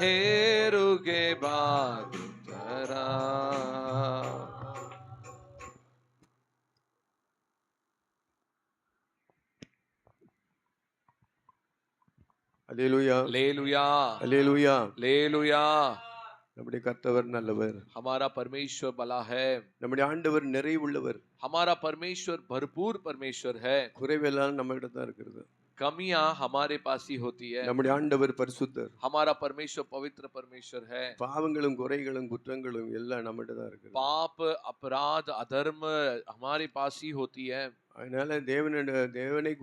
हेरुगे बागुतरा அல்லேலூயா लेलुया அல்லேலூயா. लेलुया நம்முடைய கர்த்தர் நல்லவர், हमारा परमेश्वर भला है, நம்முடைய ஆண்டவர் நிறைவுள்ளவர். हमारा परमेश्वर भरपूर परमेश्वर है, குறைவெல்லாம் நம்ம கிட்ட தான் இருக்கிறது. कमियां हमारे पास ही होती है, நம்முடைய ஆண்டவர் பரிசுத்தர். हमारा परमेश्वर पवित्र परमेश्वर है, பாவங்களும் குறைகளும் குற்றங்களும் எல்லாம் நம்மகிட்ட தான் இருக்குது. पाप अपराध अधर्म हमारे पास ही होती है, அதனால தேவனை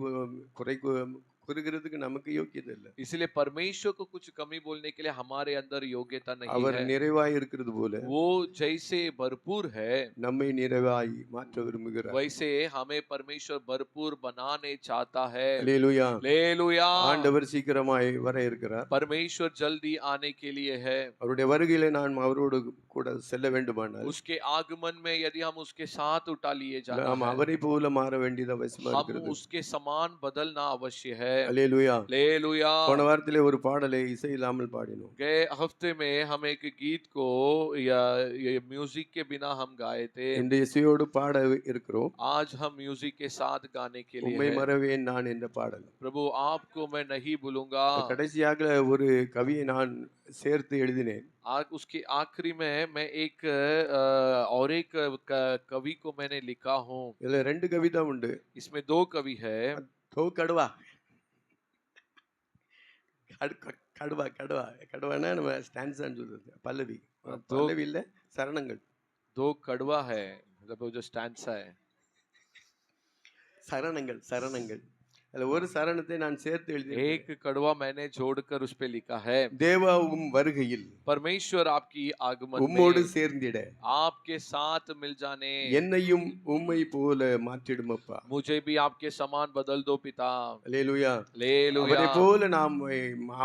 குறுகிறதுக்கு நமக்கு யோக்கியதை இல்லை. इसलिए परमेश्वर को कुछ कमी बोलने के लिए हमारे अंदर योग्यता नहीं அவர் है। நிறைவாய் இருக்கிறது போல वो जैसे भरपूर है நம்மை நிறைவாய் மாற்ற விரும்புகிறார். वैसे हमें परमेश्वर भरपूर बनाने चाहता है। அல்லேலூயா. हालेलुया। ஆண்டவர் சீக்கிரமாய் வர இருக்கிறார். परमेश्वर जल्दी आने के लिए है। அவருடைய வருகையிலே நான் அவரோடு கூட செல்ல வேண்டுமானால் उसके आगमन में यदि हम उसके साथ उठा लिए जाना நாம் है, அவரை போல மாற வேண்டியது அவசியமா हम இருக்கிறது. उसके समान बदलना अवश्य है। அல்லேலூயா. हालेलुया। போன வாரத்திலே ஒரு பாடலை இசை இல்லாமல் பாடினோம். गए हफ्ते में हम एक गीत को या म्यूजिक के बिना हम गाए थे। இந்த இசையோடு பாட இருக்கிறோம். आज हम म्यूजिक के साथ गाने के लिए உம்மை है। மறவேன் நான் என்ற பாடல். प्रभु आपको मैं नहीं भूलूंगा। கடைசியாக ஒரு கவியை நான் சேர்த்து எழுதினேன். आज उसके आखिरी में मैं एक और एक कवि को मैंने लिखा हूँ। இதுல ரெண்டு கவிதை உண்டு. इसमें दो कवि है। தோ கடுவா கடுவா கடுவா கடுவானா நம்ம ஸ்டான்ஸான்னு சொல்றது. பல்லவி பல்லவி இல்ல சரணங்கள். दो कड़वा है मतलब वो जो स्टैंजा है। சரணங்கள் சரணங்கள். அதுல ஒரு சரணத்தை நான் சேர்த்து எழுதி एक कड़वा मैंने जोड़कर उस पे लिखा है। தேவா உம் வருகையில் परमेश्वर आपकी आगमन உம்மோடு में சேர்ந்திட आपके साथ मिल जाने என்னையும் உம்மை போல மாற்றிடும் அப்பா. मुझे भी आपके समान बदल दो पिता। அல்லேலூயா. हालेलुया। அவரை போல நாம்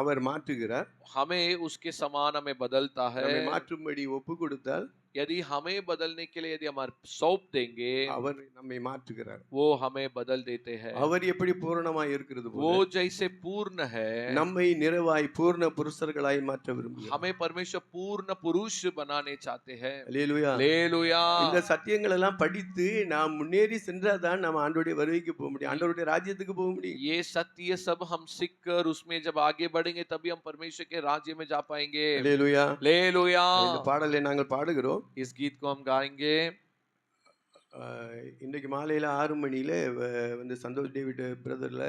அவர் மாற்றுகிறார். हमें उसके समान हमें बदलता है। நம்மை மாற்றும்படி ஒப்பு கொடுத்தால் यदि हमें बदलने के लिए यदि हम सौंप देंगे அவர் நம்மை மாற்றுகிறார். वो हमें बदल देते हैं। அவர் எப்படி பூரணமாய் இருக்கிறது वो போல जैसे पूर्ण है நம்மை நிறைவாய் பூர்ண புருஷர்களாய் மாற்ற விரும்புகிறார். हमें परमेश्वर पूर्ण पुरुष बनाने चाहते हैं। அல்லேலூயா. हालेलुया। இந்த சத்தியங்கள் எல்லாம் படித்து நாம் முன்னேறி சென்றாதான் நம்ம ஆண்டவருடைய வருகைக்கு போக முடியும், ஆண்டவருடைய ராஜ்யத்துக்கு போக முடியும். ये सत्य सब हम सीख कर उसमें जब आगे बढ़ेंगे तभी हम परमेश्वर के राज्य में जा पाएंगे। அல்லேலூயா. हालेलुया। இந்த பாடலை நாங்கள் பாடுகிறோம். इस गीत को हम गाएंगे। இன்றைக்கு மாலையில் 6 மணியில் வந்து சந்தோஷ் டேவிட் பிரதரில்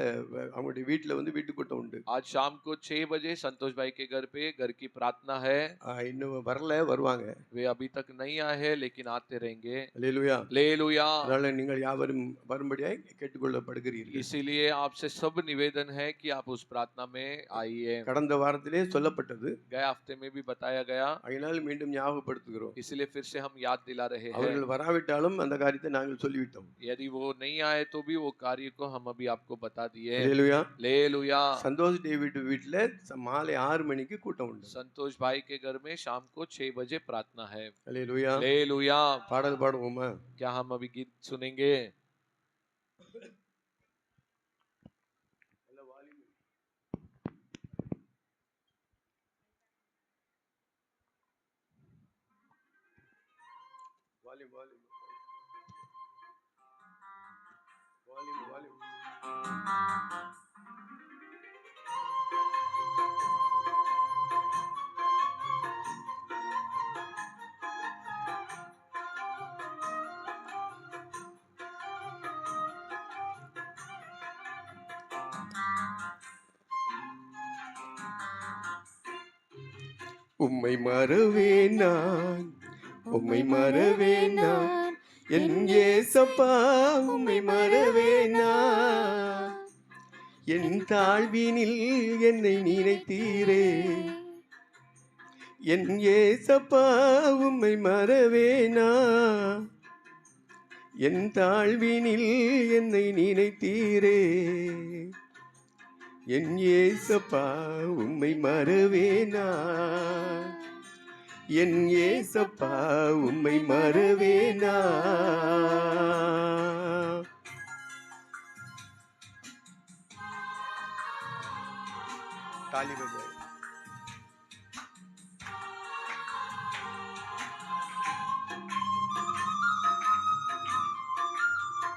அவங்களுடைய வீட்டில் வந்து வீட்டு கூட்டம் உண்டு. आज शाम को 6 बजे संतोष भाई के घर पे घर की प्रार्थना है। இன்னும் வரல, வருவாங்க. वे अभी तक नहीं आए हैं लेकिन आते रहेंगे। அல்லேலூயா. हालेलुया। அதனால நீங்கள் யாவரும் வரும்படியாய் கேட்டுக்கொள்ளப்படுகிறீர்கள். इसीलिए आपसे सब निवेदन है कि आप उस प्रार्थना में आइए। கடந்த வாரத்திலே சொல்லப்பட்டது, गए हफ्ते में भी बताया गया, அதனால் மீண்டும் ஞாபகப்படுத்துகிறோம். इसलिए फिर से हम याद दिला रहे हैं। அவர்கள் வராவிட்டாலும் அந்த காரியத்தை நாங்கள் சொல்லிவிட்டோம். यदि वो नहीं आए तो भी वो कार्य को हम अभी आपको बता दिए। அல்லேலூயா. हालेलुया। சந்தோஷ் டேவிட் வீட்டில் மாலை 6 மணிக்கு கூட்டம் உண்டு. संतोष भाई के घर में शाम को 6 बजे प्रार्थना है। அல்லேலூயா. हालेलुया। பாடல் பாடுவோமா? क्या हम अभी गीत सुनेंगे? Volume volume volume volume. உம்மை மறவேன் நான், உம்மை மறவேன் நான், என் ஏசப்பா உம்மை மறவேன் நான். என் தாழ்வினில் என்னை நினைத்தீரே, என் ஏசப்பா உம்மை மறவேன் நான். என் தாழ்வினில் என்னை நினைத்தீரே, என் ஏசப்பா உம்மை மறவேன் நான். என் ஏசப்பா உம்மை மறவேன் நான். தாலி பஜாய்.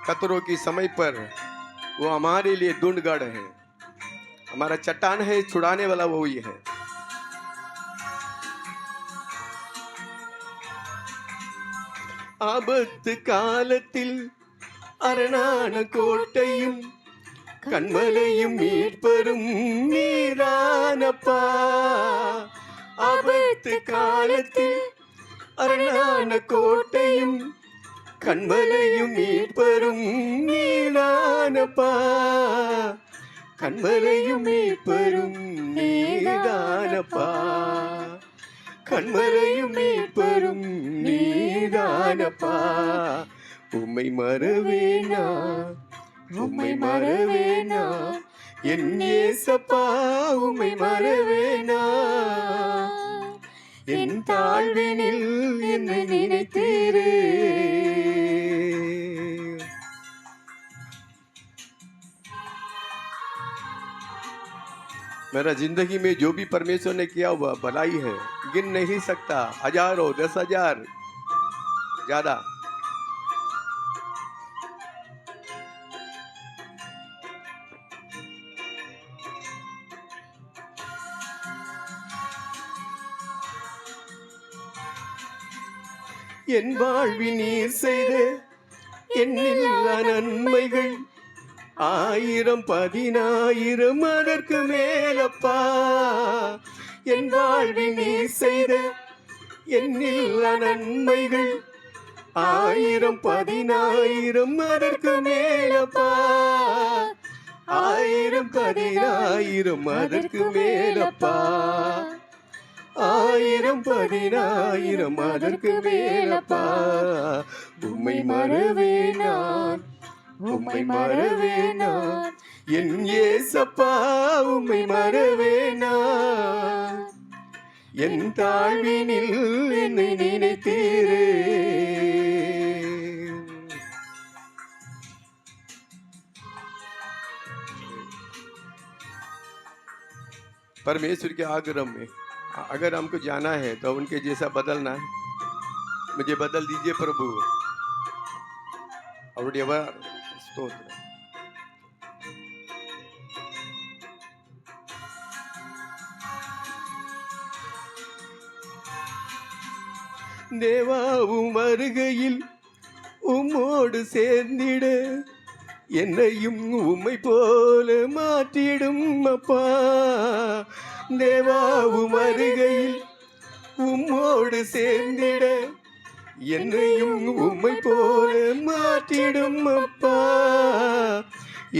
खतरों की समय पर वो हमारे लिए ढूंढ है, हमारा चट्टान है, छुड़ाने वाला वो ही है। ஆபத்து காலத்தில் அரணான கோட்டையும் கண்மலையும் மீட்பரும் நீதானப்பா. ஆபத்து காலத்தில் அரணான கோட்டையும் கண்மலையும் மீட்பரும் நீதானப்பா. கண்மலையும் மீட்பரும் நீதானப்பா. கண்மலையும் மீட்பரும் நீதானப்பா. உம்மை மறவேனா, உம்மை மறவேனா, என் இயேசப்பா. உம்மை மறவேனா, என் தாழ்வினில் என்னை நினைத்தீரே. मेरा जिंदगी में जो भी परमेश्वर ने किया हुआ भलाई है, गिन नहीं सकता, हजारों 10,000 ज्यादा। என் வாழ்வில் நீர் செய்த எண்ணில்லா நன்மைகள் 1000 10,000 அதற்கு மேலப்பா. என் வாழ்வில் நீர் செய்த எண்ணில்லா நன்மைகள் 1000 10,000 அதற்கு மேலப்பா. 1000 10,000 அதற்கு மேலப்பா. 1000 10,000 அதற்கு மேலப்பா. உம்மை மறவேனா, உம்மை மறவேனா, என் இயேசப்பா. உம்மை மறவேனா, என் தாழ்வினில் என்னை நினைத்தீரே. परमेश्वर के आग्रह में अगर हमको जाना है तो उनके जैसा बदलना है। मुझे बदल दीजिए प्रभु। அவருடைய ஸ்தோத்திரம். தேவாவும் வருகையில் உம்மோடு சேர்ந்திட என்னையும் உம்மை போல மாற்றிடும் அப்பா. தேவாவும் வருகையில் உம்மோடு சேர்ந்திட என்னையும் உம்மை போல மாற்றிடும் அப்பா.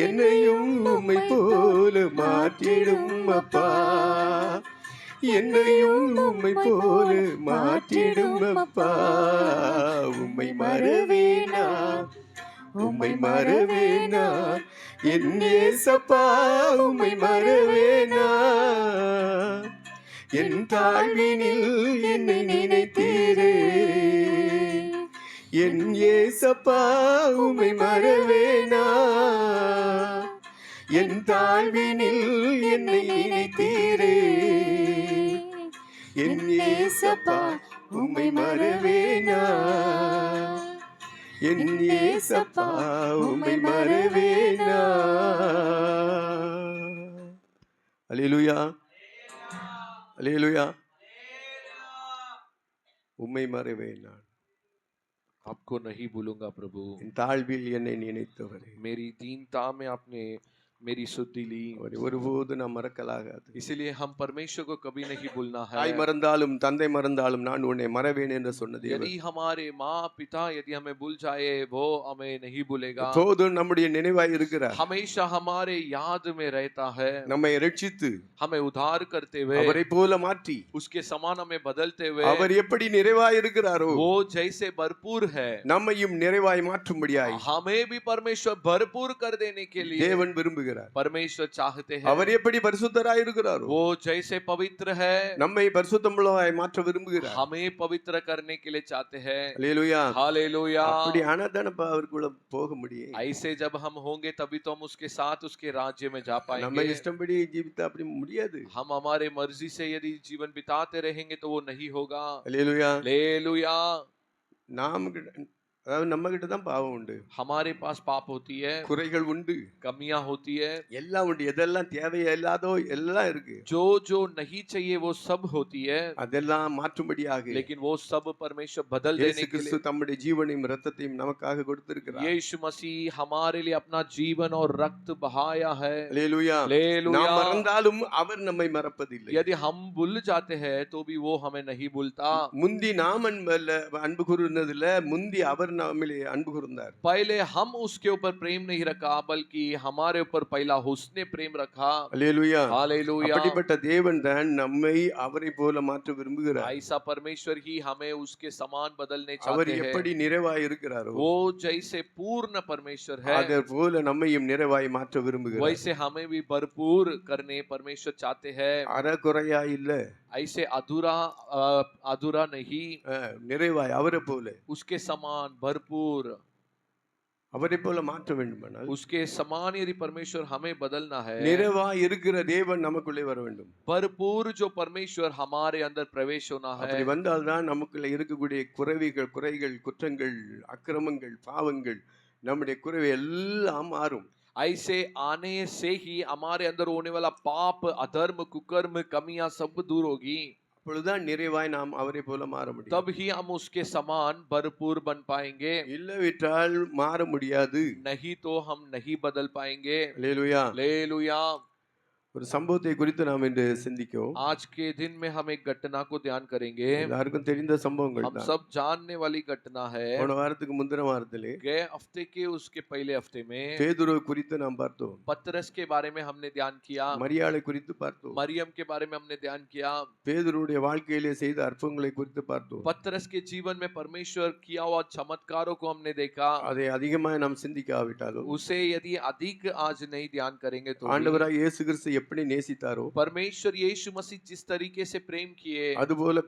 என்னையும் உம்மை போல மாற்றிடும் அப்பா. என்னையும் உம்மை போல மாற்றிடும் அப்பா. உம்மை மறவேனா, உம்மை மறவேனா, என் இயேசப்பா. உம்மை மறவேனா, என் தாழ்வினில் என்னை நினைத்தீரே. என் இயேசப்பா. உம்மை மறவேனா, என் தாழ்வினில் என்னை நினைத்தீரே. என் இயேசப்பா. உம்மை மறவேனா, என் இயேசப்பா. உம்மை மறவேனா. அல்லேலூயா, அல்லேலூயா. உம்மை மறவேனா, आपको नहीं भूलूंगा प्रभु। என் தாழ்வில் என்னை நினைத்தவரே. मेरी दीनता में आपने मेरी सुधि ली, அவரை ஒருபோது நாம் மறக்கலாகாது. इसीलिए हम परमेश्वर को कभी नहीं भूलना है। தாய் மறந்தாலும் தந்தை மறந்தாலும் நான் உன்னை மறவேன் என்று சொன்ன தேவன் यदि हमारे माँ पिता यदि हमें भूल जाए, वो हमें नहीं भूलेगा। எப்போதும் நம்முடைய நினைவாய் இருக்கிறார். हमेशा हमारे याद में रहता है, நம்மை ரட்சித்து हमें उद्धार करते हुए, அவரை போல மாற்றி उसके समान हमें बदलते हुए, அவர் எப்படி நிறைவாய் இருக்கிறாரோ वो जैसे भरपूर है, நம்மையும் நிறைவாய் மாற்றும்படியாய் हमें भी परमेश्वर भरपूर कर देने के लिए தேவன் விரும்புகிறார். परमेश्वर चाहते हैं। அவர் எப்படி பரிசுத்தராய் இருக்கிறாரோ वो जैसे पवित्र है, நம்மை பரிசுத்தமுள்ளவராய் மாற்ற விரும்புகிறார். हमें पवित्र करने के लिए चाहते हैं। அல்லேலூயா. हालेलुया। அப்படி ஆனதானப்பா அவருக்குள்ள போக முடியும். ऐसे जब हम होंगे तभी तो हम उसके साथ उसके राज्य में जा நம்ம पाएंगे। இஷ்டப்படி ஜீவித்தா அப்படி முடியாது. हम हमारे मर्जी से यदि जीवन बिताते रहेंगे तो वो नहीं होगा। அல்லேலூயா. हालेलुया। நாம் அதாவது நம்ம கிட்ட தான் பாவம் உண்டு, हमारे पास पाप होती है, குறைகள் உண்டு, कमियां होती है, எல்லாம் உண்டு. எதெல்லாம் தேவையில்லாதோ எல்லாம் இருக்கு. जो जो नहीं चाहिए वो सब होती है, அதெல்லாம் மாற்றும்படியாக लेकिन वो सब परमेश्वर बदल இயேசு देने के கிறிஸ்து लिए தம்முடைய ஜீவனையும் இரத்தத்தையும் நமக்காக கொடுத்திருக்கிறார். यीशु मसीह हमारे लिए अपना जीवन और रक्त बहाया है। அல்லேலூயா. நாம் हालेलुया। மறந்தாலும் அவர் நம்மை மறப்பதில்லை. यदि हम भूल जाते हैं तो भी वो हमें नहीं भूलता। முந்தி நாம் அன்பு கூர்ந்ததில்ல, முந்தி அவர் நம்மிலே அன்பு கூர்ந்தார். पहले हम उसके ऊपर प्रेम नहीं रखा, बल्कि हमारे ऊपर पहला उसने प्रेम रखा। அல்லேலூயா. हालेलुया। அப்படிப்பட்ட தேவன் தான் நம்மை அவரை போல மாற்ற விரும்புகிறார். ऐसा परमेश्वर ही हमें उसके समान बदलने அவர் चाहते हैं। எப்படி நிறைவாய் இருக்கிறாரோ वो जैसे पूर्ण परमेश्वर है, அதே போல நம்மையும் நிறைவாய் மாற்ற விரும்புகிறார். वैसे हमें भी भरपूर करने परमेश्वर चाहते हैं। அறகுறையா இல்ல, ऐसे अधूरा नहीं, நிறைவாய் அவரை போல, उसके समान भरपूर, அவரை போல மாற்ற வேண்டுமானால் उसके समान यदि परमेश्वर हमें बदलना है, நிறைவாய் இருக்கிற தேவன் நமக்குள்ளே வர வேண்டும். भरपूर जो परमेश्वर हमारे अंदर प्रवेश होना है। அப்படி வந்தால்தான் நமக்குள்ள இருக்கக்கூடிய குறைகள், குற்றங்கள், அக்கிரமங்கள், பாவங்கள், நம்முடைய குறைவை எல்லாம் மாறும். ऐसे आने से ही हमारे अंदर होने वाला पाप, अधर्म, कुकर्म, कमियां सब दूर होगी। அப்பொழுதுதான் நிறைவாய் நாம் அவரை போல மாற முடியும். तब ही हम उसके समान भरपूर बन पाएंगे, இல்லவிட்டால் மாற முடியாது. नहीं तो हम नहीं बदल पाएंगे। அல்லேலூயா. हालेलुया। ஒரு சம்பவத்தை குறித்து நாம் இன்று சிந்திக்கிறோம். आज के दिन में हम एक घटना को ध्यान करेंगे। எல்லாருக்கும் தெரிந்த சம்பவங்கள் हम தான். सब जानने वाली घटना है। போன வாரத்துக்கு முந்தின வாரத்திலே गए हफ्ते के उसके पहले हफ्ते में பேதுரு குறித்து நாம் பார்த்தோம். पतरस के बारे में हमने ध्यान किया, மரியாளை குறித்து பார்த்தோம். मरियम के बारे में हमने ध्यान किया, பேதுருடைய வாழ்க்கையிலே செய்த அற்புதங்களை குறித்து பார்த்தோம். पतरस के जीवन में परमेश्वर किया हुआ चमत्कारों को हमने देखा। அதை அதிகமாக நாம் சிந்திக்காவிட்டாலும் उसे यदि अधिक आज नहीं ध्यान करेंगे तो भी ஆண்டவராய் இயேசு கிறிஸ்து எப்படி நேசித்தாரோ परमेश्वर यीशु मसीह जिस तरीके से प्रेम किए, அதுபோல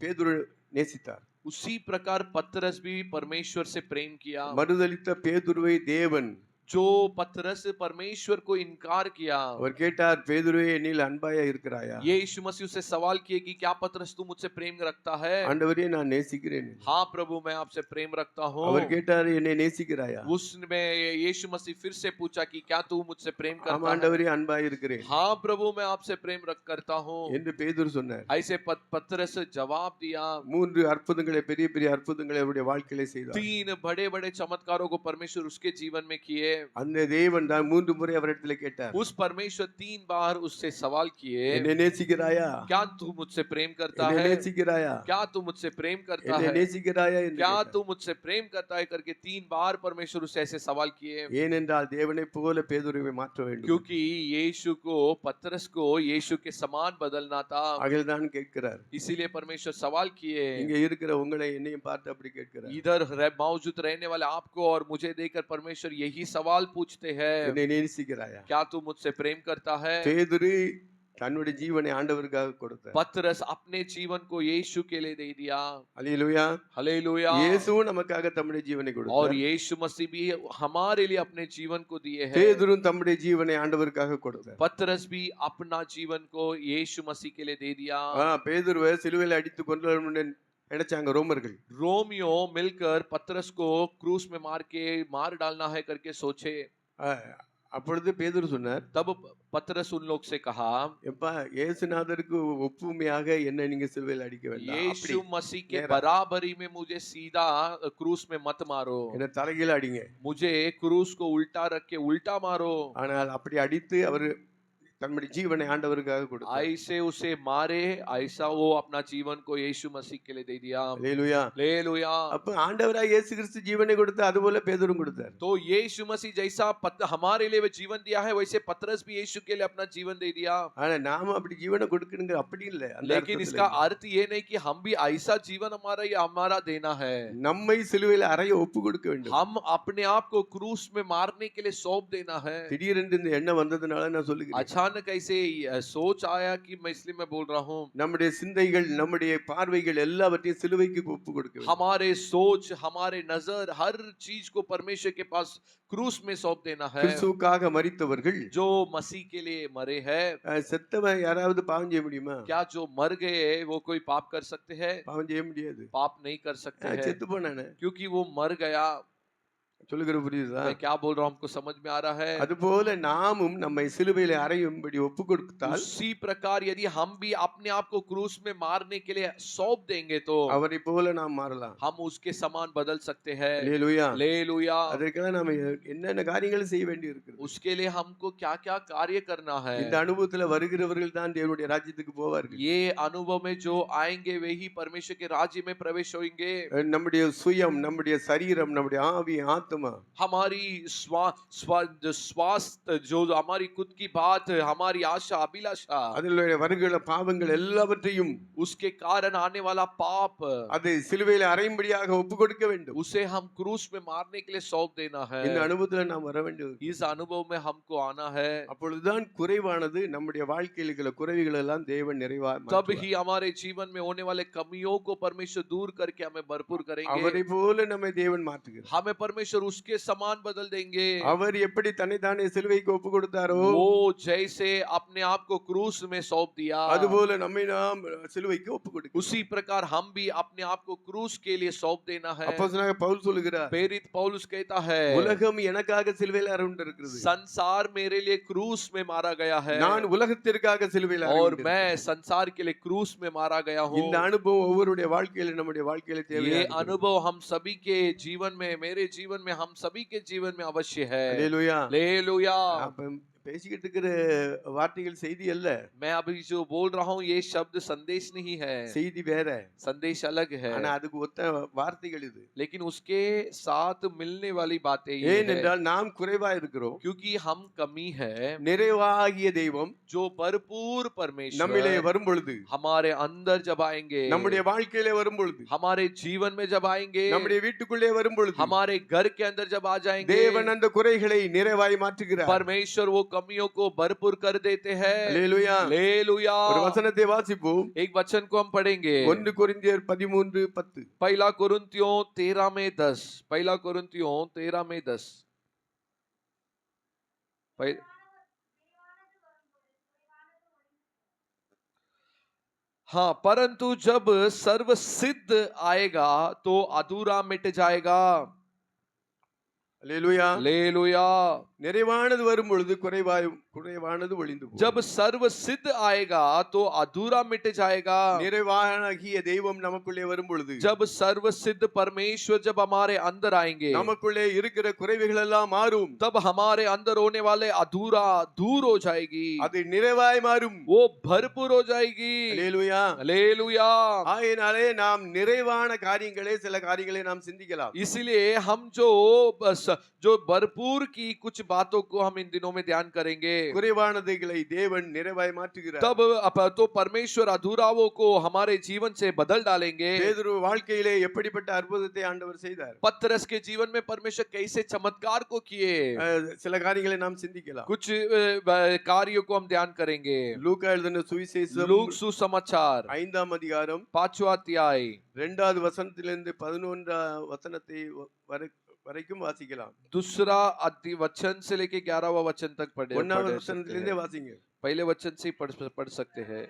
பேதுரு நேசித்தார். उसी प्रकार पतरस भी परमेश्वर से प्रेम किया। மறுதலித்த பேதுருவை தேவன் जो पतरस परमेश्वर को इनकार किया, அவர் கேட்டார், பேதுருவே என்னில் அன்பாயா இருக்கிறாயா? ये यीशु मसीह से सवाल किए कि क्या पतरस तू मुझसे प्रेम रखता है? ஆண்டவரே நான் நேசிக்கிறேன். हाँ प्रभु मैं आपसे प्रेम रखता हूँ। அவர் கேட்டார், என்னை நேசிக்கிறாயா? उसने यीशु मसीह फिर से पूछा कि क्या तू मुझसे प्रेम ஆமா करता है? ஆண்டவரே அன்பாய் இருக்கிறேன் हाँ प्रभु मैं आपसे प्रेम करता हूँ, என்று பேதுரு சொன்னார். ऐसे पतरस जवाब दिया। மூன்று அற்புதங்களை, பெரிய பெரிய அற்புதங்களை அவருடைய வாழ்க்கையிலே செய்தார். तीन बड़े बड़े चमत्कारों को परमेश्वर उसके जीवन में किए। அந்த தேவன் தான் மூன்று முறை அவரிடத்தில் கேட்டார், उस परमेश्वर 3 बार उससे सवाल किए, என்னை நேசிக்கிறாயா? क्या तू मुझसे प्रेम करता என்னை है? நேசிக்கிறாயா? क्या तू मुझसे प्रेम करता என்னை है? நேசிக்கிறாயா என்று क्या கேட்டார். तू मुझसे प्रेम करता है करके 3 बार परमेश्वर उससे ऐसे सवाल किए। ஏனென்றால் தேவனை போல பேதுருவை மாற்ற வேண்டும். क्योंकि यीशु को, पतरस को यीशु के समान बदलना था, ஆகவேதான் கேட்கிறார். इसीलिए परमेश्वर सवाल किए। இங்க இருக்கிற உங்களை என்னையும் பார்த்து அப்படி கேட்கிறார், इधर मौजूद रहने वाले आपको और मुझे देखकर परमेश्वर यही सवाल पूछते हैं, என்னை நேசிக்கிறாயா? क्या तू मुझसे प्रेम करता है? பேதுரு தன்னுடைய ஜீவனை ஆண்டவருக்காக கொடுத்தார். पतरस अपने जीवन को यीशु के लिए दे दिया। அல்லேலூயா. हालेलुया। இயேசுவும் நமக்காக தம்முடைய ஜீவனை और கொடுத்தார். यीशु मसीह भी हमारे लिए अपने जीवन को दिए हैं। பேதுரும் தம்முடைய ஜீவனை ஆண்டவருக்காக கொடுத்தார். पतरस भी अपना जीवन को यीशु मसीह के लिए दे दिया। பேதுருவை சிலுவையில் அடித்து கொண்டு நினைச்சாங்க ரோமர்கள். रोमियो मिलकर पतरस को क्रूस में मार डालना है करके सोचे। அப்பொழுது பேதுரு சொன்னார், तब पतरस उन लोग से कहा, எப்பா இயேசுநாதருக்கு ஒப்புமையாக என்ன நீங்க சிலுவையில் அடிக்க வேண்டாம், यीशु मसीह के बराबरी में मुझे सीधा क्रूस में मत मारो, என்ன தலைகீழ அடிங்க, मुझे क्रूस को उल्टा रख के उल्टा मारो। ஆனால் அப்படி அடித்து அவர் தம்முடைய ஜீவனை ஆண்டவருக்காக கொடுத்தார். ऐसे उसे मारे, ऐसा वो अपना जीवन को यीशु मसीह के लिए दे दिया। அல்லேலூயா. हालेलुया। அப்ப ஆண்டவராய் இயேசு கிறிஸ்து ஜீவனை கொடுத்து அதுபோல பேதுரும் கொடுத்தார். तो यीशु मसीह जैसा हमारे लिए जीवन दिया है, वैसे पतरस भी यीशु के लिए अपना जीवन दे दिया। ஆனா நாம அப்படி ஜீவனை கொடுக்கணுங்க அப்படி இல்ல. लेकिन इसका अर्थ ये नहीं कि हम भी ऐसा जीवन हमारा देना है। நம்மை சிலுவையில் அறைய ஒப்பு கொடுக்க வேண்டும். हम अपने आप को क्रूस में मारने के लिए सौंप देना है। திடீரென்று இந்த எண்ணம் வந்ததுனால நான் சொல்லுகிறேன், अचानक अचानक ऐसे सोच आया कि मैं इसलिए मैं बोल रहा हूँ நம்முடைய சிந்தைகள் நம்முடைய பார்வைகள் எல்லாவற்றையும் சிலுவைக்கு ஒப்பு கொடுக்க வேண்டும். हमारे सोच हमारे नजर हर चीज को परमेश्वर के पास क्रूस में सौंप देना है கிறிஸ்துவுக்காக மரித்தவர்கள் जो मसीह के लिए मरे हैं செத்தவன் யாராவது பாவம் செய்ய முடியுமா? क्या जो मर गए वो कोई पाप कर सकते हैं பாவம் செய்ய முடியாது. पाप नहीं कर सकते हैं செத்து போனானே. क्योंकि वो मर गया சொல்லுகிற புரியுதா? मैं क्या बोल रहा हूँ हमको समझ में आ रहा है அதுபோல நாமும் நம்மை சிலுவையிலே அறையும்படி ஒப்பு கொடுத்தால் उसी प्रकार यदि हम भी अपने आप को क्रूस में मारने के लिए सौंप देंगे तो அவரை போல நாம் மாறலாம். हम उसके समान बदल सकते हैं அல்லேலூயா. हालेलुया அதற்காக நாம என்னென்ன காரியங்களை செய்ய வேண்டி இருக்குது. उसके लिए हमको क्या क्या कार्य करना है இந்த அனுபவத்துல வருகிறவர்கள் தான் தேவனுடைய ராஜ்யத்துக்கு போவார்கள். ये अनुभव में जो आएंगे वे ही परमेश्वर के राज्य में प्रवेश होंगे நம்முடைய சுயம், நம்முடைய சரீரம், நம்முடைய ஆவி, ஆத்மா हमारी स्वास्थ्य जो हमारी खुद की बात हमारी आशा अभिलाषा அதில் வருகிற பாவங்கள் எல்லாவற்றையும் उसके कारण आने वाला पाप அதை சிலுவையிலே அறையும்படியாக ஒப்பு கொடுக்க வேண்டும். उसे हम क्रूस में मारने के लिए सौंप देना है இந்த அனுபவத்துல நாம் வர வேண்டும். इस अनुभव में हमको आना है அப்பொழுதுதான் குறைவானது நம்முடைய வாழ்க்கையில் இருக்கிற குறைவுகள் எல்லாம் தேவன் நிறைவாய் तब மாற்றுவார். ही हमारे जीवन में होने वाले कमियों को परमेश्वर दूर करके हमें भरपूर करेंगे அவரை போல நம்மை தேவன் மாற்றுகிறார். हमें परमेश्वर उसके समान बदल देंगे அவர் எப்படி தன்னைத்தானே சிலுவைக்கு ஒப்பு கொடுத்தாரோ वो जैसे अपने आप को क्रूस में सौंप दिया அதுபோல நம்மை நாம் சிலுவைக்கு ஒப்பு கொடுக்கிறோம். उसी प्रकार हम भी अपने आप को क्रूस के लिए सौंप देना है அப்போஸ்தலனாகிய பவுல் சொல்லுகிறார், प्रेरित पौलुस कहता है உலகம் எனக்காக சிலுவையில் அறையுண்டிருக்கிறது. संसार मेरे लिए क्रूस में मारा गया है நான் உலகத்திற்காக சிலுவையில் और அறையுண்டிருக்கிறேன். मैं संसार के लिए क्रूस में मारा गया हूँ இந்த அனுபவம் ஒவ்வொருடைய வாழ்க்கையில நம்முடைய வாழ்க்கையில ये தேவையான अनुभव हम सभी के जीवन में मेरे जीवन में हम सभी के जीवन में अवश्य है அல்லேலூயா. हालेलुया அப்ப பேசிக்கிட்டு இருக்கிற வார்த்தைகள் செய்தி அல்ல, मैं अभी जो बोल रहा हूँ ये शब्द संदेश नहीं है செய்தி வேற. संदेश अलग है ஆனா அதுக்கு ஒத்த வார்த்தைகள் இது. लेकिन उसके साथ मिलने वाली बातें ये है ஏனென்றால் நாம் குறைவா இருக்கிறோம். क्योंकि हम कमी है நிறைவாகிய தெய்வம் जो भरपूर நம்மிலே परमेश्वर வரும் பொழுது, हमारे अंदर जब आएंगे நம்முடைய வாழ்க்கையிலே வரும் பொழுது, हमारे जीवन में जब आएंगे நம்முடைய வீட்டுக்குள்ளே வரும் பொழுது, हमारे घर के अंदर जब आ जाएंगे தேவன் அந்த குறைகளை நிறைவாய் மாற்றுகிறார். परमेश्वर वो कमियों को भरपूर कर देते हैं அல்லேலூயா. हालेलुया ஒரு வசனத்தை வாசிப்போம். एक वचन को हम पढ़ेंगे 1 கொரிந்தியர் 13:10. पहला कुरिन्थियों 13 में 10 पहला कुरिन्थियों 13 में 10 हाँ परंतु जब सर्व सिद्ध आएगा तो अधूरा मिट जाएगा அல்லேலூயா. हालेलुया நிறைவானது வரும் பொழுது குறைவானது ஒளிந்து போகும். जब सर्व सिद्ध आएगा तो अधूरा मिट जाएगा நிறைவாகிய தெய்வம் நமக்குள்ளே வரும் பொழுது, जब सर्व सिद्ध परमेश्वर जब हमारे अंदर आएंगे நமக்குள்ளே இருக்கிற குறைவுகள் எல்லாம் மாறும். तब हमारे अंदर होने वाले अधूरा दूर हो जाएगी அது நிறைவாய் மாறும். वो भरपूर हो जाएगी அல்லேலூயா. हालेलुया ஆகையினாலே நாம் நிறைவான காரியங்களே சில காரியங்களை நாம் சிந்திக்கலாம். इसलिए हम जो भरपूर की कुछ बातों को हम इन दिनों में ध्यान करेंगे குறைவானதைகளை தேவன் நிறைவாய் மாற்றுகிறார். तब तो परमेश्वर अधूराओं को हमारे जीवन से बदल डालेंगे பேதுரு வாழ்க்கையிலே எப்படிப்பட்ட அற்புதத்தை ஆண்டவர் செய்தார். पतरस के जीवन में परमेश्वर कैसे चमत्कार को किए சில காரியங்களை நாம் சிந்திக்கலாம். कुछ कार्यों को हम ध्यान करेंगे லூக்கா எழுதின சுவிசேஷம் लूक सुसमाचार 5ஆம் அதிகாரம் 5वां अध्याय 2வது வசனத்திலிருந்து 11ஆம் வசனத்தை வரைக்கும் வாசிக்கலாம். दूसरा वचन से लेके 11वां वचन तक पढ़े 1வது வசனத்திலிருந்தே வாசிங்க. पहले वचन से ही पढ़ सकते हैं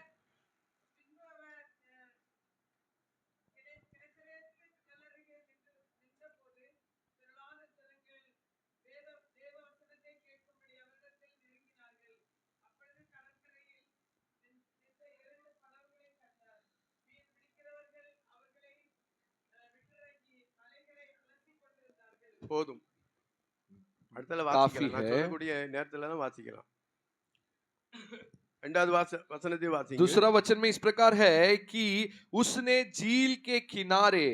போதும். அடுத்தல काफी வாசிக்கலாம். நான் है சொல்லக்கூடிய நேரத்துல தான் வாசிக்கலாம். 2வது वचनத்தை வாசிங்க. दूसरा वचन में इस प्रकार है कि उसने झील के किनारे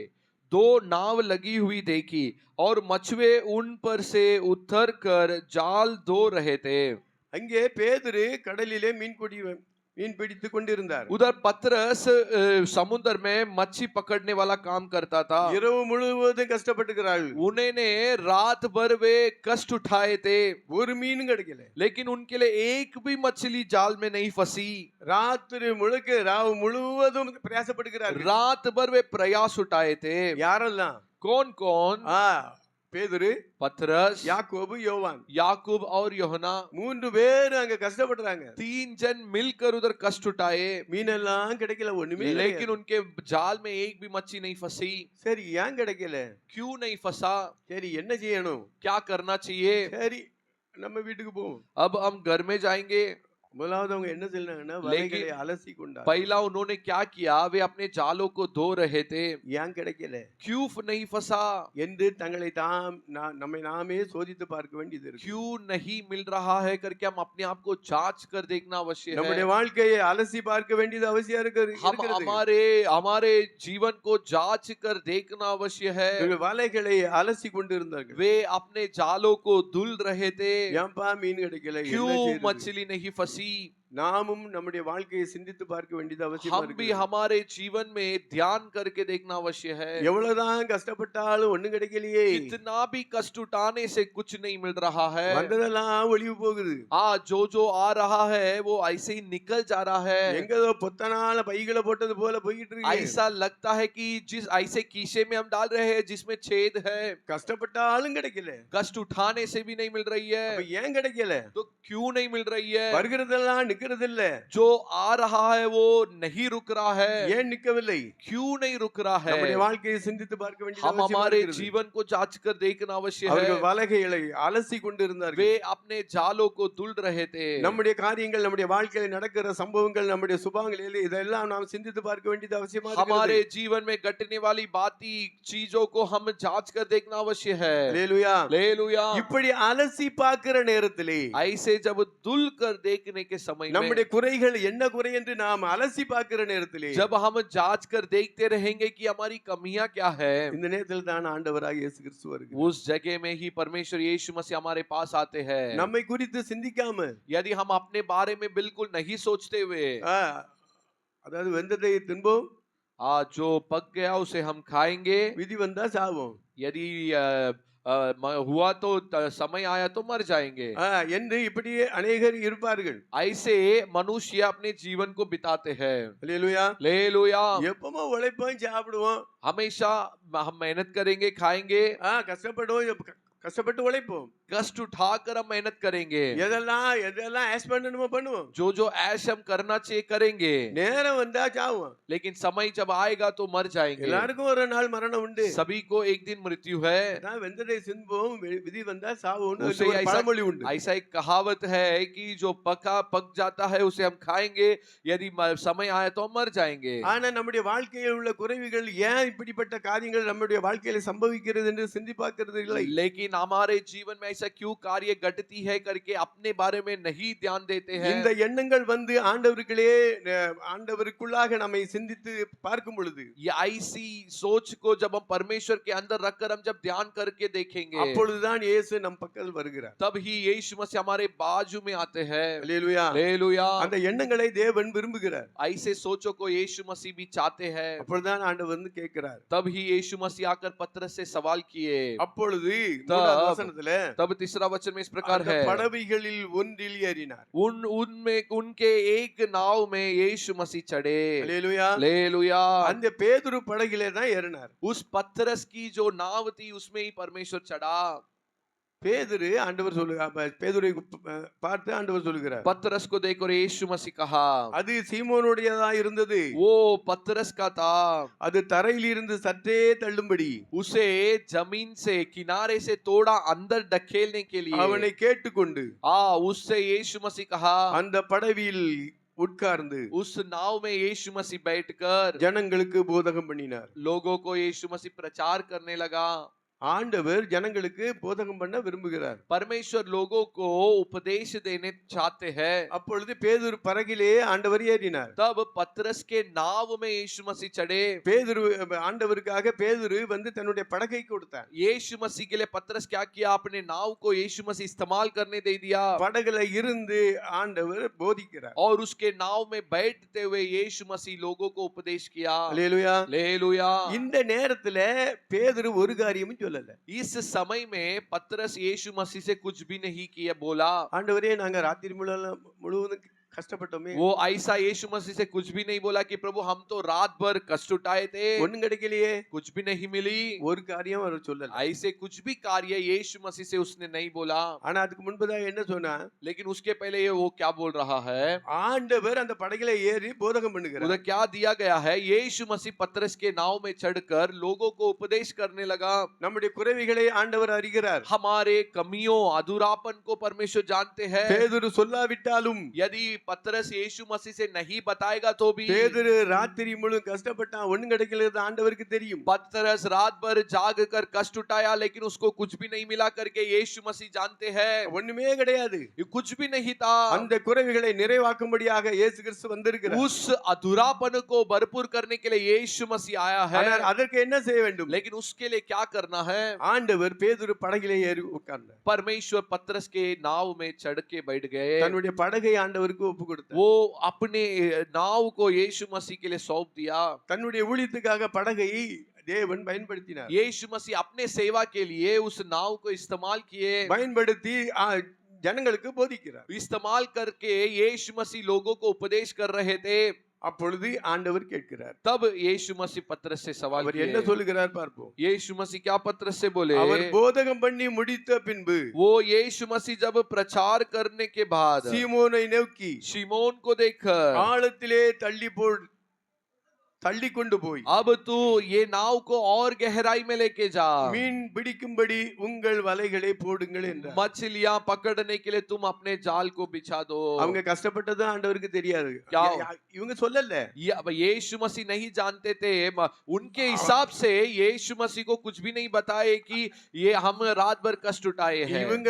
2 नाव लगी हुई देखी और मछुए उन पर से उतर कर जाल धो रहे थे. அங்கே பேதுரு கடலிலே மீன் பிடித்துக் கொண்டிருந்தார். उधर पतरस समुद्र में मच्छी पकड़ने वाला काम करता था. இரவு முழுவதும் கஷ்டப்பட்டுக்கிறார்கள். उन्होंने रात भर वे कष्ट उठाए थे, ஒரு மீனும் கிடைக்கல. लेकिन उनके लिए एक भी मछली जाल में नहीं फंसी. ராத்திரி முழுக்க ராவு முழுவதும் பிரயாசப்படுகிறார்கள். रात भर वे प्रयास उठाए थे. யாரெல்லாம்? कौन कौन? பேதுரு, पतरस, யாக்கோபு, யோவான், याकूब और யோहना. 3 பேர் அங்க கஷ்டப்படுறாங்க. 3 जन मिलकर उधर कष्ट उठाए, மீனெல்லாம் கிடைக்கல, ஒண்ணுமே लेकिन கிடைக்கல. उनके जाल में एक भी मच्छी नहीं फंसी. சரி, ஏன் கிடைக்கல? क्यों नहीं फंसा? சரி, என்ன செய்யணும்? क्या करना चाहिए? சரி, நம்ம வீட்டுக்கு போவோம். अब हम घर में जाएंगे. முதலாவது அவங்க என்ன செய்யறாங்கன்னா வலைகளை அலசி கொண்டாங்க. पहला उन्होंने क्या किया? वे अपने जालों को धो रहे थे. ஏன் கிடைக்கல? क्यों नहीं फंसा? என்று தங்களை நம்மை நாமே சோதித்து பார்க்க வேண்டியது இருக்கு. क्यों नहीं मिल रहा है करके हम अपने आप को जांच कर देखना आवश्यक நம்முடைய है. வாழ்க்கையை அலசி பார்க்க வேண்டியது அவசியம் हम हमारे जीवन को जांच कर देखना आवश्यक है. வலைகளை அலசி கொண்டிருந்தார்கள். वे अपने जालों को धुल रहे थे. ஏன்பா மீன் கிடைக்கல? क्यों मछली नहीं फंसी? நாமும் நம்முடைய வாழ்க்கையை சிந்தித்து பார்க்க வேண்டியது அவசியமா हम இருக்கு. भी हमारे जीवन में ध्यान करके देखना आवश्यक है. எவ்வளவுதான் கஷ்டப்பட்டாலும் ஒண்ணும் கிடைக்கலையே. कितना भी कष्ट उठाने से कुछ नहीं मिल रहा है. வந்ததெல்லாம் ஒளிவு போகுது. जो आ रहा है वो ऐसे ही निकल जा रहा है. எங்கதோ பொத்தனால பைகளை போட்டது போல போயிட்டு இருக்கு. ऐसा लगता है कि जिस ऐसे कीशे में हम डाल रहे हैं जिसमें छेद है. கஷ்டப்பட்டாலும் கிடைக்கல. कष्ट उठाने से भी नहीं मिल रही है. அப்ப ஏன் கிடைக்கல? तो क्यों नहीं मिल रही है? வருகிறதெல்லாம் நிக்கிறது இல்ல. जो आ रहा है वो नहीं रुक रहा है. ஏன் நிக்கவில்லை? क्यों नहीं रुक रहा है? நம்முடைய வாழ்க்கையை சிந்தித்து பார்க்க வேண்டியது हम அவசியமா हमारे இருக்கிறது. जीवन को जांच कर देखना आवश्यक அவர்கள் है. வலைகளை அலசி கொண்டிருந்தார்கள். वे अपने जालों को धुल रहे थे. நம்முடைய காரியங்கள், நம்முடைய வாழ்க்கையில் நடக்கிற சம்பவங்கள், நம்முடைய சுபாவங்கள் இதெல்லாம் நாம் சிந்தித்து பார்க்க வேண்டியது அவசியமா हमारे இருக்கிறது. जीवन में घटने वाली बाती चीजों को हम जांच कर देखना आवश्यक है. அல்லேலூயா. हालेलुया. இப்படி அலசி பார்க்கிற நேரத்திலே ऐसे जब धुल कर देखने के समय में, நம்முடைய குறைகள் என்ன குறை என்று நாம் அலசி பார்க்கிற நேரத்திலே जब हम जांच कर देखते रहेंगे कि हमारी कमियां क्या है, இந்த நேரத்தில் தான் ஆண்டவராகிய இயேசு கிறிஸ்து வருகிறார். उस जगह में ही परमेश्वर यीशु मसीह हमारे पास आते हैं. நம்மை குறித்து சிந்திக்காம, यदि हम अपने बारे में बिल्कुल नहीं सोचते हुए, அதாவது வெந்ததை தின்போம், जो पक गया उसे हम खाएंगे, விதி வந்தா சாவோம் यदि हुआ तो समय आया तो मर जाएंगे, என்று இப்படியே अनेகர் இருப்பார்கள். ऐसे मनुष्य अपने जीवन को बिताते हैं. அல்லேலூயா. हालेलुया. எப்பவுமே உழைப்போம், சாப்பிடுவோம், हमेशा हम मेहनत करेंगे, खाएंगे, கஷ்டப்படுவோம், கஷ்டப்பட்டு உழைப்போம், कष्ट उठाकर हम मेहनत करेंगे, எதெல்லாம் ऐश பண்ணணுமோ பண்ணுவோம், जो ऐश हम करना चाहिए करेंगे, நேரம் வந்தா சாவோம். लेकिन समय जब आएगा तो मर जाएंगे. எல்லாருக்கும் ஒரு நாள் மரணம் உண்டு. सभी को एक दिन मृत्यु है. வெந்ததை சிந்துவோம், விதி வந்தா சாவோம்னு उसे ஒரு பழமொழி உண்டு. ऐसा एक कहावत है कि जो पक जाता है उसे हम खाएंगे, यदि समय आया तो हम मर जाएंगे. ஆனா நம்முடைய வாழ்க்கையில் உள்ள குறைவுகள் ஏன் இப்படிப்பட்ட காரியங்கள் நம்முடைய வாழ்க்கையில சம்பவிக்கிறது என்று சிந்தி பார்க்கிறது இல்லை. लेकिन हमारे जीवन में ऐसा क्यों कार्य घटती है करके अपने बारे में नहीं ध्यान देते हैं. இந்த எண்ணங்கள் வந்து ஆண்டவருக்குள்ளாக நம்மை சிந்தித்து பார்க்கும் பொழுது, ये ऐसी सोच को जब हम परमेश्वर के अंदर रखकर हम जब ध्यान करके देखेंगे, அப்பொழுதுதான் இயேசு நம் பக்கத்தில் வருகிறார். तब ही यीशु मसीह हमारे बाजू में आते हैं. அல்லேலூயா. हालेलुया. அந்த எண்ணங்களை தேவன் விரும்புகிறார். ऐसे सोचों को यीशु मसीह भी चाहते हैं. அப்பொழுதுதான் ஆண்டவர் வந்து கேட்கிறார். तब ही यीशु मसीह आकर पतरस से सवाल किए. அப்பொழுது மூன்றாவது வசனத்திலே तब तीसरा वचन में इस प्रकार है, படகுகளில் ஒன்றில் ஏறினார். उनमें उनके एक नाव में यीशु मसीह चढ़े. அல்லேலூயா. हालेलुया. அந்த பேதுரு படகிலே தான் ஏறினார். उस पतरस की जो नाव थी उसमें ही परमेश्वर चढ़ा. பேதுரு ஆண்டவர் சொல்லுகிறார், பேதுரை பார்த்து ஆண்டவர் சொல்லுகிறார், पतरस को देखकर यीशु मसीह कहा, அது சீமோனுடையதா இருந்தது, वो पतरस का था, அது தரையில் இருந்து சற்றே தள்ளும்படி उसे जमीन से किनारे से थोड़ा अंदर ढकेलने के लिए அவனை கேட்டுக்கொண்டு उससे यीशु मसीह कहा, அந்த படவில் உட்கார்ந்து उस नाव में यीशु मसीह बैठकर ஜனங்களுக்கு போதகம் பண்ணினார். लोगों को यीशु मसीह प्रचार करने लगा. ஆண்டவர் ஜனங்களுக்கு போதகம் பண்ண விரும்புகிறார். परमेश्वर लोगों को उपदेश देने चाहते हैं। அப்பொழுது பேதுரு படகிலே ஆண்டவர் ஏறினார். तब पतरस के नाव में यीशु मसीह चढ़े। பேதுரு ஆண்டவருக்காக பேதுரு வந்து தன்னுடைய படகை கொடுத்தார். यीशु मसीह के लिए पतरस क्या किया, अपने नाव को यीशु मसीह इस्तेमाल करने दे दिया படகுல இருந்து ஆண்டவர் போதிக்கிறார். और उसके नाव में बैठते हुए यीशु मसीह लोगों को उपदेश किया। அல்லேலூயா. हालेलुया। இந்த நேரத்துல பேதுரு ஒரு காரியமும் சொல்லல. इस समय में पतरस यीशु मसीह से कुछ भी नहीं किया, बोला ஆண்டவரே நாங்க ராத்திரி முழுவதும் கஷ்டப்பட்டோமே. वो ऐसा यीशु मसीह से कुछ भी नहीं बोला कि प्रभु हम तो रात भर कष्ट उठाए थे, ஒண்ணும் கிடைக்கலையே. कुछ भी नहीं मिली। ஒரு காரியம் அவர் சொல்லல. ऐसे कुछ भी कार्य यीशु मसीह से उसने नहीं बोला। ஆனா அதுக்கு முன்பதாக என்ன சொன்னா, लेकिन उसके पहले ये वो क्या बोल रहा है, ஆண்டவர் அந்த படகுல ஏறி போதகம் பண்ணுகிறார். उधर क्या दिया गया है, यीशु मसीह पतरस के नाव में चढ़कर लोगों को उपदेश करने लगा। நம்முடைய குறைவுகளை ஆண்டவர் அறிகிறார். हमारे कमियों अधूरापन को परमेश्वर जानते हैं। பேதுரு சொல்லாவிட்டாலும், यदि पतरस यीशु मसीह से नहीं बताएगा तो भी, பேதுரு ராத்திரி முழு கஷ்டப்பட்டான், ஒண்ணும் கிடைக்கல, ஆண்டவருக்கு தெரியும். पतरस रात भर जाग कर कष्ट उठाया लेकिन उसको कुछ भी नहीं मिला करके यीशु मसीह जानते हैं, ஒண்ணுமே கிடையாது. ये कुछ भी नहीं था। அந்த குறைவுகளை நிறைவாக்கும்படியாக இயேசு கிறிஸ்து வந்திருக்கிறார். उस अधूरापन को भरपूर करने के लिए यीशु मसीह आया है। ஆனால் அதற்கு என்ன செய்ய வேண்டும்? लेकिन उसके लिए क्या करना है, ஆண்டவர் பேதுரு படகிலே ஏறி உட்கார்ந்தார். परमेश्वर पतरस के नाव में चढ़ के बैठ गए। தன்னுடைய படகை ஆண்டவருக்கு ஒப்பு கொடுத்தார். वो अपने नाव को यीशु मसीह के लिए सौंप दिया। தன்னுடைய ஊழியத்துக்காக படகை தேவன் பயன்படுத்தினார். यीशु मसीह अपने सेवा के लिए उस नाव को इस्तेमाल किए, பயன்படுத்தி ஜனங்களுக்கு போதிக்கிறார். इस्तेमाल करके यीशु मसीह लोगों को उपदेश कर रहे थे। அப்பொழுது ஆண்டவர் கேட்கிறார். तब यीशु मसीह पतरस से सवाल அவர் किए। என்ன சொல்லுகிறார் பார்ப்போம். यीशु मसीह क्या पतरस से बोले, அவர் போதகம் பண்ணி முடித்த பின்பு वो यीशु मसीह जब प्रचार करने के बाद சீமோனை நோக்கி शिमोन को देखकर, ஆழத்திலே தள்ளி கொண்டு போய் अब तू ये नाव को और गहराई में लेके जा, மீன் பிடிக்கும்படி உங்கள் வலைகளை போடுங்கள் என்றார். मछलियां पकड़ने के लिए तुम अपने जाल को बिछा दो। அவங்க கஷ்டப்பட்டது ஆண்டவருக்கு தெரியாது. क्या? இவங்க சொல்லல. अब यीशु मसीह नहीं जानते थे, उनके हिसाब से यीशु मसीह को कुछ भी नहीं बताए कि ये हम रात भर कष्ट उठाए हैं। இவங்க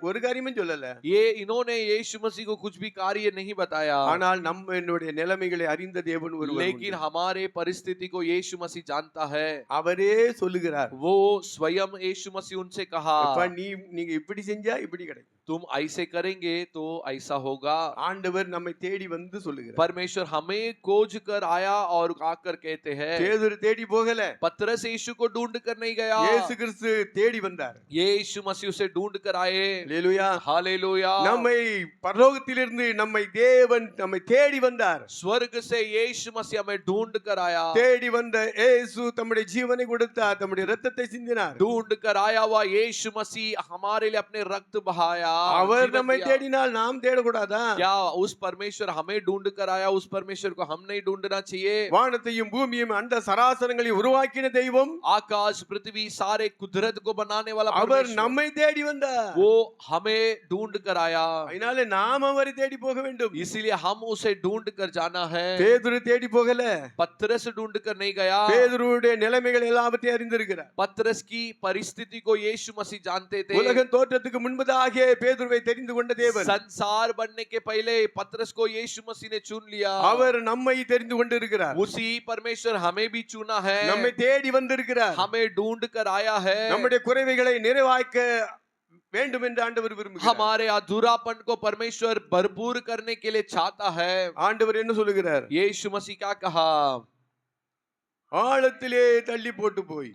ஒரு காரியமும் சொல்லல. ये इन्होंने यीशु मसीह को कुछ भी कार्य नहीं बताया। ஆனால் நம்மளுடைய நிலைமைகளை அறிந்த தேவன் ஒருவர் உண்டு. लेकिन हमारे परिस्थिति को यीशु मसीह जानता है। அவரே சொல்லுகிறார். वो स्वयं यीशु मसीह उनसे कहा, அப்பா நீங்க இப்படி செஞ்சா இப்படி கிடைக்கும். तुम ऐसे करेंगे तो ऐसा होगा। ஆண்டவர் நம்மை தேடி வந்து சொல்லுகிறார். परमेश्वर हमें खोज कर आया और आकर कहते हैं। பேதுரு தேடி போகல. पतरस यीशु को ढूंढ कर नहीं गया, இயேசு கிறிஸ்து தேடி வந்தார். यीशु मसीह उसे ढूंढ कर आए। அல்லேலூயா. हालेलुया। நம்மை பரலோகத்திலிருந்து தேவன் நம்மை தேடி வந்தார். स्वर्ग से यीशु मसीह हमें ढूंढ कर आया। தேடி வந்த இயேசு தம்முடைய ஜீவனை கொடுத்தார், தம்முடைய இரத்தத்தை சிந்தினார். ढूंढ कर आया हुआ यीशु मसीह हमारे लिए अपने रक्त बहाया। அவர் நம்மை தேடினால் நாம் தேடக்கூடாதா? क्या उस परमेश्वर हमें ढूंढ कर आया, उस परमेश्वर को हम नहीं ढूंढना चाहिए? வானத்தையும் பூமியையும் அந்த சராசரங்களை உருவாக்கின தெய்வம், आकाश पृथ्वी सारे कुदरत को बनाने वाला அவர் परमेश्वर, நம்மை தேடி வந்தார். वो हमें ढूंढ कर आया। அதனால நாம் அவரை தேடி போக வேண்டும். इसीलिए हम उसे ढूंढ कर जाना है। பேதுரு தேடி போகல. पतरस ढूंढ कर नहीं गया। பேதுருவுடைய நிலைமைகள் எல்லாவற்றையும் அறிந்திருக்கிறார். पतरस की परिस्थिति को यीशु मसीह जानते थे। உலகம் தோற்றத்துக்கு முன்பதாக பேதுருவை தெரிந்து கொண்ட தேவன், संसार बनने के पहले पतरस को यीशु मसीह ने चुन लिया। அவர் நம்மை தெரிந்து கொண்டிருக்கிறார். उसी परमेश्वर हमें भी चुना है, நம்மை தேடி வந்திருக்கிறார். हमें ढूंढ कर आया है। நம்முடைய குறைவைகளை நிறைவாக்க வேண்டும் என்று ஆண்டவர் விரும்புகிறார். हमारे अधूरापन को परमेश्वर भरपूर करने के लिए चाहता है। ஆண்டவர் என்ன சொல்லுகிறார்? यीशु मसीह क्या कहा, ஆழத்திலே தள்ளி போட்டு போய்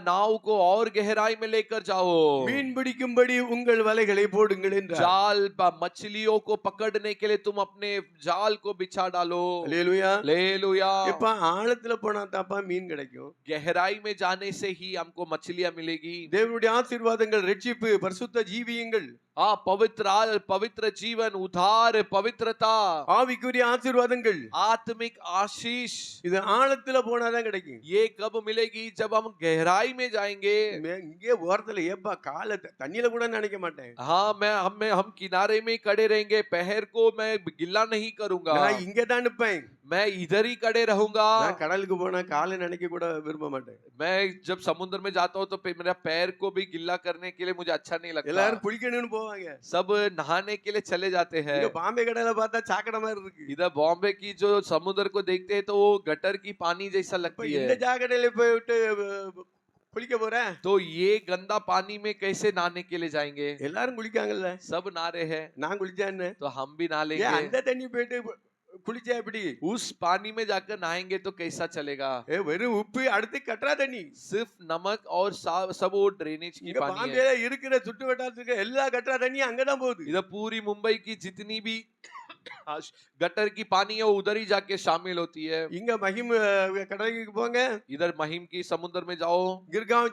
नाव को और गहराई में लेकर जाओ, மீன் பிடிக்கும்படி உங்கள் வலைகளை போடுங்கள் என்றார். जाल मछलियों को पकड़ने के लिए तुम अपने जाल को बिछा डालो। அல்லேலூயா. हालेलुया। எப்ப ஆழத்துல போனா தாப்பா மீன் கிடைக்கும். गहराई में जाने से ही हमको मछलियां मिलेगी। தேவனுடைய ஆசீர்வாதங்கள், ரட்சிப்பு, பரிசுத்த ஜீவியங்கள், पवित्र जीवन, उद्धार, पवित्रता, ஆவிக்குரிய ஆசீர்வாதங்கள், आत्मिक आशीष, இது ஆழத்துல போனாதான் கிடைக்கும். ये कब मिलेगी? जब हम गहराई में जाएंगे। இங்கே ஓரத்துல ஏப்பா காலை தண்ணியில கூட நினைக்க மாட்டேன். हम किनारे में खड़े रहेंगे, पैर को मैं गिल्ला नहीं करूंगा, நான் இங்க தான் நிப்பேன். मैं इधर ही खड़े रहूंगा। நான் கடலுக்கு போனா காலை நனைக்க கூட விரும்ப மாட்டேன். मैं जब समुद्र में जाता हूँ तो मेरा पैर को भी गिल्ला करने के लिए मुझे अच्छा नहीं लगता। எல்லாரும் குளிக்கணும்னு போவாங்க. सब नहाने के लिए चले जाते हैं। இங்க பாம்பே கடலை பார்த்தா சாக்கடை மாதிரி இருக்கு. इधर बॉम्बे की जो समुद्र को देखते हैं तो वो गटर की पानी जैसा இப்ப लगती இந்த है। சாக்கடையில போயிட்டு குளிக்க போறேன். तो ये गंदा पानी में कैसे नहाने के लिए जाएंगे? எல்லாரும் குளிக்காங்கல்ல. सब नहा रहे हैं நான் குளிச்சேன்னு. तो हम भी नहा ஏன் लेंगे। அந்த தண்ணி போயிட்டு குளிச்சா எப்படி? उस पानी में जाकर नहाएंगे तो कैसा चलेगा? வெறும் உப்பு அடுத்து கட்டா தண்ணி. सिर्फ नमक और सब वो ड्रेनेज की இங்க पानी है। பாம்பேல இருக்கிற சுற்று வட்டாரத்துக்கு எல்லா கட்டா தண்ணி அங்கதான் போகுது. इधर पूरी मुंबई की जितनी भी गटर की पानी है वो उधर ही जाके शामिल होती है। இங்க மகிம் கடலுக்கு போங்க. इधर महिम की समुद्र में जाओ गिरगांव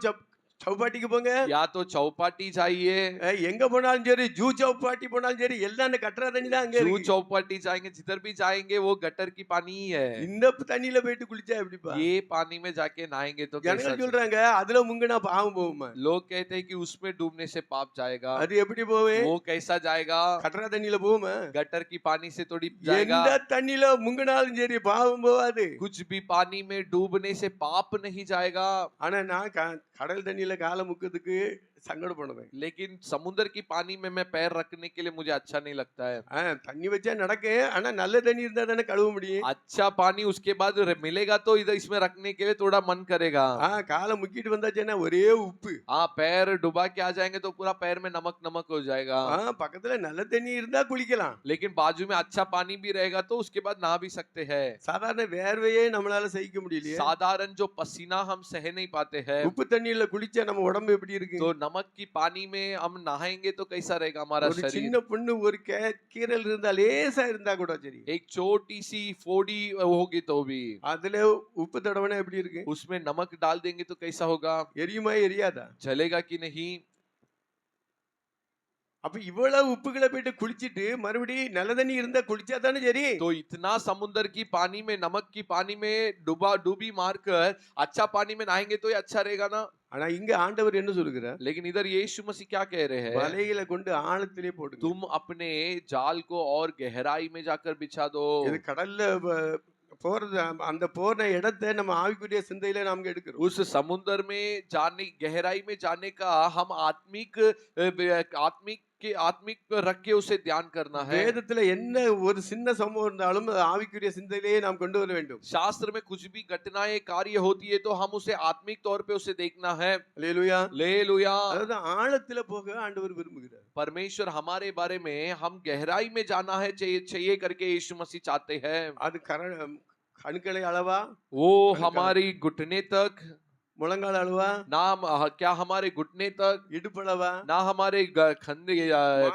சௌபாட்டிக்கு போங்க. या तो चौपाटी जाइए, எங்க போனாலும் சரி ஜூ சௌபாட்டி போனாலும் சரி எல்லாம் அந்த கட்டற தண்ணி தான் அங்க जू இருக்கு. चौपाटी जाएंगे जिधर भी जाएंगे वो गटर की पानी ही है। இந்த தண்ணியில போயிட்டு குளிச்சா எப்படிப்பா? ये पानी में जाके नहाएंगे तो कैसा ஜனங்க சொல்றாங்க அதுல முங்கினா பாவம் போகுமா? लोग कहते हैं कि उसमें डूबने से पाप जाएगा। அது எப்படி போவே? वो कैसा जाएगा? கட்டற தண்ணியில போகுமா? गटर की पानी से थोड़ी जाएगा। எந்த தண்ணியில முங்கினாலும் சரி பாவம் போகாது. कुछ भी पानी में डूबने से पाप नहीं जाएगा। ஆனா நான் கடல் தண்ணியில காலை முக்கிறதுக்கு சங்கடப்படுவேன். लेकिन समुद्र की पानी में मैं पैर रखने के लिए मुझे अच्छा नहीं लगता है। தண்ணி வச்சா நடக்க ஆனா நல்ல தண்ணி இருந்தா தானே கழுவ முடியும். अच्छा पानी उसके बाद मिलेगा तो इधर इसमें रखने के लिए थोड़ा मन करेगा। காலை முக்கிட்டு வந்தாச்சுன்னா ஒரே உப்பு. हाँ पैर डुबा के आ जाएंगे तो पूरा पैर में नमक नमक हो जाएगा। பக்கத்துல நல்ல தண்ணி இருந்தா குளிக்கலாம். लेकिन बाजू में अच्छा पानी भी रहेगा तो उसके बाद नहा भी सकते हैं। சாதாரண வேர்வையே நம்மளால சகிக்க முடியலையே. साधारण जो पसीना हम सह नहीं पाते हैं। உப்பு தண்ணியில குளிச்சா நம்ம உடம்பு எப்படி இருக்கு? तो नमक की पानी में हम नहाएंगे तो कैसा रहेगा हमारा ஒரு शरीर? சின்ன புண்ணு ஒரு கீரல் இருந்தா லேசா இருந்தா கூட சரி. एक छोटी सी फोड़ी होगी तो भी அதுல உப்பு தடவனா எப்படி இருக்கு? उसमें नमक डाल देंगे तो कैसा होगा? எரியுமா எரியாதா? जलेगा कि नहीं? அப்ப இவ்வளவு உப்புகளை போயிட்டு குளிச்சிட்டு மறுபடியும் நல்ல தண்ணி இருந்தா குளிச்சா தானே சரி. तो इतना समुद्र की पानी में नमक की पानी में डूबी मारकर अच्छा पानी में नहाएंगे तो ये अच्छा रहेगा ना? ஆனா இங்க ஆண்டவர் என்ன சொல்லுகிறார்? लेकिन इधर यीशु मसीह क्या कह रहे हैं? வலையில கொண்டு ஆழத்திலே போடுங்க. तुम अपने जाल को और गहराई में जाकर बिछा दो। இது கடல்ல போறது அந்த போன இடத்தை நம்ம ஆவிக்குரிய சிந்தையில நாம எடுக்கிறோம். उस समुद्र में जाने गहराई में जाने का हम आत्मिक रख के उसे ध्यान करना है। வேதத்துல என்ன ஒரு சின்ன சம்பவம் இருந்தாலும் ஆவிக்குரிய சிந்தையிலேயே நாம் கொண்டு வர வேண்டும். शास्त्र में कुछ भी घटनाएं कार्य होती है तो हम उसे आत्मिक तौर पे उसे देखना है। அல்லேலூயா. लेलुया। அதாவது ஆழத்துல போக ஆண்டவர் விரும்புகிறார். परमेश्वर हमारे बारे में हम गहराई में जाना है चाहिए करके यीशु मसीह चाहते हैं। அது கணுக்களை அளவா? वो हमारी घुटने तक, முழங்கால் அளவா? नाम क्या हमारे घुटने तक, இடுப்பளவா? ना हमारे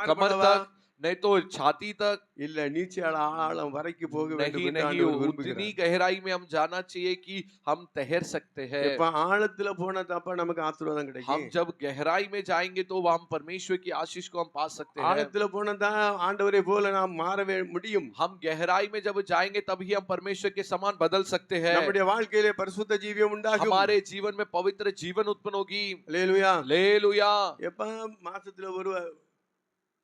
कमर तक, नहीं तो छाती तक। இல்ல நீச்சல் ஆழம் வரைக்கும் போக வேண்டும் नहीं என்று नहीं ஆண்டவர் उतनी விரும்புகிறார். गहराई में हम जाना चाहिए कि हम तैर सकते हैं। இப்ப ஆழத்துல போனா தப்ப நமக்கு ஆசீர்வாதம் கிடைக்கும். हम जब गहराई में जाएंगे तो हम परमेश्वर की आशीष को हम पा सकते हैं। ஆழத்துல போனா தான் ஆண்டவரை போல நாம் மாற முடியும். हम गहराई में जब जाएंगे तभी हम परमेश्वर के समान बदल सकते हैं। நம்முடைய வாழ்க்கையிலே பரிசுத்த ஜீவியம் உண்டாகும். हमारे जीवन में पवित्र जीवन उत्पन्न होगी। அல்லேலூயா. लेलुया। எப்ப மாசத்துல ஒரு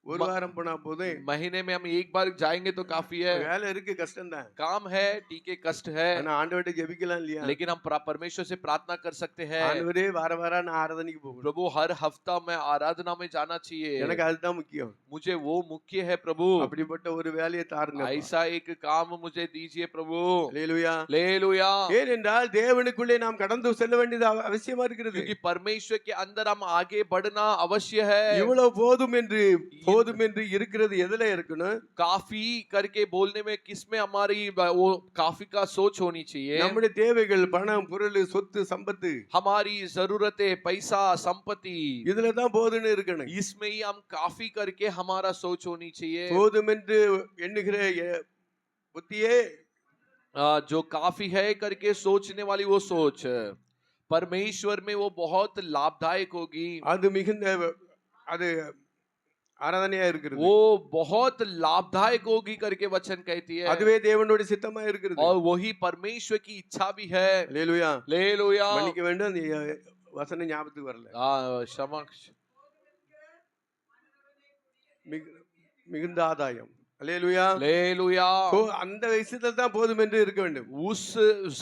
வாரம் போனா போதே. महीने में हम एक बार जाएंगे तो काफी है। வேலை இருக்கு கஷ்டம் தான். काम है ठीक है कष्ट है, ஆனா ஆண்டவர்ட்ட ஜெபிக்கலாம் இல்லையா? लेकिन हम परमेश्वर से प्रार्थना कर सकते हैं। ஆண்டவரே வார நான் ஆராதனைக்கு போகணும். प्रभु हर हफ्ता मैं आराधना में जाना चाहिए। எனக்கு அதுதான் முக்கியம். मुझे वो मुख्य है प्रभु। அப்படிப்பட்ட ஒரு வேலையை தாருங்க. ऐसा एक काम मुझे दीजिए प्रभु। அல்லேலூயா. लेलुया। ஏனென்றால் தேவனுக்குள்ளே நாம் கடந்து செல்ல வேண்டியது அவசியமா இருக்கிறது. क्योंकि परमेश्वर के अंदर हम आगे बढ़ना अवश्य है। இவ்வளவு போதும் என்று இருக்கிறது எதுல இருக்கணும்? काफी करके बोलने में किसमें हमारी वो काफी का सोच होनी चाहिए। நம்முடைய தேவைகள் பணம் பொருள் சொத்து சம்பத்து हमारी जरूरतें पैसा संपत्ति இதுல தான் போதும்னு இருக்கணும். इसमें ही हम काफी करके हमारा सोच होनी चाहिए। போதும் என்று எண்ணுகிற புத்தியே जो काफी है करके सोचने वाली वो सोच परमेश्वर में वो बहुत लाभदायक होगी। அது மிகுந்த அது ஆராதனையா இருக்கிறது. वो बहुत लाभदायक होगी करके वचन कहती है। அதுவே தேவனுடைய சித்தமா இருக்கிறது. और वही परमेश्वर की इच्छा भी है। அல்லேலூயா. लेलुया। மன்னிக்க வேண்டும் அந்த வசனம் ஞாபகத்துக்கு வரல. क्षमा। மிகுந்த ஆதாயம். அல்லேலூயா. हालेलुया। அந்த விஷயத்துல தான் போதும் என்று இருக்க வேண்டும். उस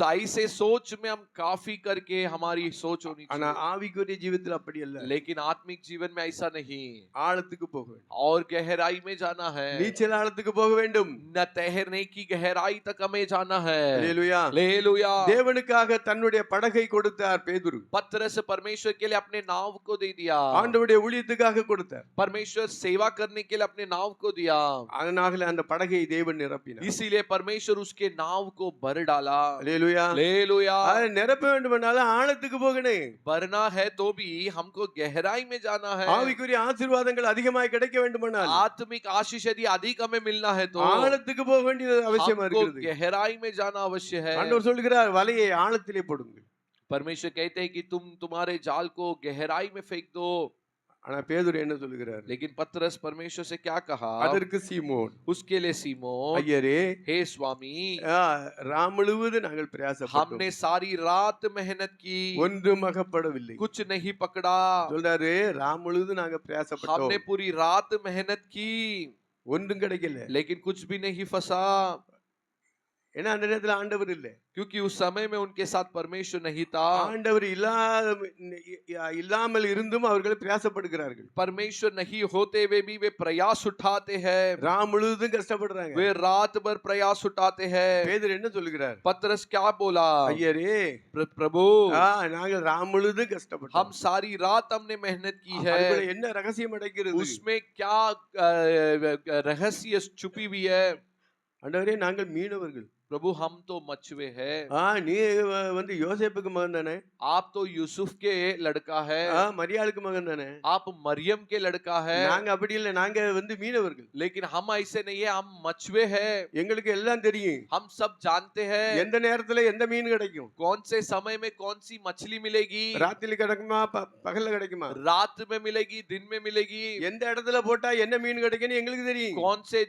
ऐसे सोच में हम काफी करके हमारी सोच होनी ஆனா चाहिए, ஆவிக்குரிய ஜீவிதத்தில் அப்படி அல்ல. लेकिन आत्मिक जीवन में ऐसा नहीं, ஆழத்துக்கு போக வேண்டும். और गहराई में जाना है, நீச்சல் ஆழத்துக்கு போக வேண்டும். न तैरने की गहराई तक हमें जाना है। அல்லேலூயா. हालेलुया। தேவனுக்காக தன்னுடைய படகை கொடுத்தார் பேதுரு. पतरस परमेश्वर के लिए अपने नाव को दे दिया, ஆண்டவருடைய ஊழியத்துக்காக கொடுத்தார். परमेश्वर सेवा करने के लिए अपने नाव को दिया, அதனால அந்த படகை தேவன் நிரப்பினார். इसीलिए परमेश्वर उसके नाव को भर डाला। அல்லேலூயா. हालेलुया। அதை நிரப்ப வேண்டுமானாலும் ஆழத்துக்கு போகணும். भरना है तो भी हमको गहराई में जाना है। ஆவிக்குரிய ஆசீர்வாதங்கள் அதிகமாய் கிடைக்க வேண்டுமானால் आत्मिक आशीष यदि अधिक हमें मिलना है तो ஆழத்துக்கு போக வேண்டியது அவசியமா हमको இருக்கிறது. गहराई में जाना अवश्य है। ஆண்டவர் சொல்கிறார் வலையை ஆழத்திலே போடுங்கள். परमेश्वर कहते हैं कि तुम तुम्हारे जाल को गहराई में फेंक दो, ஆனா பேதுரு என்ன சொல்கிறார்? लेकिन पतरस परमेश्वर से क्या कहा? அதற்கு சீமோன், उसके लिए सीमोन, ஐயரே हे स्वामी, ராம் முழுவதும் நாங்கள் பிரயாசப்பட்டோம், हमने सारी रात मेहनत की, ஒன்றும் அகப்படவில்லை. कुछ नहीं पकड़ा। சொல்றாரு ராம் முழுவதும் நாங்க பிரயாசப்பட்டோம், हमने पूरी रात मेहनत की, ஒன்றும் கிடைக்கல. लेकिन कुछ भी नहीं फंसा, ஏன்னா அந்த நேரத்துல ஆண்டவர் இல்ல. क्योंकि उस समय में उनके साथ परमेश्वर नहीं था। ஆண்டவர் இல்லாமல் இருந்தும் அவர்கள் பிரயாசப்படுகிறார்கள். परमेश्वर नहीं होते हुए भी वे प्रयास उठाते हैं, ராம் முழுவதும் கஷ்டப்படுறாங்க. वे रात भर प्रयास उठाते हैं। பேதுரு என்ன சொல்கிறார்? पतरस क्या बोला? ஐயரே प्रभु, நாங்கள் ராம் முழுவதும் கஷ்டப்பட்டோம், हम सारी रात हमने मेहनत की है, அதுக்குள்ள என்ன ரகசியம் அடக்கிறது? उसमें क्या रहस्य छुपी हुई है? ஆண்டவரே நாங்கள் மீனவர்கள். प्रभु हम तो मछुए हैं। நீ வந்து யோசேப்புக்கு மகன் தானே? आप तो यूसुफ के लड़का है। மரியாளுக்கு மகன் தானே? आप मरियम के लड़का है। நாங்க அப்படி இல்ல, நாங்க வந்து மீனவர்கள். लेकिन हम ऐसे नहीं है, हम मछुए हैं। எங்களுக்கு எல்லாம் தெரியும், हम सब जानते हैं எந்த நேரத்துல எந்த மீன் கிடைக்கும், कौन से समय में कौन सी मछली मिलेगी, ராத்திரி கிடைக்குமா பகல்ல கிடைக்குமா, रात में मिलेगी दिन में मिलेगी, எந்த இடத்துல போட்டா என்ன மீன் கிடைக்கும்னு எங்களுக்கு தெரியும். कौन से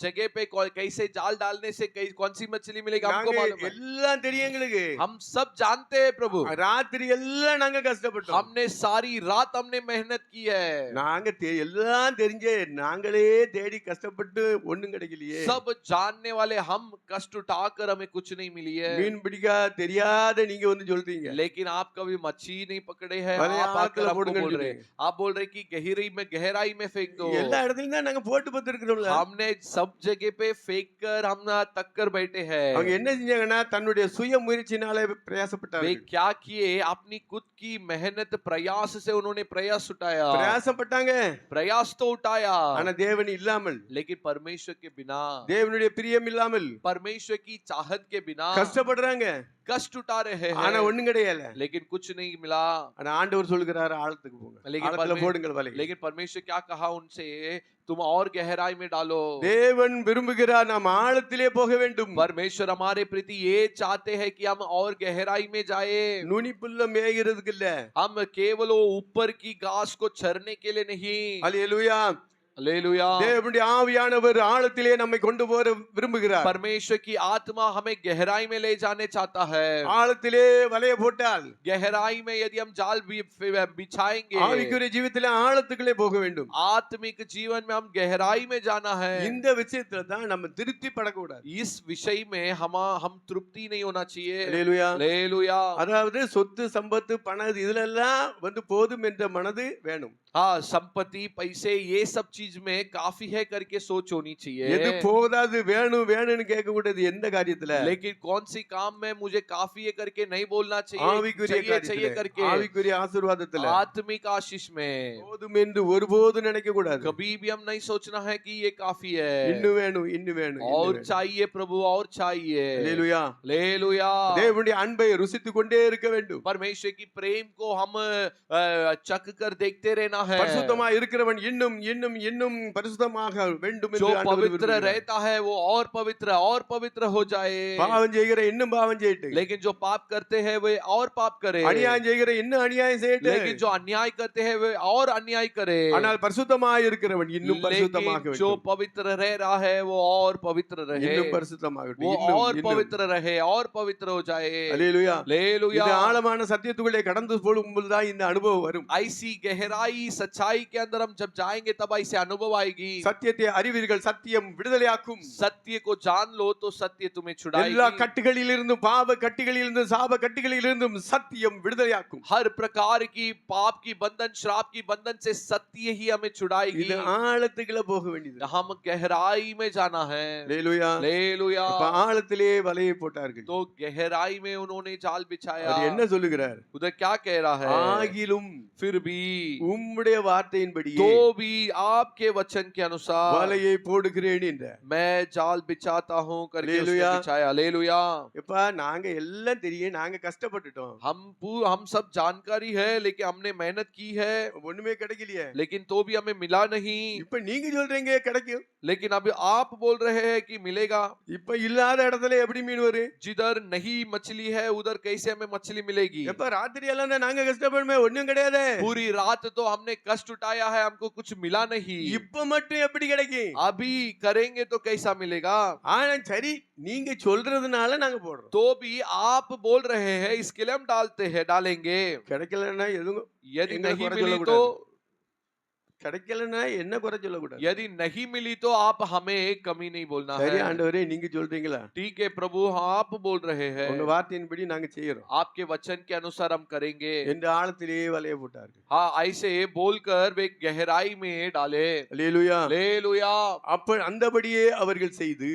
जगह पे कैसे जाल डालने से कौन सी मछली मिलेगी हमको मालूम है। எல்லாம் தெரியும் எங்களுக்கு. हम सब जानते हैं प्रभु। ராத்திரி எல்லாம் நாங்க கஷ்டப்பட்டோம், हमने सारी रात हमने मेहनत की है। நாங்க எல்லாம் தெரிஞ்சே நாங்களே தேடி கஷ்டப்பட்டு ஒண்ணும் கிடைக்கலையே. सब जानने वाले हम कष्ट उठाकर हमें कुछ नहीं मिली है। மீன் பிடிக்க தெரியாத நீங்க வந்து சொல்றீங்க, लेकिन आप कभी मच्छी नहीं पकड़े हैं, भले आप आकर आकर हमको बोल बोल रहे, आप बोल रहे कि गहराई में फेंक दो। எல்லா இடத்துலயும் தான் நாங்க போட்டு பார்த்திருக்கிறோம்ல. हमने सब जगह पे फेंक कर हम तक कर बैठे हैं। அவங்க என்ன செஞ்சாங்கன்னா தன்னுடைய சுய முயற்சினாலே वे பிரயாசப்பட்டார்கள். क्या किए? अपनी खुद की मेहनत प्रयास से उन्होंने प्रयास उठाया, பிரயாசப்பட்டாங்க. प्रयास तो उठाया, ஆனா தேவன் இல்லாமல், लेकिन परमेश्वर के बिना, தேவனுடைய பிரியம் இல்லாமல் परमेश्वर की चाहत के बिना கஷ்டப்படுறாங்க. कष्ट उठा रहे ஆனா हैं, ஒண்ணும் கிடையல. लेकिन कुछ नहीं मिला। ஆனா ஆண்டவர் சொல்கிறாரு ஆழத்துக்கு போங்க, लेकिन ஆழத்துல போடுங்கள் வலை. लेकिन परमेश्वर क्या कहा उनसे? तुम और गहराई में डालो। தேவன் விரும்புகிறார் நாம் ஆழத்திலே போக வேண்டும். परमेश्वर हमारे प्रति ये चाहते हैं कि हम और गहराई में जाए। நுனிப்புல்ல மேய்கிறதுக்கு இல்ல, हम केवल वो ऊपर की घास को चरने के लिए नहीं। அல்லேலூயா. हालेलुया। தேவனுடைய ஆவியானவர் ஆழத்திலே நம்மை கொண்டு போக விரும்புகிறார். परमेश्वर की आत्मा हमें गहराई में ले जाने चाहता है। ஆழத்திலே வலைய போட்டால், गहराई में यदि हम जाल बिछाएंगे, ஆவிக்குரிய ஜீவிதத்திலே ஆழத்துக்குள்ளே போக வேண்டும். आत्मिक जीवन में हम गहराई में जाना है। இந்த விஷயத்துல தான் நம்ம திருப்தி படக்கூடாது. इस विषय में हम तृप्ति नहीं होना चाहिए। அல்லேலூயா. हालेलुया। அதாவது சொத்து சம்பத்து பணம் இதுல எல்லாம் வந்து போதும் என்ற மனது வேணும். हाँ, संपत्ति पैसे ये सब चीज में काफी है करके सोच होनी चाहिए। எது போதாது வேணும் வேணும்னு கேட்க கூடாது எந்த காரியத்துல. लेकिन कौन सी काम में मुझे काफी है करके नहीं बोलना चाहिए, ஆவிக்குரிய चाहिए करके। ஆவிக்குரிய ஆசீர்வாதத்துல आत्मिक आशीष में போதும் என்று ஒருபோதும் நினைக்க கூடாது. कभी भी हम नहीं सोचना है कि ये काफी है, இன்னும் வேணும் இன்னும் வேணும். और चाहिए प्रभु, और चाहिए। அல்லேலூயா. हालेलुया। தேவனுடைய அன்பை ருசித்துக் கொண்டே இருக்க வேண்டும். परमेश्वर की प्रेम को हम चख कर देखते रहना है। பரிசுத்தமா இருக்கிறவன் இன்னும் இன்னும் இன்னும் பரிசுத்தமாக வேண்டும் என்று जो ஆண்டவர் पवित्र விரும்புகிறார். रहता है वो और पवित्र हो जाए। பாவம் செய்கிற இன்னும் பாவம் செய்யட்டும், लेकिन जो पाप करते हैं वे और पाप करे। அநியாயம் செய்கிற இன்னும் அநியாயம் செய்யட்டும், लेकिन जो अन्याय करते हैं वे और अन्याय करे। ஆனால் பரிசுத்தமாக இருக்கிறவன் இன்னும் பரிசுத்தமாக लेकिन जो வேண்டும். पवित्र रह रहा है वो और पवित्र रहे, இன்னும் பரிசுத்தமாகட்டும், वो இன்னும் और இன்னும். पवित्र रहे, और पवित्र हो जाए। அல்லேலூயா. हालेलुया। இது ஆழமான சத்தியத்துக்குள்ளே கடந்து போகும்போது தான் இந்த அனுபவம் வரும். ऐसी गहराई सच्चाई के अंदर हम जब जाएंगे तब ऐसे अनुभव आएगी। சத்தியத்தை அறிவீர்கள், சத்தியம் விடுதலையாக்கும். सत्य को जान लो तो सत्य तुम्हें எல்லா छुड़ाएगी। கட்டுகளிலிருந்தும், பாவ கட்டுகளிலிருந்தும், சாப கட்டுகளிலிருந்தும் சத்தியம் விடுதலையாக்கும். हर प्रकार की पाप की बंधन, श्राप की बंधन से सत्य ही हमें छुड़ाएगी। இது ஆழத்துக்குள்ள போக வேண்டியது. हम गहराई में जाना है। அல்லேலூயா. हालेलुया। இப்ப ஆழத்திலே வலையை போட்டார்கள். तो गहराई में उन्होंने जाल बिछाया। அவர் என்ன சொல்லுகிறார்? उधर क्या कह रहा है? ஆகிலும் फिर भी, உம்முடைய வார்த்தையின்படியே तो भी आपके वचन के अनुसार வலையை போடுகிறேன் என்றார். मैं जाल बिछाता हूँ करके उसने हालेलुया। बिछाया। हालेलुया। எப்பா நாங்க எல்லாம் தெரியும், நாங்க கஷ்டப்பட்டுட்டோம், हम सब जानकारी है, लेकिन हमने मेहनत की है, ஒண்ணுமே கிடைக்கலையே. लेकिन तो भी हमें मिला नहीं। இப்ப நீங்க சொல்றீங்க கிடைக்கும். लेकिन अभी आप बोल रहे हैं कि मिलेगा। இப்ப இல்லாத இடத்துல எப்படி மீன் வரும்? जिधर नहीं मछली है उधर कैसे हमें मछली मिलेगी? எப்ப ராத்திரி எல்லாம் நாங்க கஷ்டப்படுமே, ஒண்ணும் கிடையாது. पूरी रात तो हमने कष्ट उठाया है, हमको कुछ मिला नहीं। இப்ப மட்டும் எப்படி கிடைக்கும்? अभी करेंगे तो कैसा मिलेगा? ஆனா சரி, நீங்க சொல்றதுனால நாங்க போடுறோம். तो भी आप बोल रहे हैं इसके लिए हम डालेंगे। கிடைக்கலன்னா எதுவும் यदि எங்களை नहीं குறை मिली சொல்லக்கூடாது. तो கிடைக்கலன்னா என்ன குறை சொல்லக்கூடாது. यदि नहीं मिली तो आप हमें कमी नहीं बोलना சரி है। ஆண்டவரே, நீங்க சொல்றீங்களா? ठीक है प्रभु, आप बोल रहे हैं, உங்க வார்த்தையின்படி நாங்க செய்யறோம் आपके वचन के अनुसार हम करेंगे। என்று ஆழத்திலேயே வலையை போட்டார்கள். हाँ, ऐसे बोलकर वे गहराई में डाले। அல்லேலூயா. हालेलुया। அப்ப அந்தபடியே அவர்கள் செய்து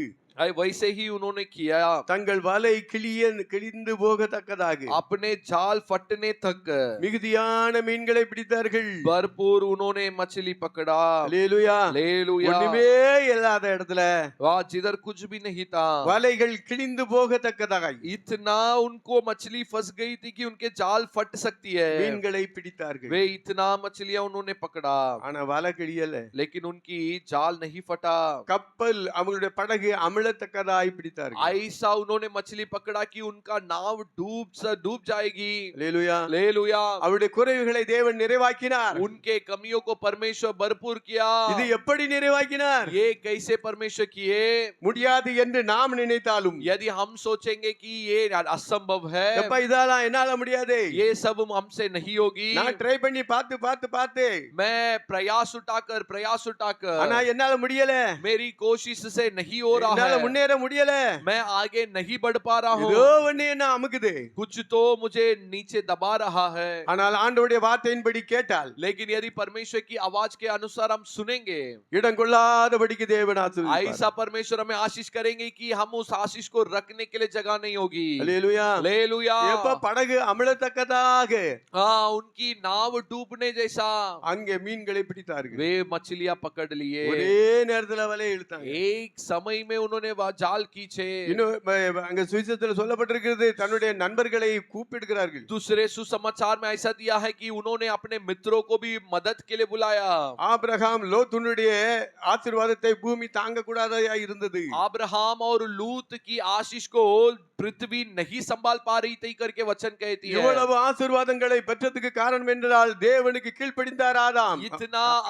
वैसे ही उन्होंने किया, தங்கள் வலை கிழிந்து போகத்தக்கதாக अपने जाल फटने तक மிகுதியான மீன்களை பிடித்தார்கள். भरपूर उन्होंने मछली पकड़ा। அல்லேலூயா. हालेलुया। ஒண்ணுமே இல்லாத இடத்துல वहाँ जिधर कुछ भी नहीं था, வலைகள் கிழிந்து போகத்தக்கதாக इतना उनको मछली फंस गई थी कि उनके जाल फट सकती है। மீன்களை பிடித்தார்கள். वे इतना मछलियां उन्होंने पकड़ा, ஆனா வலை கிழியல. लेकिन उनकी जाल नहीं फटा। கப்பல் அவங்களுடைய படகு அமிழத்தக்கதாய் பிடித்தார்கள். ऐसा उन्होंने मछली पकड़ा कि उनका नाव डूब जाएगी। அல்லேலூயா. हालेलुया। அவருடைய குறைவுகளை தேவன் நிறைவாக்கினார். उनके कमियों को परमेश्वर भरपूर किया। இது எப்படி நிறைவாக்கினார்? ये कैसे परमेश्वर किए? முடியாது என்று நாம் நினைத்தாலும், यदि हम सोचेंगे कि ये असंभव है, எப்ப இதெல்லாம் என்னால முடியாது, ये सब हमसे नहीं होगी, நான் ட்ரை பண்ணி பார்த்து मैं प्रयास उठाकर ஆனா என்னால முடியல, मेरी कोशिश से नहीं हो रहा என்னால है, முன்னேற முடியல, मैं आगे नहीं बढ़ पा रहा हूँ, ஏதோ ஒண்ணு என்ன அமுக்குது. कुछ तो मुझे नीचे दबा रहा है। ஆனால் ஆண்டவருடைய வார்த்தையின்படி கேட்டால் लेकिन यदि परमेश्वर की आवाज के अनुसार हम सुनेंगे, இடம் கொள்ளாதபடிக்கு தேவன் ஆசீர்வதிப்பார். ऐसा परमेश्वर हमें आशीष करेंगे कि हम उस आशीष को रखने के लिए जगह नहीं होगी। அல்லேலூயா. हालेलुया। எப்ப படகு அமிழத்தக்கதாக हाँ, उनकी नाव डूबने जैसा அங்கே மீன்களை பிடித்தார்கள். वे मछलियां पकड़ लिए। ஒரே நேரத்துல வலையை இழுத்தாங்க. एक समय में उन्होंने वह जाल खींचे। இன்னும் அங்க சுவிசேஷத்துல சொல்லப்பட்டிருக்கிறது, தன்னுடைய நண்பர்களை கூப்பிடுகிறார்கள். दूसरे सुसमाचार में ऐसा दिया है कि उन्होंने अपने मित्रों को भी मदद के लिए बुलाया। ஆபிரகாம் லோத்துனுடைய ஆசீர்வாதத்தை பூமி தாங்க கூடாதா இருந்தது. अब्राहम और लूत की आशीष को पृथ्वी नहीं संभाल पा रही थी करके वचन कहती है। இவ்வளவு ஆசீர்வாதங்களை பெற்றதுக்கு காரணம் என்றால் தேவனுக்கு கீழ்ப்படிந்தார் ஆதாம்.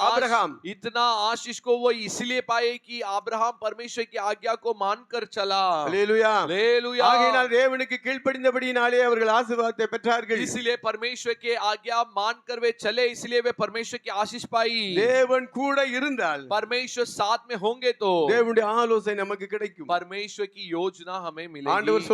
ஆபிரகாம் इतना आशीष को वो इसलिए पाए कि अब्राहम परमेश्वर की आज्ञा को मानकर चला। அல்லேலூயா. हालेलुया। ஆகையினால் தேவனுக்கு கீழ்ப்படிந்தபடியினாலே அவர்கள் ஆசீர்வாதத்தை பெற்றார்கள். इसलिए परमेश्वर के आज्ञा मानकर वे चले, इसलिए वे परमेश्वर की आशीष पाई। தேவன் கூட இருந்தால் परमेश्वर साथ में होंगे तो தேவனுடைய ஆலோசனை நமக்கு கிடைக்கும். परमेश्वर की योजना हमें मिलेगी। ஆண்டவர்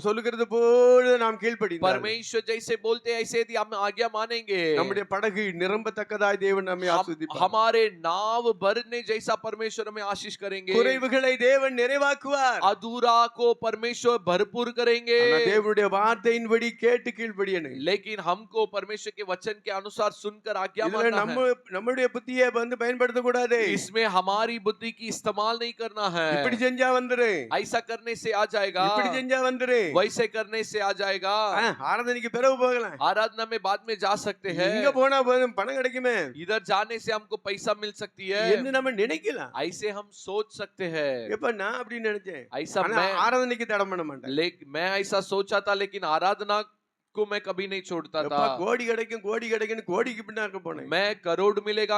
சொல்லுகிறது போல நாம் கீழ்ப்படிந்தால், परमेश्वर जैसे बोलते ऐसे यदि हम आज्ञा मानेंगे, நம்முடைய படகு நிரம்பத்தக்கதாய் தேவன் நம்மை ஆசீர்வதிப்பார். हमारे नाव भरने जैसा परमेश्वर हमें आशीष करेंगे। குறைவுகளை தேவன் நிறைவாக்குவார். अधूरा को परमेश्वर भरपूर करेंगे। ஆனா தேவனுடைய வார்த்தையின்படி கேட்டு கீழ்ப்படியணும். लेकिन हमको परमेश्वर के वचन के अनुसार सुनकर आज्ञा இதுல मानना है। நம்முடைய புத்தியை பயன்படுத்த கூடாது. इसमें हमारी बुद्धि की इस्तेमाल नहीं करना है। இப்படி செஞ்சா வந்துரு, ऐसा करने से आ जाएगा, இப்படி செஞ்சா வந்துரு, वैसे करने से आ जाएगा। ஆராதனைக்கு பிறகு போகலாம், आराधना में बाद में जा सकते हैं, இங்க போனா பணம் கிடைக்குமே, इधर जाने से हमको पैसा मिल सकती है, என்று நம்ம நினைக்கலாம். ऐसे हम सोच सकते हैं। எப்ப நான் அப்படி நினைச்சேன், ऐसा ஆனா ஆராதனைக்கு தடை பண்ண மாட்டேன். मैं ऐसा सोचा था, लेकिन आराधना को मैं कभी नहीं छोड़ता எப்பா था। கோடி கிடைக்கும் கோடி கிடைக்கும்னு கோடிக்கு பின்னாக்க போனேன். मैं करोड़ मिलेगा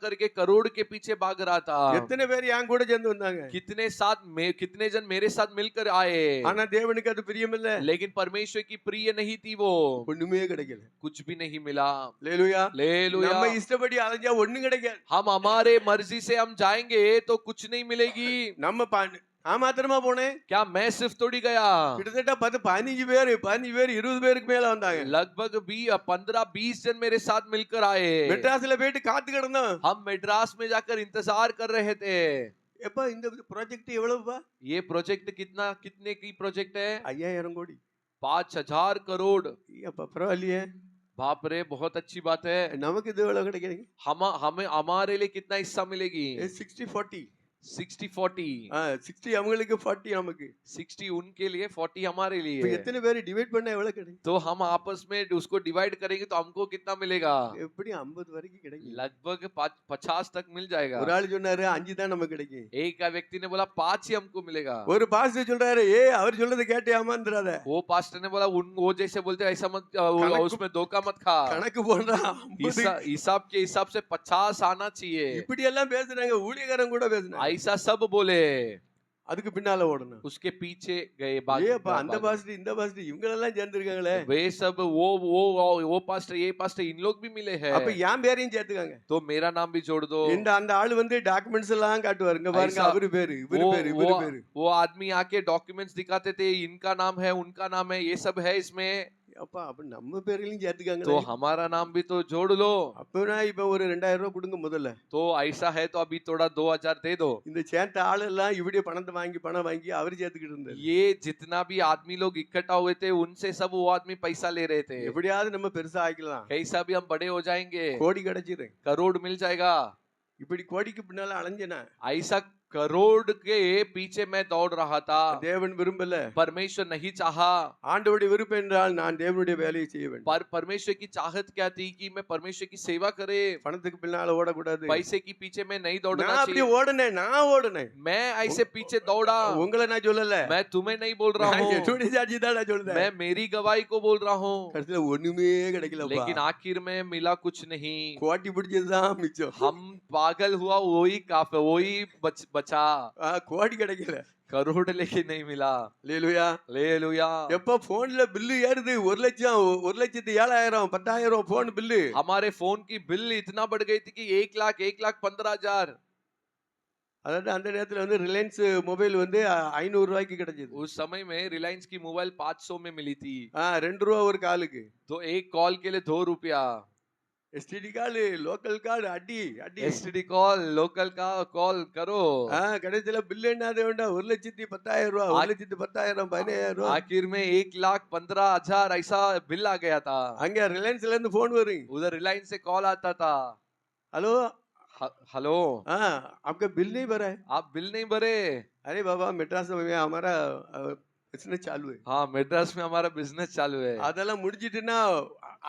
करके करोड़ के पीछे भाग रहा था। எத்தனை பேர் என் கூட சேர்ந்து வந்தாங்க. कितने जन मेरे साथ मिलकर आए, ஆனா தேவனுக்கு அது பிரியமில்ல. लेकिन परमेश्वर की प्रिय नहीं थी वो। ஒண்ணுமே கிடைக்கல. कुछ भी नहीं मिला। அல்லேலூயா. हालेलुया। நம்ம இஷ்டப்படி அலைஞ்சா ஒண்ணும் கிடைக்காது. हम हमारे मर्जी से हम जाएंगे तो कुछ नहीं मिलेगी। நம்ம நான் மாத்திரமா போனேன். क्या मैं सिर्फ थोड़ी गया? கிட்டத்தட்ட 15 பேர் 20 பேருக்கு மேல வந்தாங்க. लगभग 15-20 जन मेरे साथ मिलकर आए। மெட்ராஸ்ல போயிட்டு காத்து கிடந்தோம். हम मेड्रास में जाकर इंतजार कर रहे थे। எப்பா இந்த ப்ராஜெக்ட் எவ்வளவுப்பா? ये प्रोजेक्ट कितने की प्रोजेक्ट है? 5000 கோடி. 5000 करोड़। அப்பா பரவாயில்லையே. बाप रे, बहुत अच्छी बात है। நமக்கு இது எவ்வளவு கிடைக்குது? हमें हमारे लिए कितना हिस्सा मिलेगी? 60-40. 60-40। 60 அவங்களுக்கு 40 நமக்கு. 60 उनके लिए, 40 हमारे இப்ப लिए। எத்தனை பேர் டிவைட் பண்ணா எவ்வளவு கிடைக்கும்? तो हम आपस में उसको डिवाइड करेंगे तो हमको कितना मिलेगा? எப்படி 50 वரைக்கும் கிடைக்கும்? लगभग 50 तक मिल जाएगा। ஒரு ஆள் சொன்னாரு 5 தான் நமக்கு கிடைக்கும். एक व्यक्ति ने बोला 5 ही हमको मिलेगा। ஒரு பாஸ்டர் சொல்றாரு அவர் சொல்றதை கேட்டு ஏமாந்துறாத. वो पास्टर ने बोला वो जैसे बोलते ऐसा मत, उसमें धोखा मत खा। கணக்கு போடுறா. हिसाब के हिसाब से 50 आना चाहिए। இப்படி எல்லாம் பேசுறாங்க, ஊழியக்காரன் கூட பேசுறாங்க. ऐसा सब बोले, அதுக்கு பின்னால ஓடணும். उसके पीछे गए। ஏப்பா அந்த பாஸ்டர் இந்த பாஸ்டர் இவங்க எல்லாம் சேர்ந்திருக்காங்களே. वे सब वो पास्टर ये पास्टर इन लोग भी मिले हैं, அப்ப என் பேரையும் சேர்த்துக்காங்க. तो मेरा नाम भी जोड़ दो। இந்த அந்த ஆளு வந்து டாக்குமெண்ட்ஸ் எல்லாம் காட்டுவாரு. இங்க பாருங்க அவரு பேரு இவரு பேரு இவரு பேரு. वो आदमी आके डॉक्यूमेंट्स दिखाते थे, इनका नाम है उनका नाम है, ये सब है इसमें। அப்பா அப்ப நம்ம பேரையும் சேர்த்துக்காங்க. तो हमारा नाम भी तो जोड़ लो। அப்பனா இப்ப ஒரு 2000 ரூபாய் கொடுங்க முதல்ல. तो ऐसा है तो अभी थोड़ा 2000 दे दो। இந்த சேர்த்த ஆள் எல்லாம் இவடியே பணம் வாங்கி அவர் சேர்த்துக்கிட்டு இருந்தாரு. ये जितना भी आदमी लोग इकट्ठा हुए थे उनसे सब वो आदमी पैसा ले रहे थे। எப்படியாவது நம்ம பெருசா ஆக்கலாம். कैसा भी हम बड़े हो जाएंगे, கோடி கிடைச்சிரு. करोड़ मिल जाएगा। இப்படி கோடிக்கு பின்னால அலைஞ்சனா ऐसा करोड़ के पीछे मैं दौड़ रहा था। தேவன் விரும்பல. परमेश्वर नहीं चाहा। ஆண்டவருடைய விருப்பம் என்றால் நான் தேவனுடைய வேலையை செய்ய வேண்டும். पर परमेश्वर की चाहत क्या थी कि मैं परमेश्वर की सेवा करे। பணத்துக்கு பின்னால ஓடக்கூடாது. पैसे की पीछे मैं नहीं दौड़ना நான் அப்படியே चाहिए। ஓடுனேன். நான் ஓடுனேன். मैं ऐसे पीछे दौड़ा। உங்களை நான் சொல்லல. मैं तुम्हें नहीं बोल रहा நான் हूँ, என்னுடைய சாட்சி தான் நான் சொல்றேன். मैं मेरी गवाही को बोल रहा हूँ। கடைசில ஒண்ணுமே கிடைக்கலப்பா. लेकिन आखिर में मिला कुछ नहीं। கோட்டி பிடிச்சதுதான் மிச்சம். हम पागल हुआ वही बचा। கோடி கிடைக்கல. करोड़ लेके नहीं मिला। அல்லேலூயா. हालेलुया। எப்ப போன்ல பில்லு ஏறுது 1 லட்சம் 1,07,000 10,000 போன் பில்லு. हमारे फोन की बिल इतना बढ़ गई थी कि 1,15,000। அதாவது அந்த நேரத்துல வந்து ரிலையன்ஸ் மொபைல் வந்து 500 ரூபாய்க்கு கிடைச்சது. उस समय में रिलायंस की मोबाइल 500 में मिली थी। 2 ரூபா ஒரு காலுக்கு. तो एक कॉल के लिए 2 रुपया। எஸ்டிடி கால் லோக்கல் கால் அடி அடி. एसटीडी कॉल लोकल का कॉल करो। கடைசியில பில் என்னது வேண்டாம் 1,10,000 ரூபாய் 1,10,000 15,000 ரூபாய். आखिर में 1,15,000 ऐसा बिल आ गया था। அங்க ரிலையன்ஸ்ல இருந்து போன் வரும். उधर रिलायंस से कॉल आता था। हेलो हेलो, आपका बिल नहीं भरा है? आप बिल नहीं भरे? अरे बाबा मेड्रास में हमारा बिजनेस चालू है. हाँ, मेड्रास में हमारा बिजनेस चालू है। அதெல்லாம் முடிஞ்சிட்டுனா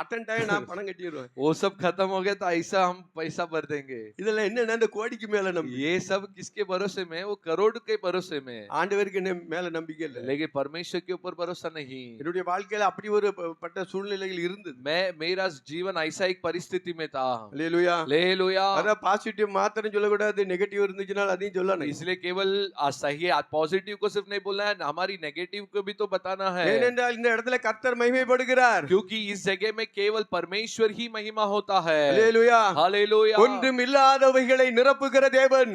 அட்டெண்ட் ஆகி நான் பணம் கட்டிடுவேன். वो सब खत्म हो गया तो ऐसा हम पैसा भर देंगे। இதெல்லாம் என்னன்னா இந்த கோடிக்கு மேல நம்பி. ये सब किसके भरोसे में? वो करोड़ के भरोसे में। ஆண்டவருக்கு மேல நம்பிக்கை இல்ல. लेकिन परमेश्वर के ऊपर भरोसा नहीं। என்னுடைய வாழ்க்கையில அப்படி ஒரு பட்ட சூழ்நிலைகள் இருந்தது. मेरा जीवन ऐसा एक परिस्थिति में था। Hallelujah hallelujah. அத பாசிட்டிவ் மாத்திரம் சொல்ல கூடாது, நெகட்டிவ் இருந்துச்சுனா அதையும் சொல்லணும். इसलिए केवल सही पॉजिटिव को सिर्फ नहीं बोलना है, हमारी नेगेटिव को भी तो बताना है। ஏனென்றால் இந்த இடத்துல கர்த்தர் மகிமைப்படுகிறார். क्योंकि इस जगह में केवल परमेश्वर ही महिमा होता है। Hallelujah hallelujah. ஒன்றும் இல்லாதவைகளை நிரப்புகிற தேவன்.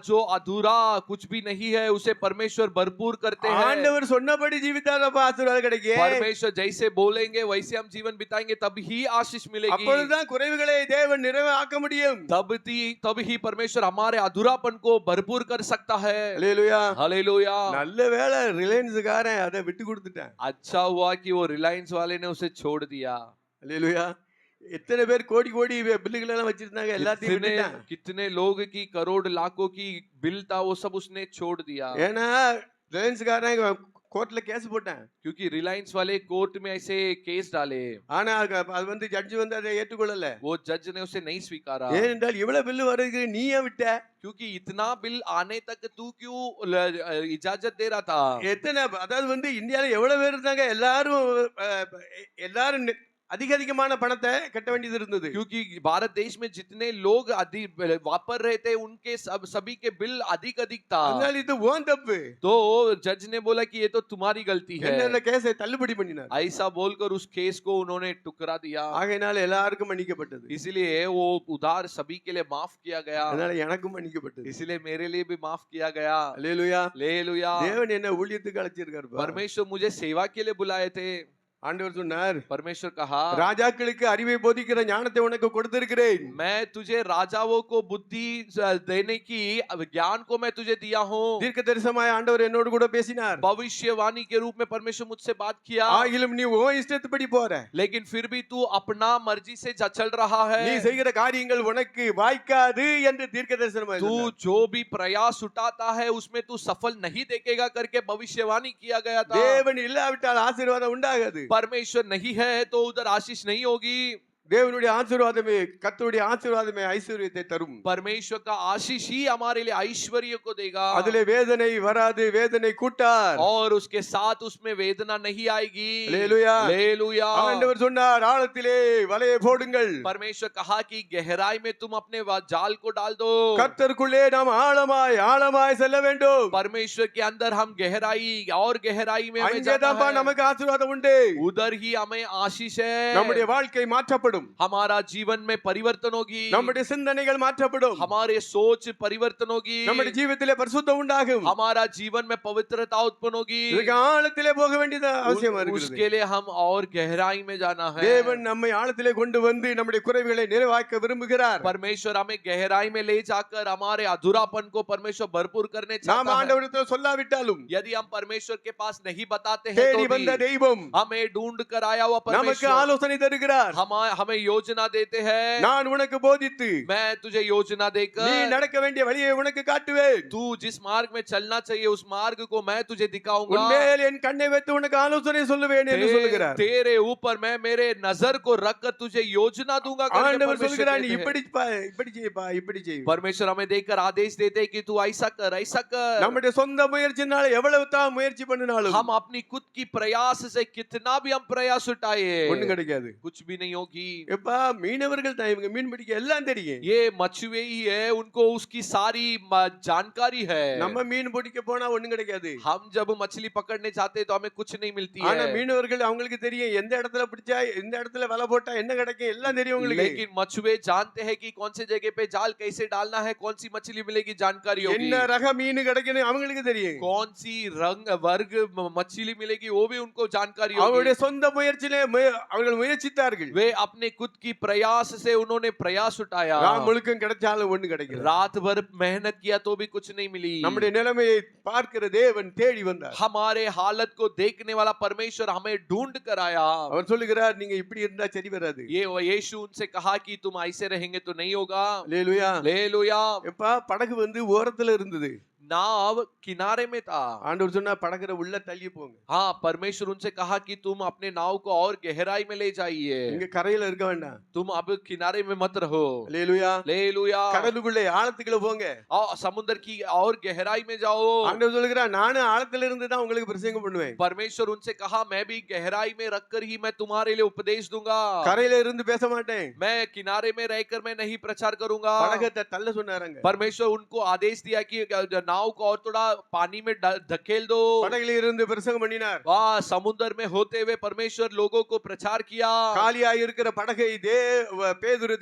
जो अधूरा कुछ भी नहीं है उसे परमेश्वर भरपूर करते हैं। ஆண்டவர் சொன்னபடி ஜீவித்தாதப்பா ஆசீர்வாதம் கிடைக்கும். परमेश्वर जैसे बोलेंगे वैसे हम जीवन बिताएंगे तब ही आशीष मिलेगी। அப்பொழுதுதான் குறைவுகளை தேவன் நிறைவாக்க முடியும். तब ही परमेश्वर हमारे अधूरापन को भरपूर कर सकता है। Hallelujah hallelujah. நல்ல வேளை ரிலையன்ஸ்காரன் அதை விட்டு கொடுத்துட்டான். अच्छा हुआ कि वो रिलायंस वाले ने उसे छोड़ दिया। हालेलुया எத்தனை பேர் கோடி கோடி பில்லுகள் எல்லாம் வச்சிருந்தாங்க எல்லாத்தையும் விட்டுட்டான். कितने लोग की करोड़ लाखों की बिल था वो सब उसने छोड़ दिया। ஏன்னா ரிலையன்ஸ்காரன் கோர்ட்ல கேஸ் போட்டேன். क्योंकि रिलायंस वाले कोर्ट में ऐसे केस डाले, ஆனா அது வந்து ஜட்ஜ் வந்து அதை ஏற்றுக்கொள்ளல. वो जज ने उसे नहीं स्वीकारा, ஏனென்றால் இவ்வளவு பில்லு வருது நீ ஏன் விட்ட? क्योंकि इतना बिल आने तक तू क्यों इजाजत दे रहा था। எத்தனை அதாவது வந்து இந்தியால எவ்வளவு பேர் இருந்தாங்க, எல்லாரும் எல்லாரும் அதிகமான பணத்தை கட்ட வேண்டியது இருந்தது. क्योंकि भारत देश में जितने लोग अधिक वापर रहे थे उनके सभी के बिल अधिक था, அதனால இது ஓன் தப்பு. तो जज ने बोला कि ये तो तुम्हारी गलती है, என்ன கேஸை தள்ளுபடி பண்ணினார். ऐसा बोलकर उस केस को उन्होंने टुकरा दिया। ஆகையினால எல்லாருக்கும் மன்னிக்கப்பட்டது. इसलिए वो उधार सभी के लिए माफ किया गया, அதனால எனக்கும் மன்னிக்கப்பட்டது. इसलिए मेरे लिए भी माफ किया गया। அல்லேலூயா. हालेलुया। தேவன் என்ன ஊழியத்துக்கு அழைச்சிருக்காரு. परमेश्वर मुझे सेवा के लिए बुलाए थे। ஆண்டவர் சொன்னார், परमेश्वर कहा, ராஜாக்களுக்கு அறிவை போதிக்கிற ஞானத்தை உனக்கு கொடுத்திருக்கிறேன். मैं तुझे राजाओं को बुद्धि देने की ज्ञान को मैं तुझे दिया हूँ। தீர்க்க தரிசனமாய் ஆண்டவர் என்னோடு கூட பேசினார். भविष्यवाणी के रूप में परमेश्वर मुझसे बात किया, ஆகிலும் நீ உன் இஷ்டத்துப்படி போற. लेकिन फिर भी तू अपना मर्जी से चल रहा है। நீ செய்கிற காரியங்கள் உனக்கு வாய்க்காது என்று தீர்க்க தரிசனமாய் तू சொன்னார். जो भी प्रयास उठाता है उसमें तू सफल नहीं देखेगा करके भविष्यवाणी किया गया था। தேவன் இல்லாவிட்டால் ஆசீர்வாதம் உண்டாகாது. परमेश्वर नहीं है तो उधर आशीष नहीं होगी। தேவனுடைய ஆசீர்வாதமே, கர்த்தருடைய ஆசீர்வாதமே ஐஸ்வரியத்தை தரும். परमेश्वर का आशीष ही हमारे लिए ऐश्वर्य को देगा, அதிலே வேதனை வராது, வேதனை கூட்டார். और उसके साथ उसमें वेदना नहीं आएगी। हालेलुया। हालेलुया। ஆண்டவர் சொன்னார், ஆழத்திலே வலையை போடுங்கள். परमेश्वर कहा कि गहराई में तुम अपने जाल को डाल दो। கர்த்தருக்குள்ளே நாம் ஆழமாய் ஆழமாய் செல்ல வேண்டும். परमेश्वर के अंदर हम गहराई और गहराई में हमें जाना அங்கேதான் है। நமக்கு ஆசீர்வாதம் உண்டு. उधर ही हमें आशीष है। நம்முடைய வாழ்க்கை மாற்றப்படும். हमारा जीवन में परिवर्तन होगी, நம்முடைய சிந்தனைகள் மாற்றப்படும். हमारे सोच परिवर्तन होगी, நம்முடைய ஜீவிதத்திலே பரிசுத்தம் உண்டாகும். हमारा जीवन में पवित्रता उत्पन्न होगी। இதுக்கு ஆழத்திலே போக வேண்டியது அவசியமா இருக்குது. उसके लिए हम और गहराई में जाना है। தேவன் நம்மை ஆழத்திலே கொண்டு வந்து நம்முடைய குறைவுகளை நிறைவாக்க விரும்புகிறார். परमेश्वर हमें गहराई में ले जाकर हमारे अधूरापन को परमेश्वर भरपूर करने நாம் चाहता है। ஆண்டவரிடத்தில் சொல்லாவிட்டாலும் यदि हम परमेश्वर के पास नहीं बताते हैं தேடி तो வந்த भी தெய்வம் हमें ढूंढ कर आया हुआ நமக்கு परमेश्वर ஆலோசனை தருகிறார். हमें योजना देते हैं। நான் உனக்கு போதித்து मैं तुझे योजना நீ देकर நடக்க வேண்டிய வழியை உனக்கு காட்டுவேன். तू जिस मार्ग में चलना चाहिए उस मार्ग को मैं तुझे दिखाऊंगा। உன்மேல் என் கண்ணை வைத்து உனக்கு ஆலோசனை சொல்லுவேன் என்று சொல்லுகிறார். तेरे ऊपर मैं मेरे नजर को रखकर तुझे योजना दूंगा करके ஆண்டவர் परमेश्वर சொல்கிறார், நீ कहते हैं। இப்படி செய்யப்பா, இப்படி செய். परमेश्वर हमें देकर आदेश देते हैं कि तू ऐसा कर, ऐसा कर। நம்முடைய சொந்த முயற்சினால எவ்வளவு தான் முயற்சி பண்ணினாலும் हम अपनी खुद की प्रयास से कितना भी हम प्रयास उठाए ஒண்ணும் கிடைக்காது. कुछ भी नहीं होगी। எப்பா மீனவர்கள் தான், இவங்க மீன் பிடிக்க எல்லாம் தெரியும். ये मछुए ही है, उनको उसकी सारी जानकारी है। நம்ம மீன் பிடிக்க போனா ஒண்ணும் கிடைக்காது. हम जब मछली पकड़ने जाते हैं तो हमें कुछ नहीं मिलती ஆனா है, மீனவர்கள் அவங்களுக்கு தெரியும் எந்த இடத்துல பிடிச்சா எந்த இடத்துல வலை போட்டா என்ன கிடைக்கும் எல்லாம் தெரியும் உங்களுக்கு. लेकिन मछुए जानते हैं कि कौन से जगह पे जाल कैसे डालना है, कौन सी मछली मिलेगी, जानकारी होगी। என்ன ரக மீன் கிடைக்குன்னு அவங்களுக்கு தெரியும். कौन सी रंग वर्ग मछली मिलेगी वो भी उनको जानकारी होगी। அவருடைய சொந்த முயற்சியிலே அவர்கள் முயற்சித்தார்கள். वे अपने खुद की प्रयास से उन्होंने प्रयास उठाया, ராம் முழுக்கும் கிடைச்சாலும் ஒண்ணு கிடைக்கல. रात भर मेहनत किया तो भी कुछ नहीं मिली। நம்முடைய நிலைமையை பார்க்கிற தேவன் தேடி வந்தார். हमारे हालत को देखने वाला परमेश्वर हमें ढूंढ कर आया। அவர் சொல்லுகிறார், நீங்க இப்படி இருந்தா சரி வராது. ये यीशु उनसे कहा कि तुम ऐसे रहेंगे तो नहीं होगा। அல்லேலூயா. हालेलुया। எப்பா படகு வந்து ஓரத்துல இருந்தது. नाव किनारे में था। ஆண்டவர் சொன்னா படகுற உள்ள தள்ளி போங்க. हाँ, परमेश्वर उनसे कहा कि तुम अपने नाव को और गहराई में ले जाइए, இங்க கரையில இருக்க வேண்டாம். तुम अब किनारे में मत रहो। அல்லேலூயா. हालेलुया। கடலுக்குள்ளே ஆழத்துக்குள்ள போங்க. और समुद्र की और गहराई में जाओ। ஆண்டவர் சொல்லுகிறார், நானும் ஆழத்துல இருந்து தான் உங்களுக்கு பிரசங்கம் பண்ணுவேன். परमेश्वर उनसे कहा, मैं भी गहराई में रखकर ही मैं तुम्हारे लिए उपदेश दूंगा। கரையில இருந்து பேச மாட்டேன். मैं किनारे में रहकर मैं नहीं प्रचार करूंगा। படகத்தை தள்ள சொன்னாருங்க. परमेश्वर उनको आदेश दिया कि नाव को और थोड़ा पानी में धकेल दो। படகுல இருந்து பிரசங்கம் பண்ணினார். वहाँ समुद्र में होते हुए परमेश्वर लोगों को प्रचार किया। காலியாய் இருக்கிற படகை பேதுரு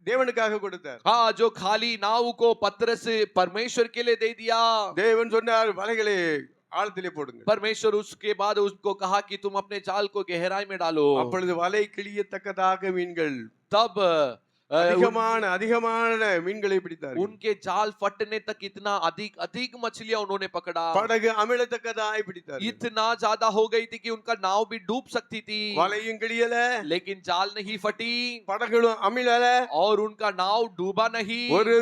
தேவனுக்காக கொடுத்தார். हाँ, जो खाली नाव को पतरस परमेश्वर के लिए दे दिया। தேவன் சொன்னார், வலைகளை ஆழத்திலே போடுங்க. परमेश्वर उसके बाद उसको कहा कि तुम अपने जाल को गहराई में डालो। அப்பொழுது வலை கிழியத்தக்கதாக மீன்கள் तब அதிகமான மீன்களை பிடித்தார்கள். उनके जाल फटने तक इतना अधिक अधिक मछलियां उन्होंने पकड़ा, படகு அமிழத்தக்கதாய் பிடித்தார்கள். इतना ज्यादा हो गई थी कि उनका नाव भी डूब सकती थी, வலையும் கிழியல, लेकिन जाल नहीं फटी படகுகளும் அமிழல, और उनका नाव डूबा नहीं, ஒரு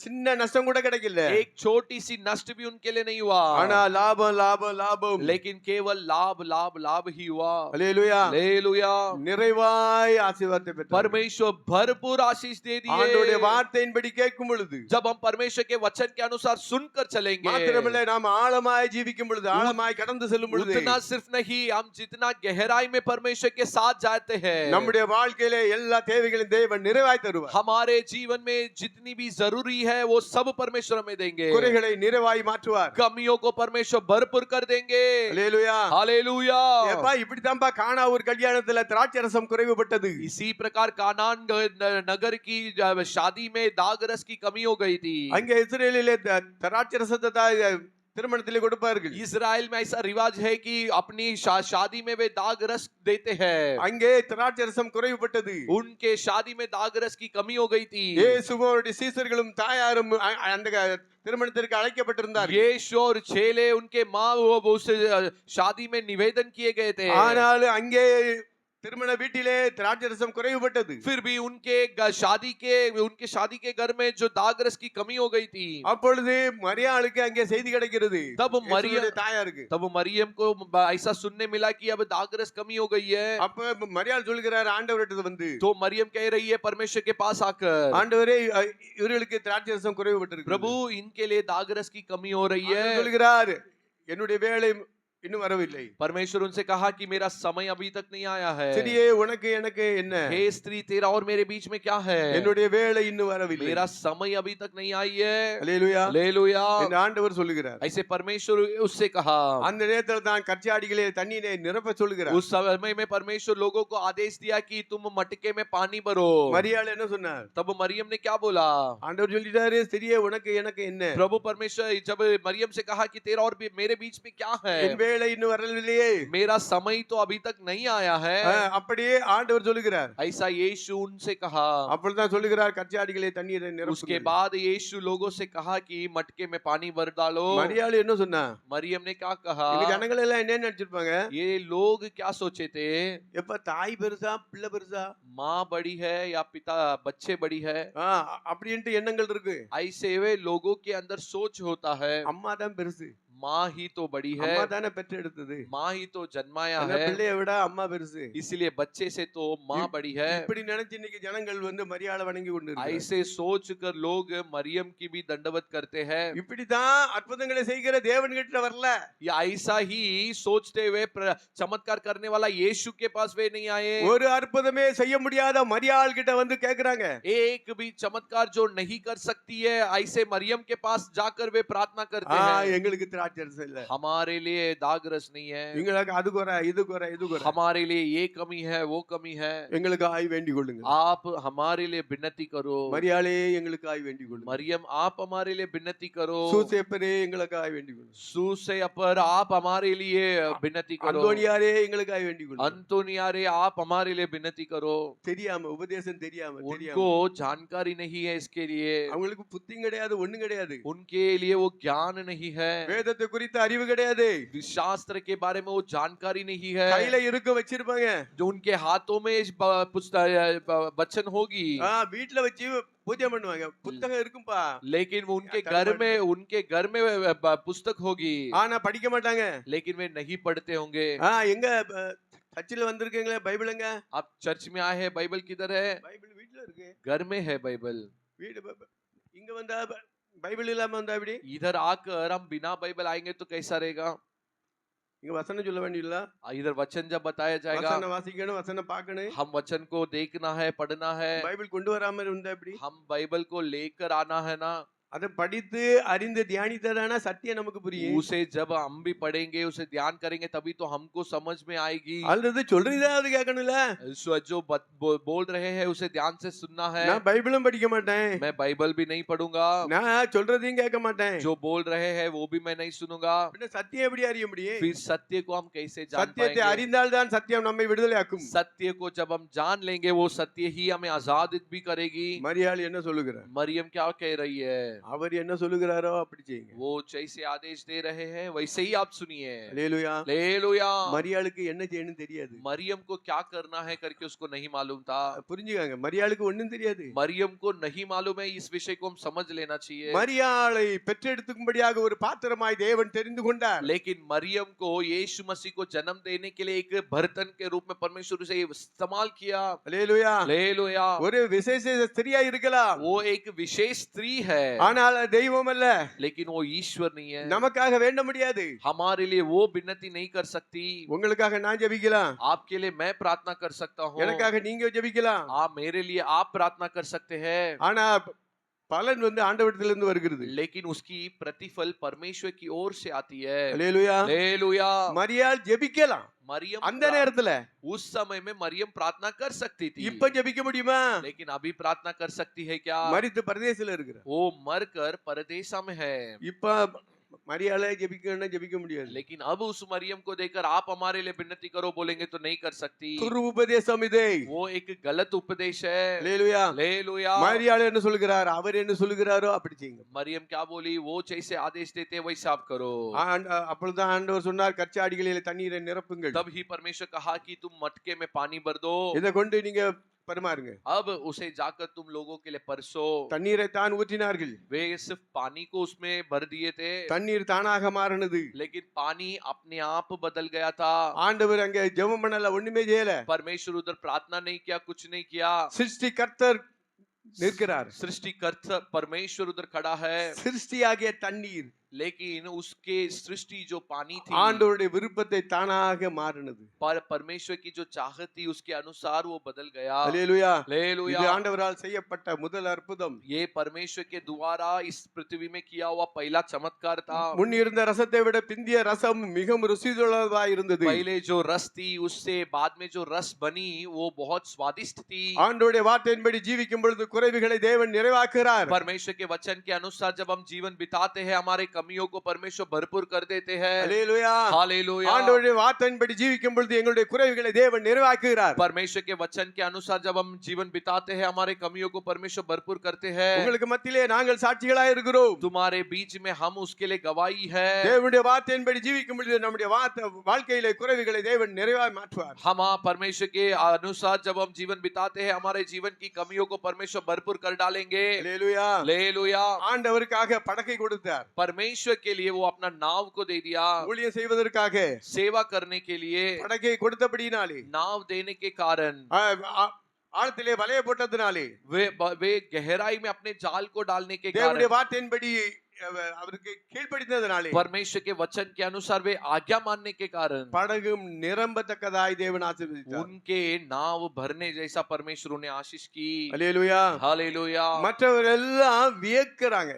சின்ன நஷ்டம் கூட கிடைக்கல. एक छोटी सी नष्ट भी उनके लिए नहीं हुआ, ஆனா லாபம் லாபம் லாபம். लेकिन केवल लाभ लाभ लाभ ही हुआ। அல்லேலூயா. हालेलुया, நிறைவாய் ஆசீர்வாதத்தை பெற்றார்கள். परमेश्वर भरपूर आशीष दे ஆண்டவருடைய दिए। வார்த்தையின்படி கேட்கும் பொழுது, जब हम परमेश्वर के वचन के अनुसार सुनकर चलेंगे, மாத்திரமல்ல நாம் ஆழமாய் ஜீவிக்கும் பொழுது, ஆழமாய் கடந்து செல்லும் பொழுது, उतना सिर्फ नहीं, हम जितना गहराई में परमेश्वर के साथ जाते हैं, நம்முடைய வாழ்க்கையிலே எல்லா தேவைகளையும் தேவன் நிறைவாய் தருவார். हमारे जीवन में जितनी भी जरूरी है वो सब परमेश्वर हमें देंगे, குறைகளை நிறைவாய் மாற்றுவார். कमियों को परमेश्वर भरपूर कर देंगे। அல்லேலூயா. हालेलुया। ஏப்பா இப்படித்தான்பா கானா ஒரு கல்யாணத்துல திராட்சை ரசம் குறைவுபட்டது. इसी प्रकार कानान नगर की शादी में दाग रस की कमी हो गई थी। அங்கே இஸ்ரேலிலே திராட்சை ரசத்தை திருமணத்திலே கொடுப்பார்கள். इजराइल में ऐसा रिवाज है कि अपनी शादी में वे दाग रस देते हैं। அங்கே திராட்சை ரசம் குறைவுபட்டது. उनके शादी में दाग रस की कमी हो गई थी। இயேசுவும் அவருடைய சீசர்களும் தாயாரும் அந்த திருமணத்திற்கு அழைக்கப்பட்டிருந்தார்கள். यीशु और चेले उनके माँ वो उस शादी में निवेदन किए गए थे, ஆனால் அங்கே திருமண வீட்டிலே திராட்சை ரசம் குறைவுபட்டது. फिर भी उनके शादी के घर में जो दाग रस की कमी हो गई थी। அப்பொழுது மரியாளுக்கு அங்கே செய்தி கிடைக்கிறது. तब மரியாளுடைய தாயாருக்கு. तब मरियम को ऐसा सुनने मिला कि अब दाग रस कमी हो गई है। அப்ப மரியாள் சொல்கிறார் ஆண்டவரிடத்துல வந்து, तो मरियम कह रही है परमेश्वर के पास आकर, ஆண்டவரே இவர்களுக்கு திராட்சை ரசம் குறைவுபட்டிருக்கு. प्रभु इनके लिए दाग रस की कमी हो रही है। சொல்கிறார் என்னுடைய வேலை இன்னும் வரவில்லை. परमेश्वर उनसे कहा कि मेरा समय अभी तक नहीं आया है। ஸ்திரியே உனக்கு எனக்கு என்ன? हे स्त्री, तेरा और मेरे बीच में क्या है? என்னுடைய வேலை இன்னும் வரவில்லை. मेरा समय अभी तक नहीं आई है। அல்லேலூயா. हालेलुया। இந்த ஆண்டவர் சொல்லுகிறார். ऐसे परमेश्वर उससे कहा, அந்த நேரத்தில் தான் கற்சாடிகளே தண்ணீரை நிரப்ப சொல்லுகிறார். उस समय में परमेश्वर लोगों को आदेश दिया कि तुम मटके में पानी भरो। மரியாள் என்ன சொன்னார்? तब मरियम ने क्या बोला? ஆண்டவர் சொல்லிட்டாரு, ஸ்திரியே உனக்கு எனக்கு என்ன? प्रभु परमेश्वर जब मरियम से कहा कि तेरा और मेरे बीच में क्या है? என் வேலை இன்னும் வரவில்லையே. मेरा समय तो अभी तक नहीं आया है। அப்படியே ஆண்டவர் சொல்லுகிறார். ऐसा यीशु उनसे कहा। அப்பொழுதுதான் சொல்லுகிறார், கற்சாடிகளே தண்ணீரை நிரப்புங்கள். उसके बाद यीशु लोगों से कहा कि मटके में पानी भर डालो। மரியாள் என்ன சொன்னா? मरियम ने क्या कहा? இந்த ஜனங்கள் எல்லாம் என்ன நினைச்சிருப்பாங்க? ये लोग क्या सोचे थे? எப்ப தாய் பெருசா பிள்ளை பெருசா, माँ बड़ी है या पिता बच्चे बड़ी है, அப்படின்ட்டு எண்ணங்கள் இருக்கு. ऐसे वे लोगों के अंदर सोच होता है। அம்மா தான் பெருசு, माँ ही तो बड़ी है, அம்மா தானே பெற்றெடுத்தது, माँ ही तो जन्माया அந்த है, பிள்ளையை விட அம்மா பெருசு. इसलिए बच्चे से तो माँ बड़ी है। இப்படி நினைச்சு இன்னைக்கு ஜனங்கள் வந்து மரியாதை வணங்கி கொண்டு ऐसे सोच कर लोग मरियम की भी दंडवत करते हैं। இப்படிதான் அற்புதங்களை செய்கிற தேவன் கிட்ட வரல. या ऐसा ही सोचते हुए चमत्कार करने वाला यीशु के पास वे नहीं आए। ஒரு அற்புதமே செய்ய முடியாத மரியாள் கிட்ட வந்து கேக்குறாங்க. एक भी चमत्कार जो नहीं कर सकती है, ऐसे मरियम के पास जाकर वे प्रार्थना करते हैं, எங்களுக்கு திராட்சை ரசம் இல்ல, हमारे लिए दाग रस नहीं है, எங்களுக்கு அது குறை இது குறை இது குறை, हमारे लिए ये कमी है वो कमी है, எங்களுக்கு ஆய் வேண்டிக் கொள்ளுங்க. आप हमारे लिए विनती करो। மரியாளே எங்களுக்கு ஆய் வேண்டிக் கொள்ளுங்க. मरियम आप हमारे लिए विनती करो। சூசேப்பரே எங்களுக்கு ஆய் வேண்டிக் கொள்ளுங்க. सूसेपर आप हमारे लिए विनती करो। அந்தோனியாரே எங்களுக்கு ஆய் வேண்டிக் கொள்ளுங்க. अंतोनियारे आप हमारे लिए विनती करो। தெரியாம உபதேசம் தெரியாம उनको जानकारी नहीं है इसके लिए, அவங்களுக்கு புத்தி கிடையாது, ஒண்ணும் கிடையாது. उनके लिए वो ज्ञान नहीं है, வேதத்தை குறித்த அறிவு கிடையாது, शास्त्र के बारे में वो जानकारी नहीं है। கையில இருக்க வச்சிருப்பாங்க, जो उनके हाथों में वचन होगी, வீட்ல வச்சு பூஜை பண்ணுவாங்க, புத்தகம் இருக்கும்பா, लेकिन वो उनके घर में पुस्तक होगी, ஆனா படிக்க மாட்டாங்க. लेकिन वे नहीं पढ़ते होंगे। எங்க சர்ச்சில் வந்திருக்கீங்களே பைபிள் எங்க? आप चर्च में आए हैं, बाइबल किधर है? பைபிள் வீட்ல இருக்கு, घर में है बाइबल। வீடு இங்க வந்தா பைபிள் இல்லாம வந்தா எப்படி? इधर आकर हम बिना बाइबल आएंगे तो कैसा रहेगा? இங்க வசனம் சொல்ல வேண்டியல, इधर वचन जब बताया जाएगा, வசனம் வாசிக்கணும், வசனம் பார்க்கணும், हम वचन को देखना है, पढ़ना है। பைபிள் கொண்டு வராம இருந்தா எப்படி? हम बाइबल को लेकर आना है ना, அதை படித்து அறிந்து தியானித்ததானா சத்தியம் நமக்கு புரியும். उसे जब हम भी पढ़ेंगे, उसे ध्यान करेंगे, तभी तो हमको समझ में आएगी। அல்லது சொல்றதாவது கேட்கணும்ல. जो बोल रहे हैं उसे ध्यान से सुनना है। நான் பைபிளும் படிக்க மாட்டேன், मैं बाइबल भी नहीं पढ़ूंगा, நான் சொல்றதையும் கேட்க மாட்டேன். जो बोल रहे हैं वो भी मैं नहीं सुनूंगा। பின்ன சத்தியம் எப்படி அறிய முடியும்? फिर सत्य को हम कैसे जान சத்தியத்தை पाएंगे? அறிந்தால்தான் சத்தியம் நம்மை விடுதலையாக்கும். सत्य को जब हम जान लेंगे, वो सत्य ही हमें आजाद भी करेगी। மரியாள் என்ன சொல்லுகிறார்? मरियम क्या कह रही है? அவர் என்ன சொல்லுகிறாரோ அப்படி செய்யுங்க. वो जैसे आदेश दे रहे हैं वैसे ही आप सुनिए। அல்லேலூயா. हालेलुया। மரியாளுக்கு என்ன செய்யணும் தெரியாது. मरियम को क्या करना है करके उसको नहीं मालूम था। புரிஞ்சுக்காங்க, மரியாளுக்கு ஒண்ணும் தெரியாது. मरियम को नहीं मालूम है, इस विषय को हम समझ लेना चाहिए। மரியாளை பெற்றெடுக்கும்படியாக ஒரு பாத்திரமாய் தேவன் தெரிந்து கொண்டார். लेकिन मरियम को यीशु मसीह को जन्म देने के लिए एक बर्तन के रूप में परमेश्वर से इस्तेमाल किया। அல்லேலூயா. हालेलुया। ஒரு விசேஷ ஸ்திரியா இருக்கலாம், वो एक विशेष स्त्री है, ஆனால் தெய்வம் அல்ல. लेकिन वो ईश्वर नहीं है। நமக்காக வேண்ட முடியாது. हमारे लिए वो विनती नहीं कर सकती। உங்களுக்காக நான் ஜெபிக்கலாம், आपके लिए मैं प्रार्थना कर सकता हूँ, எனக்காக நீங்க ஜெபிக்கலாம். आप मेरे लिए आप प्रार्थना कर सकते हैं, ஆனா பலன் ஆண்டவரிடத்திலிருந்து வருகிறது. लेकिन उसकी प्रतिफल परमेश्वर की ओर से आती है। அல்லேலூயா. हालेलुया। மரியாள் ஜெபிக்கலாம் मरियम அந்த நேரத்துல. उस समय में मरियम प्रार्थना कर सकती थी, இப்ப ஜெபிக்க முடியுமா? लेकिन अभी प्रार्थना कर सकती है क्या? மரித்து பரதேசில இருக்கிறார். वो मरकर परदेसा में है। இப்ப மரியாளை ஜெபிக்கணும்னா ஜெபிக்க முடியாது. लेकिन अब उस मरियम को देखकर आप हमारे लिए विनती करो बोलेंगे तो नहीं कर सकती। துருபதேசம் இதே. वो एक गलत उपदेश है। அல்லேலூயா. हालेलुया। மரியாள் என்ன சொல்கிறார்? அவர் என்ன சொல்கிறாரோ அப்படி செய்யுங்க. मरियम क्या बोली? वो जैसे आदेश देते हैं वैसे आप करो। அப்பொழுதுதான் ஆண்டவர் சொன்னார், கற்சாடிகளில் தண்ணீரை நிரப்புங்கள். तब ही परमेश्वर कहा कि तुम मटके में पानी भर दो, இதை கொண்டு நீங்க பரிமாறுங்க. अब उसे जाकर तुम लोगों के लिए परसो। தண்ணீரை தான் ஊற்றினார்கள், वे सिर्फ पानी को उसमें भर दिए थे, தண்ணீர் தானாக மாறினது. लेकिन पानी अपने आप बदल गया था। ஆண்டவர் அங்க ஜெபம் பண்ணல, ஒண்ணுமே செய்யல. परमेश्वर उधर प्रार्थना नहीं किया, कुछ नहीं किया। சிருஷ்டி கர்த்தர் நிற்கிறார். सृष्टिकर्ता परमेश्वर उधर खड़ा है, சிருஷ்டியாகிய தண்ணீர், लेकिन उसके सृष्टि जो पानी थी ஆண்டவருடைய விருப்பத்தை தானாக மாறினது. परमेश्वर की जो चाहत थी उसके अनुसार वो बदल गया। அல்லேலூயா. हालेलुया। இது ஆண்டவரால் செய்யப்பட்ட முதல் அற்புதம். ये परमेश्वर के द्वारा इस पृथ्वी में किया हुआ पहला चमत्कार था। முன் இருந்த ரசத்தை விட பிந்திய ரசம் மிகவும் ருசியுள்ளதா இருந்தது. पहले जो रस थी उससे बाद में जो रस बनी वो बहुत स्वादिष्ट थी। ஆண்டவருடைய வார்த்தையின்படி ஜீவிக்கும் பொழுது குறைவுகளை தேவன் நிறைவாக்குகிறார். परमेश्वर के वचन के अनुसार जब हम जीवन बिताते हैं, हमारे कमियों को परमेश्वर भरपूर कर देते हैं। அல்லேலூயா. हालेलुया। ஆண்டவருடைய வார்த்தையின்படி ஜீவிக்கும் பொழுது எங்களுடைய குறைவுகளை தேவன் நிறைவாக்குகிறார். परमेश्वर के वचन के अनुसार जब हम जीवन बिताते हैं, हमारे कमियों को परमेश्वर भरपूर करते हैं। உங்களுக்கு மத்தியிலே நாங்கள் சாட்சிகளாய் இருக்கிறோம். तुम्हारे बीच में हम उसके लिए गवाही है। தேவனுடைய வார்த்தையின்படி ஜீவிக்கும் பொழுது நம்முடைய வாழ்க்கையிலே குறைவுகளை தேவன் நிறைவாய் மாற்றுவார். हम परमेश्वर के अनुसार जब हम जीवन बिताते हैं, हमारे जीवन की कमियों को परमेश्वर भरपूर कर डालेंगे। அல்லேலூயா. हालेलुया। ஆண்டவருக்காக படக்கை கொடுத்தார். परमेश्वर के लिए वो अपना नाव को दे दिया, ஊழியம் செய்வதற்காக सेवा करने के लिए படக்கை கொடுத்தபடினாலே, नाव देने के कारण, ஆழத்திலே வலைய போட்டதினாலே, वे गहराई में अपने जाल को डालने के தேவனுடைய कारण, வார்த்தையின்படி அவருக்கு கீழ்ப்படிந்ததினாலே, परमेश्वर के वचन के अनुसार वे आज्ञा मानने के कारण படகும் நிரம்பத்தக்கதாய் தேவன் ஆசீர்வதித்தார். उनके नाव भरने जैसा परमेश्वर उन्हें आशीष की। அல்லேலூயா. हालेलुया। மற்றவர் எல்லாம் வியக்கிறாங்க,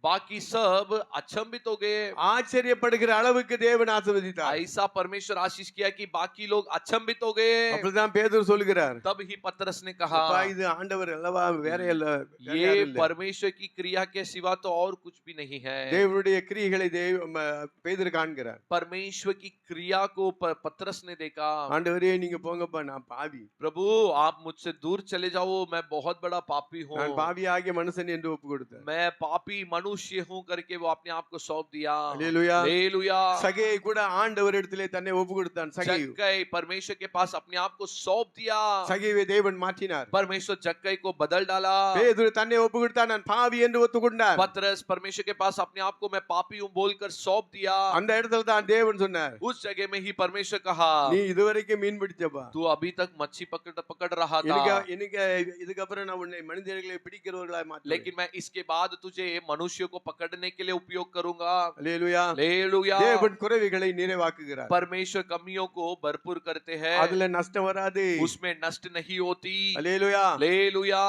बाकी सब अचंभित हो गए। ஆச்சரியப்படுகிற அளவுக்கு தேவன் ஆசீர்வதித்தார். ऐसा परमेश्वर आशीष किया कि बाकी लोग अचंभित हो गए। அப்படிதான் பேதுரு சொல்கிறார், तब ही पतरस ने कहा, அப்பா இது ஆண்டவர் அல்லவா, வேற இல்ல, வேற ये யாரும் இல்ல. परमेश्वर की क्रिया के सिवा तो और कुछ भी नहीं है। தேவனுடைய கிரியைகளை பேதுரு காண்கிறார். परमेश्वर की क्रिया को पतरस ने देखा। ஆண்டவரே நீங்க போங்கப்பா, நான் பாவி, प्रभु आप मुझसे दूर चले जाओ, मैं बहुत बड़ा पापी हूँ, நான் பாவியாகிய மனுஷன் என்று ஒப்பு கொடுத்தார். मैं पापी मनुष्य हूँ करके वो अपने आप को सौंप दिया। அல்லேலூயா. हालेलुया। சகேயை கூட ஆண்டவரிடத்திலே தன்னை ஒப்பு கொடுத்தான். சகேயு जक्कई परमेश्वर के पास अपने आप को सौंप दिया। சகேயை தேவன் மாற்றினார். परमेश्वर जक्कई को बदल डाला। பேதுரு தன்னை ஒப்பு கொடுத்தான், நான் பாவி என்று ஒத்துக்கொண்டார். पतरस परमेश्वर के पास अपने आप को मैं पापी हूँ बोलकर सौंप दिया। அந்த இடத்துல தான் தேவன் சொன்னார், उस जगह में ही परमेश्वर कहा, நீ இதுவரைக்கும் மீன் பிடிச்சப்பா, तू अभी तक मच्छी पकड़ रहा था, இதுக்கப்புறம் நான் உன்னை மனிதர்களை பிடிக்கிறவர்களாய் மாற்றுவேன். लेकिन मैं इसके बाद तुझे मनुष्य मनुष्य को पकड़ने के लिए उपयोग करूंगा। அல்லேலூயா. हालेलुया। தேவன் குறைவுகளை நிறைவாக்குகிறார். परमेश्वर कमियों को भरपूर करते हैं, அதுல நஷ்டம் வராது. उसमें नष्ट नहीं होती। அல்லேலூயா. हालेलुया।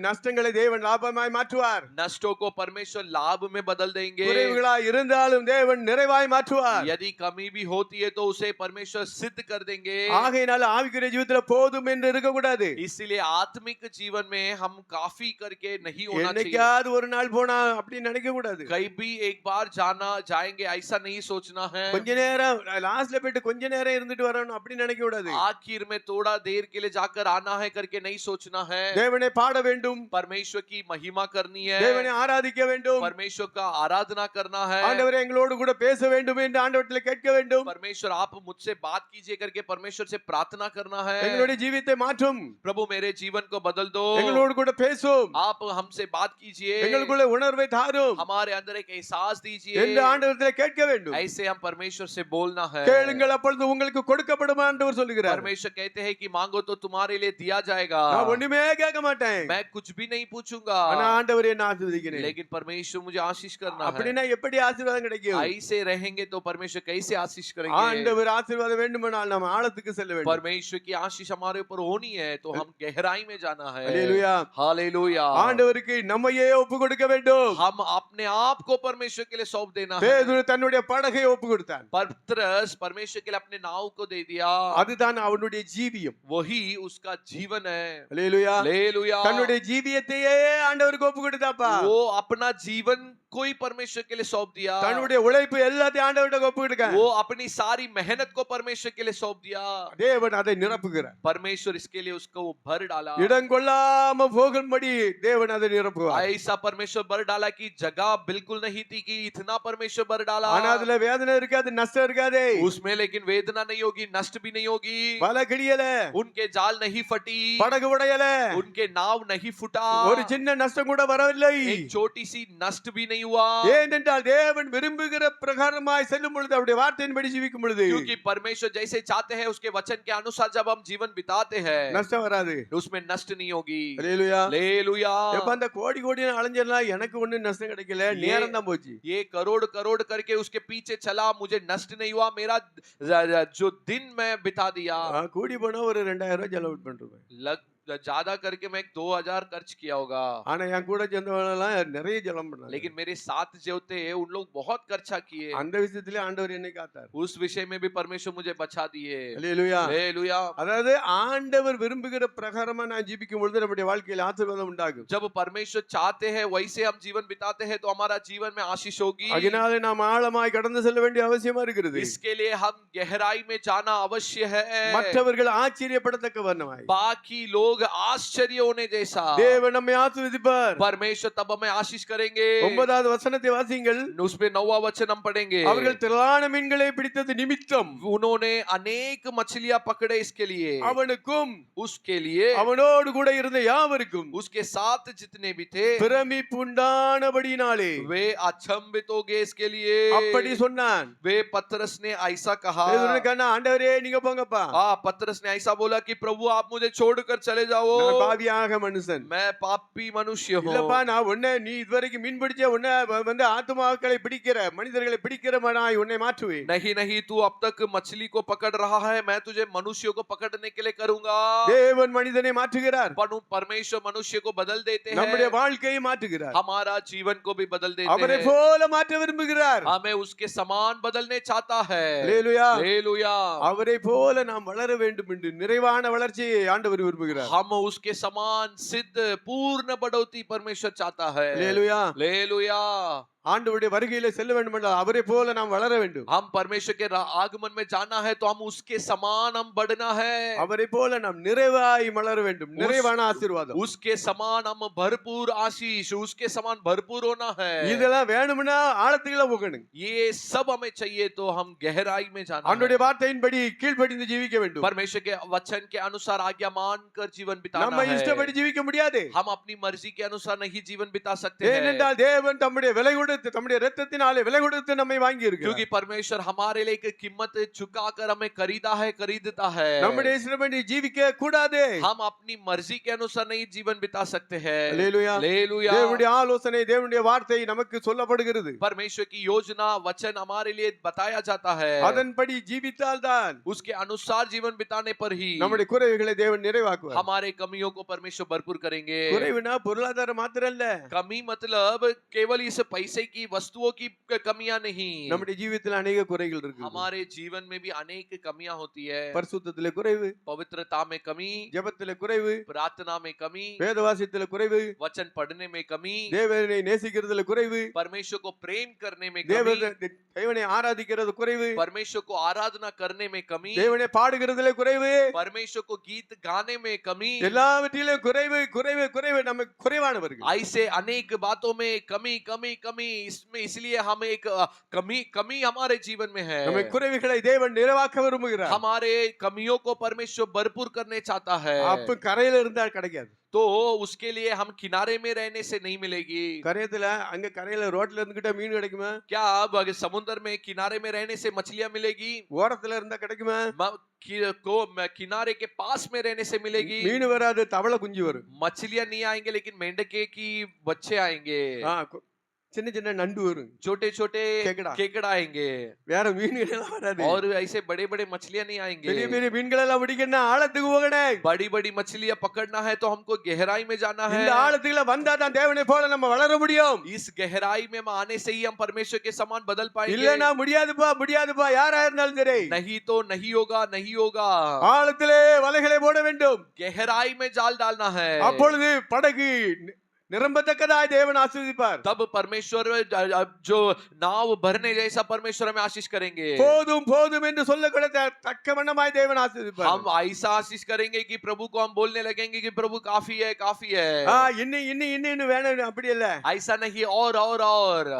நஷ்டங்களை தேவன் லாபமாய் மாற்றுவார். नष्टों को परमेश्वर लाभ में बदल देंगे। குறைவுகளாய் இருந்தாலும் தேவன் நிறைவாய் மாற்றுவார். यदि कमी भी होती है तो उसे परमेश्वर सिद्ध कर देंगे। ஆகையினால ஆவிக்குரிய ஜீவிதத்துல போதும் என்று இருக்க கூடாது. इसलिए आत्मिक जीवन में हम काफी करके नहीं होना चाहिए। என்னைக்காவது ஒரு நாள் போனா அப்படி நினைக்க கூடாது. कहीं भी एक बार जाना जाएंगे ऐसा नहीं सोचना है। கொஞ்ச நேரம் லாஸ்ட்ல போயிட்டு கொஞ்ச நேரம் இருந்துட்டு வரணும் அப்படி நினைக்க கூடாது. आखिर में थोड़ा देर के लिए जाकर आना है करके नहीं सोचना है। தேவனை பாட வேண்டும். परमेश्वर की महिमा करनी है। தேவனை ஆராதிக்க வேண்டும். परमेश्वर का आराधना करना है। ஆண்டவரே எங்களோடு கூட பேச வேண்டும் என்று ஆண்டவரிடத்தில் கேட்க வேண்டும். परमेश्वर आप मुझसे बात कीजिए करके परमेश्वर से प्रार्थना करना है। எங்களுடைய ஜீவித்தை மாற்றும். प्रभु मेरे जीवन को बदल दो। எங்களோடு கூட பேசும். आप हमसे बात कीजिए। எங்களுக்குள்ள உணர்வை தாரும் हमारे अंदर एक एहसास दीजिए। என்று ஆண்டவரிடத்தில் கேட்க வேண்டும். ऐसे हम परमेश्वर से बोलना है। கேளுங்கள் அப்பொழுது உங்களுக்கு கொடுக்கப்படும் ஆண்டவர் சொல்கிறார். परमेश्वर कहते हैं कि मांगो तो तुम्हारे लिए दिया जाएगा। நான் ஒண்ணுமே கேட்க மாட்டேன். मैं कुछ भी नहीं पूछूंगा, ஆனா ஆண்டவர் என்ன ஆசீர்வதிக்கிறேன். लेकिन परमेश्वर मुझे आशीष करना है। அப்படினா எப்படி ஆசீர்வாதம் கிடைக்கும்? ऐसे रहेंगे तो परमेश्वर कैसे आशीष करेंगे? ஆண்டவர் ஆசீர்வாதம் வேண்டுமானால் நாம் ஆழத்துக்கு செல்ல வேண்டும். परमेश्वर की आशीष हमारे ऊपर होनी है तो हम गहराई में जाना है। हालेलुया। हालेलुया। ஆண்டவருக்கு நம்மையே ஒப்பு கொடுக்க வேண்டும். हम अपने आप को परमेश्वर के लिए सौंप देना है। பேதுரு தன்னுடைய படகை ஒப்பு கொடுத்தான். पतरस परमेश्वर के लिए अपने नाव को दे दिया। அதுதான் அவனுடைய ஜீவியம். वही उसका जीवन है। हालेलुया। हालेलुया। தன்னுடைய ஜீவியத்தையே ஆண்டவருக்கு ஒப்பு கொடுத்தாப்பா. वो अपना जीवन कोई परमेश्वर के लिए सौंप दिया। தன்னுடைய உழைப்பு எல்லாத்தையும் ஆண்டவருக்கு ஒப்பு கொடுக்க. वो अपनी सारी मेहनत को परमेश्वर के लिए सौंप दिया। தேவன் அதை நிரப்புகிறார். परमेश्वर इसके लिए उसको भर डाला। இடம் கொள்ளாம போகும்படி தேவன் அதை நிரப்புவார். ऐसा परमेश्वर भर डाला कि जगह बिल्कुल नहीं थी कि इतना परमेश्वर भर डाला। ஆனா அதுல வேதனை இருக்காது, நஷ்டம் இருக்காது. उसमें लेकिन वेदना नहीं होगी, नष्ट भी नहीं होगी। வலை கிழியல, उनके जाल नहीं फटी, படகு உடையல, उनके नाव नहीं फुटा, ஒரு சின்ன நஷ்டம் கூட வரவில்லை. एक छोटी सी नष्ट भी नहीं हुआ। ஏனென்றால் தேவன் விரும்புகிற பிரகாரமாய் செல்லும் பொழுது அவருடைய வார்த்தையின்படி ஜீவிக்கும் பொழுது क्योंकि परमेश्वर जैसे चाहते हैं उसके वचन के अनुसार जब हम जीवन बिताते हैं நஷ்டம் வராது. उसमें नष्ट नहीं होगी। ஹalleluya. हालेलुया। எப்ப அந்த கோடி கோடி அலைஞ்சலாம் எனக்கு ஒண்ணும் நஷ்டம் கிடைக்கல, நேரம் தான் போச்சு. ये करोड़ करोड़ करके उसके पीछे चला, मुझे नष्ट नहीं हुआ, मेरा जो दिन मैं बिता दिया। கூடி போனா ஒரு 2000 ரூபாய் செலவு பண்ணிருப்பேன். ज्यादा करके मैं 2000 खर्च किया होगा। ஆனா என் கூட சேர்ந்தவங்க எல்லாம் நிறைய ஜெபம் பண்ணாங்க. लेकिन मेरे साथ जो थे उन लोग बहुत खर्चा किए। அந்த விஷயத்திலே ஆண்டவர் என்னை காத்தார். उस विषय में भी परमेश्वर मुझे बचा दिए। ஹalleluya. हालेलुया। அதாவது ஆண்டவர் விரும்புகிற பிரகாரமா நான் ஜீவிக்கும் பொழுது நம்முடைய வாழ்க்கையில் ஆசீர்வாதம் உண்டாகும். जब परमेश्वर चाहते हैं वैसे हम जीवन बिताते हैं तो हमारा जीवन में आशीष होगी। அதனால நாம் ஆழமாய் கடந்து செல்ல வேண்டிய அவசியமா இருக்கிறது. इसके लिए हम गहराई में जाना अवश्य है। மற்றவர்கள் ஆச்சரியப்படத்தக்க வண்ணமாய் बाकी लोग आश्चर्य होने जैसा தேவன் நம்மை ஆசீர்வதிப்பார். परमेश्वर तब हमें आशीष करेंगे। 9வது வசனத்தை வாசியுங்கள். उसमें 9वां वचन हम पढ़ेंगे। அவர்கள் திரளான மீன்களை பிடித்தது நிமித்தம் उन्होंने अनेक मछलियां पकड़े इसके लिए, அவனுக்கும் उसके लिए, அவனோடு கூட இருந்த யாவருக்கும் उसके साथ जितने भी थे பிரமிப்புண்டானபடியினாலே वे अचंभित हो गए इसके लिए। அப்படி சொன்னான். वे पतरस ने ऐसा कहा। பேதுருவுக்கு ஆண்டவரே நீங்க போங்கப்பா. पतरस ने ऐसा बोला कि प्रभु आप मुझे छोड़कर चले जाओ, நான் பாவியாக மனுஷன். मैं पापी मनुष्य हूँ। இல்லப்பா நான் உன்னை நீ இதுவரைக்கும் மீன் பிடிச்ச உன்னை வந்து ஆத்துமாக்களை பிடிக்கிற மனிதர்களை பிடிக்கிறவனாய் உன்னை மாற்றுவேன். नहीं नहीं, तू अब तक मछली को पकड़ रहा है, मैं तुझे मनुष्यों को पकड़ने के लिए करूंगा। தேவன் மனிதனை மாற்றுகிறார். परमेश्वर मनुष्य को बदल देते हैं, நம்முடைய வாழ்க்கையை மாற்றுகிறார். हमारा जीवन को भी बदल देते அவரை हैं। போல மாற்ற விரும்புகிறார். हमें उसके समान बदलने चाहता है। ஹalleluya. हालेलुया। அவரை போல நாம் வளர வேண்டும் என்று நிறைவான வளர்ச்சியை ஆண்டவர் விரும்புகிறார். हम उसके समान सिद्ध पूर्ण बढ़ोतरी परमेश्वर चाहता है। ஹalleluya. हालेलुया। ஆண்டவருடைய வருகையிலே செல்ல வேண்டும் என்றால் அவரை போல நாம் வளர வேண்டும். हम परमेश्वर के आगमन में जाना है तो हम उसके समान हम बढ़ना है। அவரை போல நாம் நிறைவாய் வளர வேண்டும். நிறைவான ஆசீர்வாதம். उसके समान हम भरपूर आशीष, उसके समान भरपूर होना है। இதெல்லாம் வேணும்னா ஆழத்துக்குள்ள போகணும். ये सब हमें चाहिए तो हम गहराई में जाना அவருடைய है। வார்த்தையின்படி கீழ்ப்படிந்து ஜீவிக்க வேண்டும். परमेश्वर के वचन के अनुसार आज्ञा मानकर जीवन बिताना நம்ம है। இஷ்டப்படி ஜீவிக்க முடியாது. हम अपनी मर्जी के अनुसार नहीं जीवन बिता सकते हैं, ஏனென்றால் தேவன் தம்முடைய விலை கொடுத்த கொடுத்து தம்முடைய இரத்தத்தினாலே விலை கொடுத்து நம்மை வாங்கி இருக்கிறார். क्योंकि परमेश्वर हमारे लिए एक कीमत चुकाकर हमें खरीदा है, खरीदता है। நம்முடைய இஷ்டப்படி ஜீவிக்க கூடாது. हम अपनी मर्जी के अनुसार नहीं जीवन बिता सकते हैं। அல்லேலூயா. हालेलुया। தேவனுடைய ஆலோசனை தேவனுடைய வார்த்தை நமக்கு சொல்லப்படுகிறது. परमेश्वर की योजना वचन हमारे लिए बताया जाता है। அதன்படி ஜீவித்தால்தான் उसके अनुसार जीवन बिताने पर ही நம்முடைய குறைவுகளை தேவன் நிறைவாக்குவார். हमारे कमियों को परमेश्वर भरपूर करेंगे। குறைவுனா பொருளாதாரம் மாத்திரம் இல்ல. कमी मतलब केवल इस पैसे की वस्तुओं की कमियां नहीं, நம்முடைய ஜீவிதத்தில் अनेक குறைகள் இருக்கு. हमारे जीवन में भी अनेक कमियां होती है। பரிசுத்தத்திலே குறைவு, पवित्रता में कमी, ஜெபத்திலே குறைவு, प्रार्थना में कमी, வேதவாசியத்திலே குறைவு, वचन पढ़ने में कमी, தேவனை நேசிக்கிறதுல குறைவு, परमेश्वर को प्रेम करने में कमी, தேவனை ஆராதிக்கிறது குறைவு, परमेश्वर को आराधना करने में कमी, தேவனை பாடுகிறதுல குறைவு, परमेश्वर को गीत गाने में कमी, எல்லாவற்றிலும் குறைவு குறைவு குறைவு. நம்ம குறைவானவர்கள். ऐसे अनेक बातों में कमी कमी कमी, इसमें इसलिए हम एक कमी कमी हमारे जीवन में है। நம்ம குறைவுகளை தேவன் நிறைவாக்க விரும்புகிறார். हमारे कमियों को परमेश्वर भरपूर करने चाहता है। அப்ப கரையில இருந்தா கிடைக்காது. तो उसके लिए हम किनारे में रहने से नहीं मिलेगी। கரையத்துல அங்க கரையில ரோட்ல இருந்துகிட்ட மீன் கிடைக்குமா? क्या अब अगर समुद्र में किनारे में रहने से मछलियां मिलेगी? ஓரத்துல இருந்தா கிடைக்குமா? किनारे के पास में रहने से मिलेगी? மீன் வராது, தவளை குஞ்சு வரும். मछलियां नहीं आएंगे, लेकिन मेंढके की बच्चे आएंगे, சின்ன சின்ன நண்டு வரும், छोटे छोटे केकड़ा। केकड़ा आएंगे, வேற மீன்கள் எல்லாம் வராது. और ऐसे बड़े बड़े मछलियां नहीं आएंगे। பெரிய பெரிய மீன்கள் எல்லாம் பிடிக்கணும்னா ஆழத்துக்கு போகணும். बड़ी बड़ी मछलियां पकड़ना है तो हमको गहराई में जाना है। இந்த ஆழத்துக்குள்ள வந்தா தான் தேவனை போல நம்ம வளர முடியும். इस गहराई में आने से ही हम परमेश्वर के समान बदल पाएंगे। இல்லனா முடியாதுப்பா முடியாதுப்பா, யாரா இருந்தாலும் சரி. नहीं तो नहीं होगा, नहीं होगा। ஆழத்திலே வலைகளை போட வேண்டும். गहराई में जाल डालना है, அப்பொழுது படகு நிரம்பத்தக்கதாய் தேவன் ஆசீர்வதிப்பார். तब परमेश्वर जो नाव भरने जैसा परमेश्वर हमें आशीष करेंगे। போதும் போதும் என்று சொல்லக்கூட தக்க வண்ணமாய் தேவன் ஆசீர்வதிப்பார். हम ऐसा आशीष करेंगे कि प्रभु को हम बोलने लगेंगे कि प्रभु काफी है, काफी है। இன்னும் இன்னும் இன்னும் இன்னும் வேணும், அப்படி இல்ல. ऐसा नहीं, और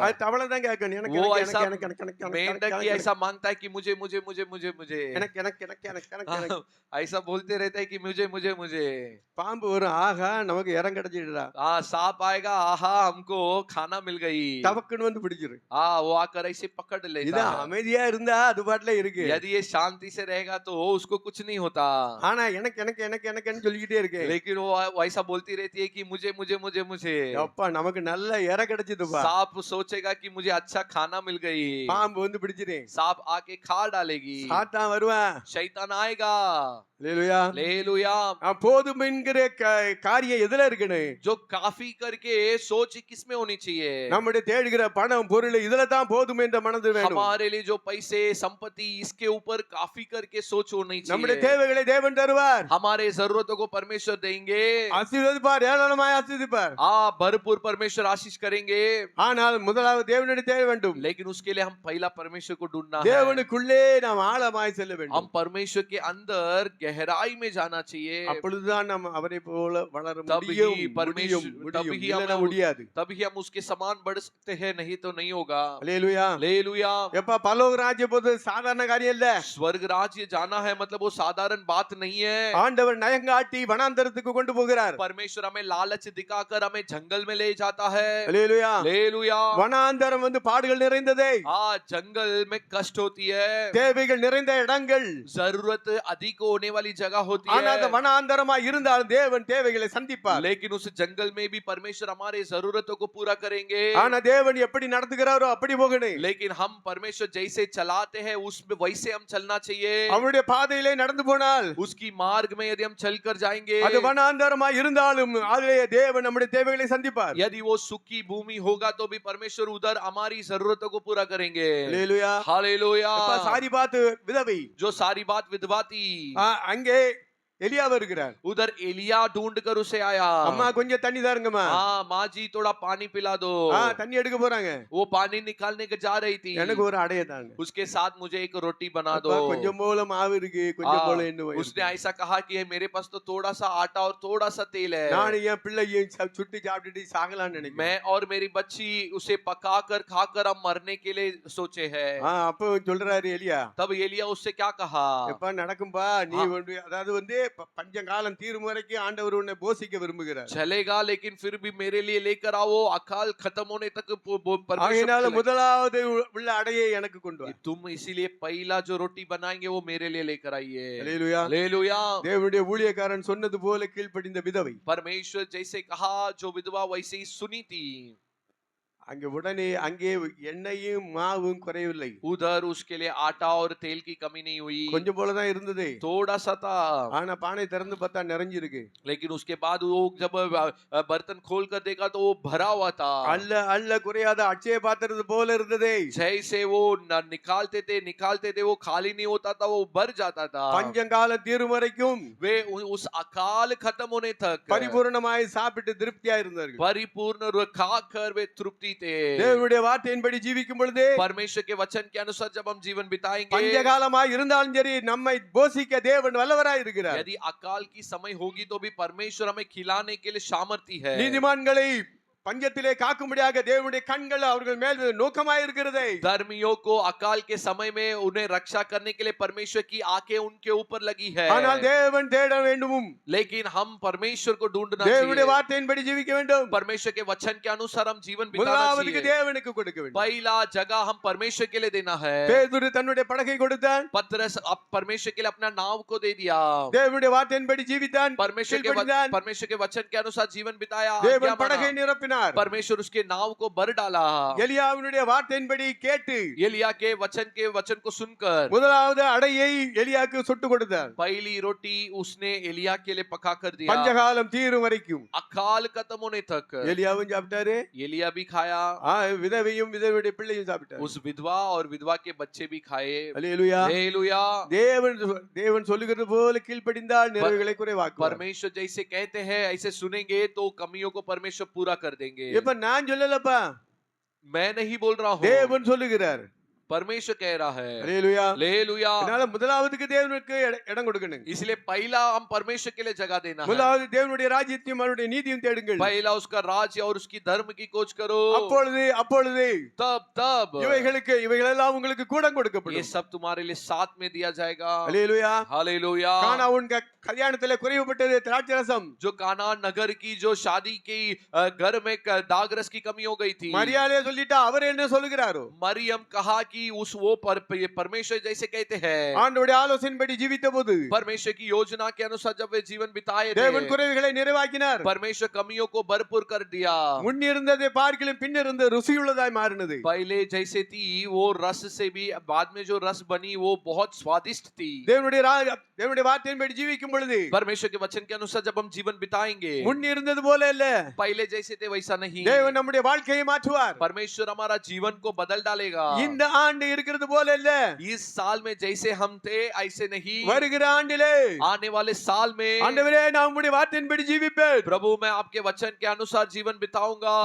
அது தவளை தான் கேட்கணும். எனக்கு वो எனக்கு ऐसा எனக்கு எனக்கு எனக்கு मेंढक ही ऐसा मांगता है कि मुझे मुझे मुझे मुझे मुझे எனக்கு எனக்கு எனக்கு எனக்கு எனக்கு. ऐसा बोलते रहता है कि मुझे मुझे मुझे। பாம்பு வரும், ஆகா நமக்கு இடம் கிடைச்சிடுடா. सांप आएगा, आहा हमको खाना मिल गई, தவக்குன்னு வந்து பிடிச்சிரு. वो आकर ऐसे पकड़ இது लेता है। அமைதியா இருந்தா அது பாட்டுல இருக்கு. यदि ये शांति से रहेगा तो उसको कुछ नहीं होता, ஆனா எனக்கு எனக்கு எனக்கு எனக்குன்னு சொல்லிக்கிட்டே இருக்கு. लेकिन वो ऐसा बोलती रहती है कि मुझे मुझे मुझे मुझे। அப்பா நமக்கு நல்ல இடம் கிடைச்சதுப்பா. सांप सोचेगा कि मुझे अच्छा खाना मिल गई, பாம்பு வந்து பிடிச்சிரு. सांप आके खा डालेगी, சாத்தான் வருவான். शैतान आएगा। அல்லேலூயா. हालेलुया। போதும் என்கிற காரியம் எதுல இருக்கணும்? जो काफी करके सोच किसमें होनी चाहिए? நம்முடைய தேடுகிற பணம் பொருள் இதுல தான் போதும் என்ற மனது வேணும். हमारे लिए जो पैसे संपत्ति इसके ऊपर काफी करके सोच होनी நம்முடைய चाहिए। தேவைகளை தேவன் தருவார். हमारे जरूरतों को परमेश्वर देंगे, ஆசீர்வதிப்பார், ஏராளமாய் ஆசீர்வதிப்பார். भरपूर परमेश्वर आशीष करेंगे। ஆனால் முதலாவது தேவனுடைய தேவை வேண்டும். लेकिन उसके लिए हम पहला परमेश्वर को ढूंढना है। தேவனுக்குள்ளே நாம் ஆழமாய் செல்ல வேண்டும். हम परमेश्वर के अंदर गहराई में जाना चाहिए, அப்பொழுதுதான் நாம் அவரை போல வளர तभी முடியும். परमेश्वर முடியும். तभी இல்லைன்னா முடியாது. तभी हम उसके समान बढ़ सकते हैं, नहीं तो नहीं होगा। அல்லேலூயா. हालेलुया। எப்ப பரலோக ராஜ்ய போது சாதாரண காரியம் இல்ல. स्वर्ग राज्य जाना है मतलब वो साधारण बात नहीं है। ஆண்டவர் நயங்காட்டி வனாந்தரத்துக்கு கொண்டு போகிறார். परमेश्वर हमें लालच दिखाकर हमें जंगल में ले जाता है। அல்லேலூயா. हालेलुया। வனாந்தரம் வந்து பாடுகள் நிறைந்ததே. जंगल में कष्ट होती है, தேவைகள் நிறைந்த இடங்கள், जरूरत अधिक होने वाली जगह होती ஆனா அந்த है, வனாந்தரமா இருந்தாலும் தேவன் தேவைகளை சந்திப்பார். लेकिन उस जंगल में भी परमेश्वर हमारे जरूरतों को पूरा करेंगे। ஆனா தேவன் எப்படி நடத்துகிறாரோ அப்படி போகணும். लेकिन हम परमेश्वर जैसे चलाते हैं उसमें वैसे हम चलना चाहिए। அவருடைய பாதையிலே நடந்து போனால், उसकी मार्ग में यदि हम चलकर जाएंगे, அது வனாந்தரமா இருந்தாலும் அதிலே தேவன் நம்முடைய தேவைகளை சந்திப்பார். यदि वो सूखी भूमि होगा तो भी परमेश्वर उधर हमारी जरूरतों को पूरा करेंगे। அல்லேலூயா. हालेलुया। அப்ப சாரிபாத் விதவை, जो सारी बात विधवा थी, அங்கே எலியா வருகிறார். उधर एलिया ढूंढ कर उसे आया। அம்மா கொஞ்சம் தண்ணி தாருங்கம்மா. माँ जी थोड़ा पानी पिला दो। தண்ணி எடுக்க போறாங்க. वो पानी निकालने के जा रही थी। எனக்கு ஒரு அடைய தாங்க. उसके साथ मुझे एक रोटी बना दो। கொஞ்சம் போல மாவு இருக்கு, கொஞ்சம் போல எண்ணெய். उसने ऐसा कहा कि मेरे पास तो थोड़ा सा आटा और थोड़ा सा तेल है, நான் என் பிள்ளையை சுட்டு சாப்பிட்டுட்டு சாகலாம்னு நினைக்கிறேன். मैं और मेरी बच्ची उसे पकाकर खाकर हम मरने के लिए सोचे हैं। அப்ப சொல்றாரு எலியா. तब एलिया उससे क्या कहा? எப்ப நடக்கும்பா, நீ அதாவது வந்து பஞ்சகாலம் தீரும் வரைக்கும் ஆண்டவர் உன்னை போஷிக்க விரும்புகிறார். चलेगा लेकिन फिर भी मेरे लिए लेकर आओ, अकाल खत्म होने तक परमेश्वर ஆகையினால चलेगा। முதலாவது உள்ள அடையை எனக்கு கொண்டு வா. तुम इसीलिए पहला जो रोटी बनाएंगे वो मेरे लिए लेकर आइए। அல்லேலூயா. हालेलुया। தேவனுடைய ஊழியக்காரன் சொன்னது போல கீழ்ப்படிந்த விதவை परमेश्वर जैसे कहा जो विधवा वैसे ही सुनी थी। அங்கே உடனே அங்கே எண்ணெயும் மாவும் குறையவில்லை. उधर उसके लिए आटा और तेल की कमी नहीं हुई, கொஞ்சம் போலதான் இருந்தது. थोड़ा सा था। ஆனா பானை திறந்து பார்த்தா நிறைஞ்சிருக்கு. लेकिन उसके बाद वो जब बर्तन खोल कर देखा तो वो भरा हुआ था। அல்ல அல்ல குறையாத அட்சய பாத்திரது போல இருந்ததே. जैसे वो निकालते थे वो खाली नहीं होता था, वो भर जाता था। பஞ்சகாலம் தீரும் வரைக்கும் वे उस अकाल खत्म होने तक பரிபூரணமாய் சாப்பிட்டு திருப்தியா இருந்தார்கள். परिपूर्ण खाकर वे तृप्ति थे। தேவனுடைய வார்த்தையின்படி ஜீவிக்கும் பொழுது परमेश्वर के वचन के अनुसार जब हम जीवन बिताएंगे, பஞ்சகாலமாய் இருந்தாலும் சரி நம்மை போஷிக்க தேவன் வல்லவராய் இருக்கிறார். यदि अकाल की समय होगी तो भी परमेश्वर हमें खिलाने के लिए सामर्थी है। நீதிமான்களை பஞ்சத்திலே காக்கும்படியாக தேவனுடைய கண்கள் அவர்கள் மேல் நோக்கமாய் இருக்கிறது. धर्मियों को अकाल के समय में उन्हें रक्षा करने के लिए परमेश्वर की आंखें उनके ऊपर लगी है। ஆனால் தேவன் தேட வேண்டும். लेकिन हम परमेश्वर को ढूंढना தேவனுடைய चाहिए। வார்த்தையின்படி ஜீவிக்க வேண்டும். परमेश्वर के वचन के अनुसार हम जीवन बिताना முதலாவதுக்கு चाहिए। தேவனுக்கு கொடுக்க வேண்டும். पहला जगह हम परमेश्वर के लिए देना है। பேதுரு தன்னுடைய படகை கொடுத்தான். पतरस परमेश्वर के लिए अपना नाव को दे दिया। தேவனுடைய வார்த்தையின்படி ஜீவித்தான். परमेश्वर के वचन के अनुसार जीवन बिताया। தேவன் படகை நிரப்பினார். परमेश्वर उसके नाव को भर डाला। எலியாவினுடைய வார்த்தையின்படி கேட்டு एलिया के वचन को सुनकर முதலாவது அடையை எலியாக்கு சுட்டு கொடுத்தார். पहली रोटी उसने एलिया के लिए पका कर दिया। பஞ்சகாலம் தீரும் வரைக்கும் अकाल खत्म होने तक எலியாவும் சாப்பிட்டாரு. एलिया भी खाया, விதவையும் விதவையுடைய பிள்ளையும் சாப்பிட்டாரு. उस विधवा और विधवा के बच्चे भी खाए। அல்லேலூயா. हालेलुया। தேவன் சொல்லுகிறது போல கீழ்ப்படிந்தால் நிறைவுகளை குறைவாக்குவார். परमेश्वर जैसे कहते हैं ऐसे सुनेंगे तो कमियों को परमेश्वर पूरा कर देंगे। இப்ப நான் சொல்லலப்பா, मैं नहीं बोल रहा हूँ, தேவன் சொல்லுகிறார். परमेश्वर कह रहा है। அல்லேலூயா. हालेलुया। அதனால முதலாவதுக்கு தேவனுக்கு இடம் கொடுக்கணும். इसलिए पहला हम परमेश्वर के लिए जगह देना है। முதலாவது தேவனுடைய ராஜ்யத்தையும் அவருடைய நீதியும் தேடுங்கள். पहला उसका राज्य और उसकी धर्म की खोज करो। அப்பொழுது तब இவைகளெல்லாம் உங்களுக்கு கூட கொடுக்கப்படும். ये सब तुम्हारे लिए साथ में दिया जाएगा। அல்லேலூயா. हालेलुया। கானா உன் கல்யாணத்திலே குறைவுபட்டது திராட்சரசம். जो काना नगर की जो शादी की घर में दागरस की कमी हो गई थी, மரியாதை சொல்லிட்டா அவர் என்ன சொல்லுகிறாரோ, मरियम कहा कि उस वो परमेश्वर जैसे कहते हैं, ஆண்டவருடைய ஆலோசனைப்படி ஜீவித்தபோது परमेश्वर की योजना के अनुसार जब वे जीवन बिताए थे, தேவன் குறைவுகளை நிறைவாக்கினார். परमेश्वर कमियों को भरपूर कर दिया। முன் இருந்ததை பார்க்கிலும் பின் இருந்த ருசியுள்ளதாய் மாறினது. पहले जैसे थी वो रस से भी बाद में जो रस बनी वो बहुत स्वादिष्ट थी। தேவனுடைய வார்த்தையின்படி ஜீவிக்கும் பொழுது परमेश्वर के वचन के अनुसार जब हम जीवन बिताएंगे, முன் இருந்தது போல இல்ல, पहले जैसे थे वैसा नहीं। தேவன் நம்முடைய வாழ்க்கையை மாற்றுவார். परमेश्वर हमारा जीवन को बदल डालेगा। இந்த ஆண்டு இருக்கிறது போல இல்ல, इस साल में जैसे हम थे ऐसे नहीं, வருகிற ஆண்டிலே आने वाले साल में ஆண்டவரே நான் உம்முடைய வார்த்தையின்படி ஜீவிப்பேன். प्रभु मैं आपके वचन के अनुसार जीवन बिताऊंगा।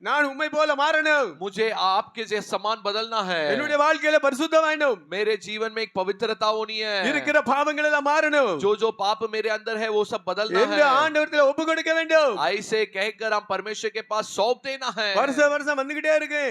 நான் உம்மை போல மாறணும். मुझे आपके जैसे समान बदलना है। என்னுடைய வாழ்க்கையில பரிசுத்தம் வேண்டும். मेरे जीवन में एक पवित्रता होनी है। இருக்கிற பாவங்கள் எல்லாம் மாறணும். जो पाप मेरे अंदर है वो सब बदलना இந்த है। ஆண்டவரிடத்தில் ஒப்பு கொடுக்க வேண்டும். ऐसे कहकर हम परमेश्वर के पास सौंप देना है। வருஷம் வந்துகிட்டே இருக்கு.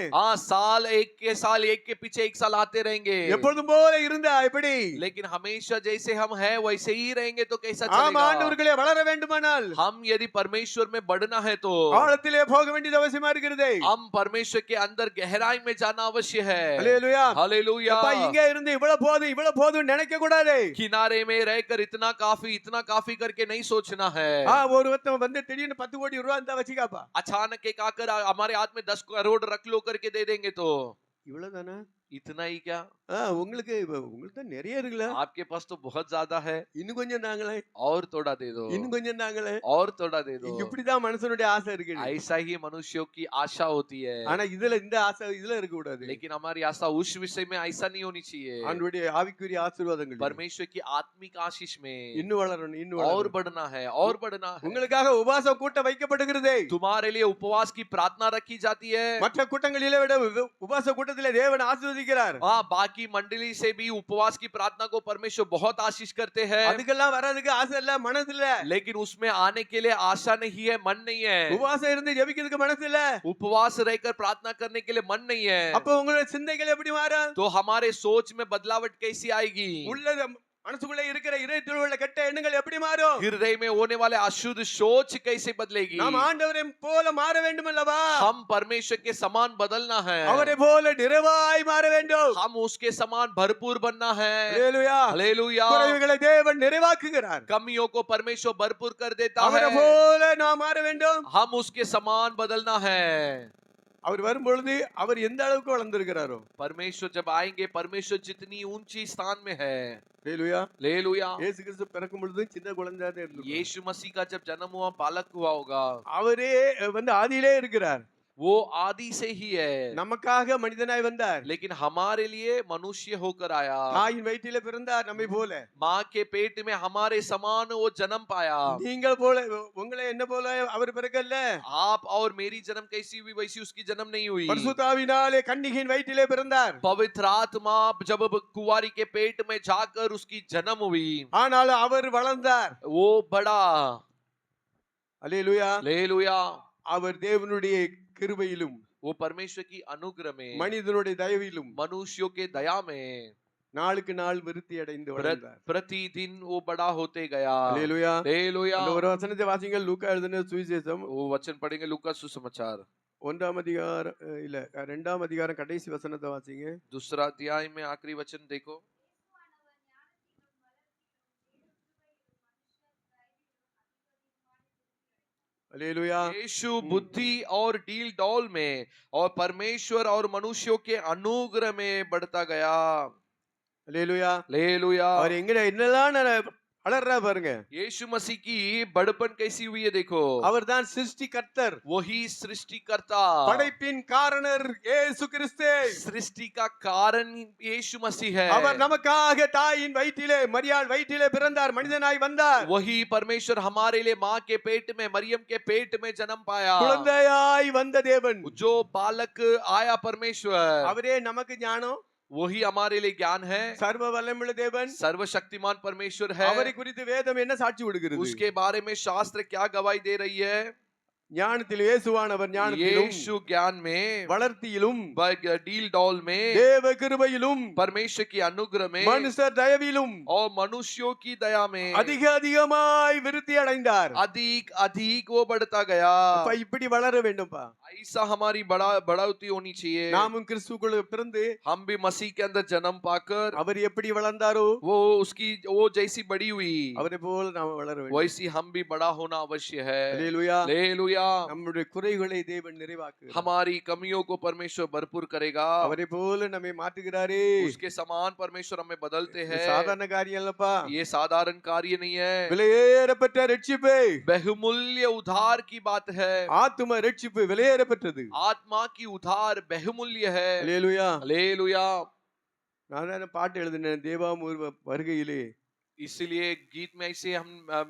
साल एक के पीछे एक साल आते रहेंगे। எப்பொழுதும் போல இருந்தா எப்படி? लेकिन हमेशा जैसे हम हैं वैसे ही रहेंगे तो कैसा ஆமா, चलेगा? ஆண்டவர்களே வளர வேண்டுமானால் हम यदि परमेश्वर में बढ़ना है तो ஆழத்திலே போக வேண்டியது அவசியமா இருக்கிறது. हम परमेश्वर के अंदर गहराई में जाना अवश्य है। அல்லேலூயா. हालेलुया। அப்பா இங்க இருந்து இவ்வளவு போதும் நினைக்க கூடாது. किनारे में रहकर इतना काफी करके नहीं सोचना है। ஒருத்தன் வந்து திடீர்னு 10 கோடி ரூபாய் இருந்தா வச்சுக்காப்பா. अचानक एक आकर हमारे हाथ में 10 करोड़ रख लो करके दे देंगे तो இவ்வளவுதானா? इतना ही क्या? உங்களுக்கு தான் நிறைய இருக்குல்ல. आपके पास तो बहुत ज्यादा है, இன்னும் கொஞ்சம் தாங்களே, और थोड़ा दे दो, இன்னும் கொஞ்சம் தாங்களே, और थोड़ा दे दो। இப்படிதான் மனுஷனுடைய ஆசை இருக்கு. ऐसा ही मनुष्यों की आशा होती है। ஆனா இந்த ஆசை இதுல இருக்க கூடாது. लेकिन हमारी आशा उस विषय में ऐसा नहीं होनी चाहिए। ஆண்டவருடைய ஆவிக்குரிய ஆசீர்வாதங்கள் परमेश्वर की आत्मिक आशीष में இன்னும் வளரணும், और बढ़ना है, और बढ़ना है। உங்களுக்காக உபவாச கூட்டம் வைக்கப்படுகிறது. तुम्हारे लिए उपवास की प्रार्थना रखी जाती है। மற்ற கூட்டங்களிலே விட உபவாச கூட்டத்திலே தேவன் ஆசீர்வதிக்கிறார். बाकी मंडली से भी उपवास की प्रार्थना को परमेश्वर बहुत आशीष करते हैं। அதுக்கெல்லாம் வரதுக்கு ஆசை இல்ல, மனசு இல்ல. लेकिन उसमें आने के लिए आशा नहीं है, मन नहीं है। உபவாசம் இருந்து ஜெபிக்கிறதுக்கு மனசு இல்ல, उपवास रहकर प्रार्थना करने के लिए मन नहीं है। அப்ப உங்களுடைய சிந்தைகள் எப்படி மாறும்? तो हमारे सोच में बदलावट कैसी आएगी? மனசுக்குள்ள இருக்கிற இதயத்தில் உள்ள கெட்ட எண்ணங்கள் எப்படி மாறும்? हृदय में होने वाले अशुद्ध सोच कैसे बदलेगी? நாம் ஆண்டவரை போல மாற வேண்டும் அல்லவா? हम परमेश्वर के समान बदलना है, அவரை போல நிறைவாய் மாற வேண்டும். हम उसके समान भरपूर बनना है। ஹalleluya. हालेलुया। குறைவுகளை தேவன் நிறைவாக்குகிறார். कमियों को परमेश्वर भरपूर कर देता அவரை है, போல நாம் மாற வேண்டும். हम उसके समान बदलना है। அவர் வரும்பொழுது அவர் எந்த அளவுக்கு வளர்ந்திருக்கிறாரோ, परमेश्वर जब आएंगे, परमेश्वर जितनी ऊंची स्थान में है, ஹalleluya. हालेलुया। இயேசு கிறிஸ்து பிறக்கும் பொழுது சின்ன குழந்தையா தான் இருந்தார். यीशु मसीह का जब जन्म हुआ बालक हुआ होगा, அவரே ஆதியிலே இருக்கிறார். वो आदि से ही है, நமக்காக மனிதனாய் வந்தார். लेकिन हमारे लिए मनुष्य होकर आया। தாயின் வயிற்றிலே பிறந்தார் நம்மை போல. माँ के पेट में हमारे समान वो जन्म पाया। நீங்கள் போல உங்களை என்ன போல அவர் பிறக்கல்ல. आप और मेरी जन्म कैसी हुई वैसी उसकी जन्म नहीं हुई। பரிசுத்தாவினாலே கன்னிகையின் வயிற்றிலே பிறந்தார். पवित्र आत्मा जब कुंवारी के पेट में जाकर उसकी जन्म हुई, ஆனால் அவர் வளர்ந்தார். वो बड़ा। அல்லேலூயா. हालेलुया। அவர் தேவனுடைய கிருபையிலும் वो परमेश्वर की अनुग्रह में, மனிதனுடைய தயவிலும் मनुष्यों के दया में நாளுக்கு நாள் விருத்தி அடைந்து வளர்ந்தார். प्रतिदिन वो बड़ा होते गया। அல்லேலூயா. हालेलुया। அந்த ஒரு வசனத்தை வாசிங்க. லூக்கா எழுதின சுவிசேஷம் वो वचन पढ़ेंगे लूका सुसमाचार 1ஆம் அதிகாரம் இல்ல 2ஆம் அதிகாரம் கடைசி வசனத்தை வாசிங்க. दूसरा अध्याय में आखिरी वचन देखो। அல்லேலூயா. यीशु बुद्धि और डील डॉल में और परमेश्वर और मनुष्यों के अनुग्रह में बढ़ता गया। அல்லேலூயா. हालेलुया। அவர் எங்க என்னெல்லாம் அலறா பாருங்க. यीशु मसीह की बड़पन कैसी हुई है देखो। அவர் தான் சிருஷ்டிகர்த்தர். वही सृष्टिकर्ता, படைப்பின் காரணர் இயேசு கிறிஸ்து. सृष्टि का कारण यीशु मसीह है। அவர் நமக்காக தாயின் வயிற்றிலே மரியாள் வயிற்றிலே பிறந்தார், மனிதனாய் வந்தார். वही परमेश्वर हमारे लिए माँ के पेट में, मरियम के पेट में जन्म पाया। குழந்தையாய் வந்த தேவன். जो बालक आया परमेश्वर, அவரே நமக்கு ஞானம். वही हमारे लिए ज्ञान है। சர்வ வல்லமையுள்ள தேவன். सर्वशक्तिमान परमेश्वर है। அவரை குறித்து வேதம் என்ன சாட்சி விடுகிறது? उसके बारे में शास्त्र क्या गवाही दे रही है? ஞானத்தில் இயேசுவானவர் ஞானத்திலும், यीशु ज्ञान में, வளர்த்தியிலும், डील डॉल में, தேவ கிருபையிலும், परमेश्वर की अनुग्रह में, மனுஷர் தயவிலும் और मनुष्यों की दया में அதிக அதிகமாய் விருத்தி அடைந்தார். अधिक अधिक वो बढ़ता गया। அப்ப இப்படி வளர வேண்டும்பா. ऐसा हमारी बढ़ोतरी होनी चाहिए। நாமும் கிறிஸ்துவுக்குள்ள பிறந்து हम भी मसीह के अंदर जन्म पाकर, அவர் எப்படி வளர்ந்தாரோ वो उसकी वो जैसी बड़ी हुई, அவரை போல நாம் வளர வேண்டும். वैसी हम भी बड़ा होना अवश्य है। அல்லேலூயா. हालेलुया। நம்முடைய குறைகளை தேவன் நிறைவாக்குகிறார். हमारी कमियों को परमेश्वर भरपूर करेगा। அவரை போல நம்மை மாற்றுகிறாரே. उसके समान परमेश्वर हमें बदलते இது हैं। சாதாரண காரியம் இல்லப்பா. ये साधारण कार्य नहीं है, விலையேறப்பட்ட ரட்சிப்பு. बहुमूल्य उधार की बात है। ஆத்தும ரட்சிப்பு விலையேறப்பட்டது. आत्मा की उधार बहुमूल्य है। அல்லேலூயா. हालेलुया। நான் பாட்டு எழுதினேன் தேவாமூர் வருகையிலே इसलिए गीत में ऐसे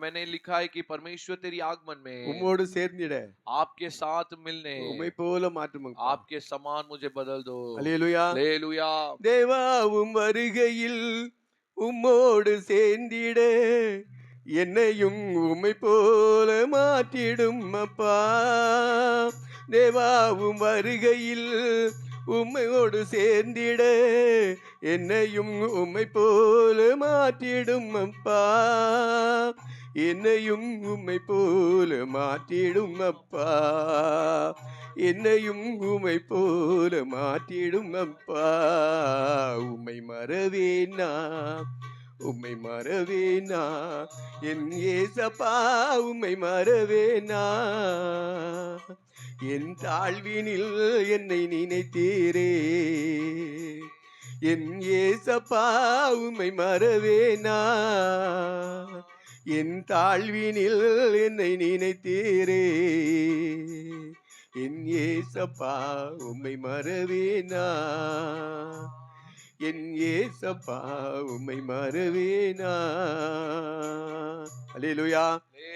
मैंने लिखा है कि परमेश्वर तेरी आगमन में உம்மோடு சேர்ந்திட आपके साथ मिलने, உம்மை போல மாற்றும். आपके समान मुझे बदल दो। அல்லேலூயா. हालेलुया। தேவாவும் வருகையில் உம்மோடு சேர்ந்திட என்னையும் உம்மை போல மாற்றிடும் அப்பா. தேவாவும் வருகையில் உம்மையோடு சேர்ந்திட என்னையும் உம்மை போல மாற்றிடும் அப்பா. என்னையும் உம்மை போல மாற்றிடும் அப்பா. என்னையும் உம்மை போல மாற்றிடும் அப்பா. உம்மை மறவேனா, உம்மை மறவேனா என் ஏசப்பா. உம்மை மறவேனா என் தாழ்வினில் என்னை நினைத்தீரே. என் ஏசப்பா உம்மை மறவேனா என் தாழ்வினில் என்னை நினைத்தீரே. என் ஏசப்பா உம்மை மறவேனா என் ஏசப்பா உம்மை மறவேனா. அல்லேலூயா.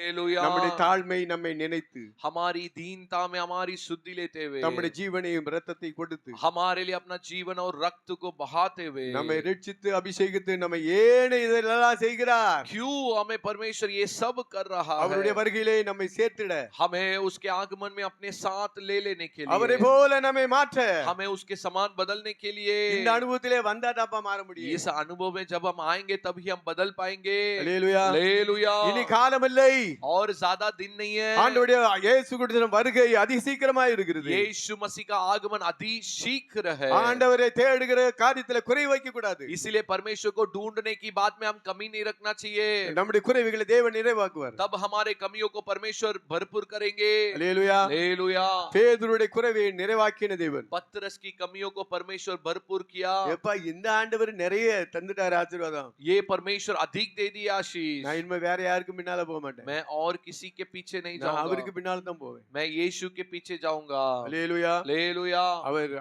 हालेलुया நம்முடைய தாழ்மை நம்மை நினைத்து हमारी दीनता में हमारी शुद्धि लेते हुए நம்முடைய ஜீவனையும் இரத்தத்தை கொடுத்து हमारे लिए अपना जीवन और रक्त को बहाते हुए நம்மை ரட்சித்து அபிஷேகித்து நம்மை ஏன் இதெல்லாம் செய்கிறார் क्यों हमें परमेश्वर ये सब कर रहा அவருடைய है வருகையிலே நம்மை சேர்த்திட हमें उसके आगमन में अपने साथ ले लेने के அவரை लिए போல நம்மை மாற்ற हमें उसके समान बदलने के लिए இந்த அனுபவத்திலே வந்தா தாப்பா மாற முடியும் इस अनुभव में जब हम आएंगे तभी हम बदल पाएंगे அல்லேலூயா हालेलुया இனி காலமில்லை और ज्यादा दिन नहीं है ஆண்டவருடைய இயேசு கிறிஸ்துவின் வருகை அதிசீக்கிரமாய் இருக்கிறது यीशु मसीह का आगमन अति शीघ्र है ஆண்டவரை தேடுகிற காரியத்துல குறை வைக்க கூடாது इसीलिए परमेश्वर को ढूंढने की बात में हम कमी नहीं रखना चाहिए நம்முடைய குறைவுகளை தேவன் நிறைவாக்குவார் तब हमारे कमियों को परमेश्वर भरपूर करेंगे அல்லேலூயா हालेलुया பேதுருடைய குறைவை நிறைவாக்கின தேவன் पतरस की कमियों को परमेश्वर भरपूर किया எப்பா இந்த ஆண்டவர் நிறைய தந்துட்டார் ஆசீர்வாதம் ये परमेश्वर अधिक दे दिया आशीष நான் இனிமே வேற யாருக்கும் பின்னால போக மாட்டேன் मैं और किसी के पीछे नहीं நான் जाऊंगा அவருக்கு பின்னால தான் போவேன் मैं यीशु के पीछे जाऊंगा அல்லேலூயா हालेलुया அவர்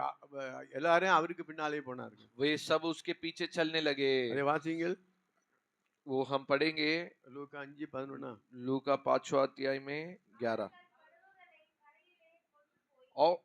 எல்லாரும் அவருக்கு பின்னாலே போனார்கள் वे सब उसके पीछे चलने लगे அதை வாசிங்கள் वो हम पढ़ेंगे லூக்கா 5:11 लू का 5वां अध्याय में 11 और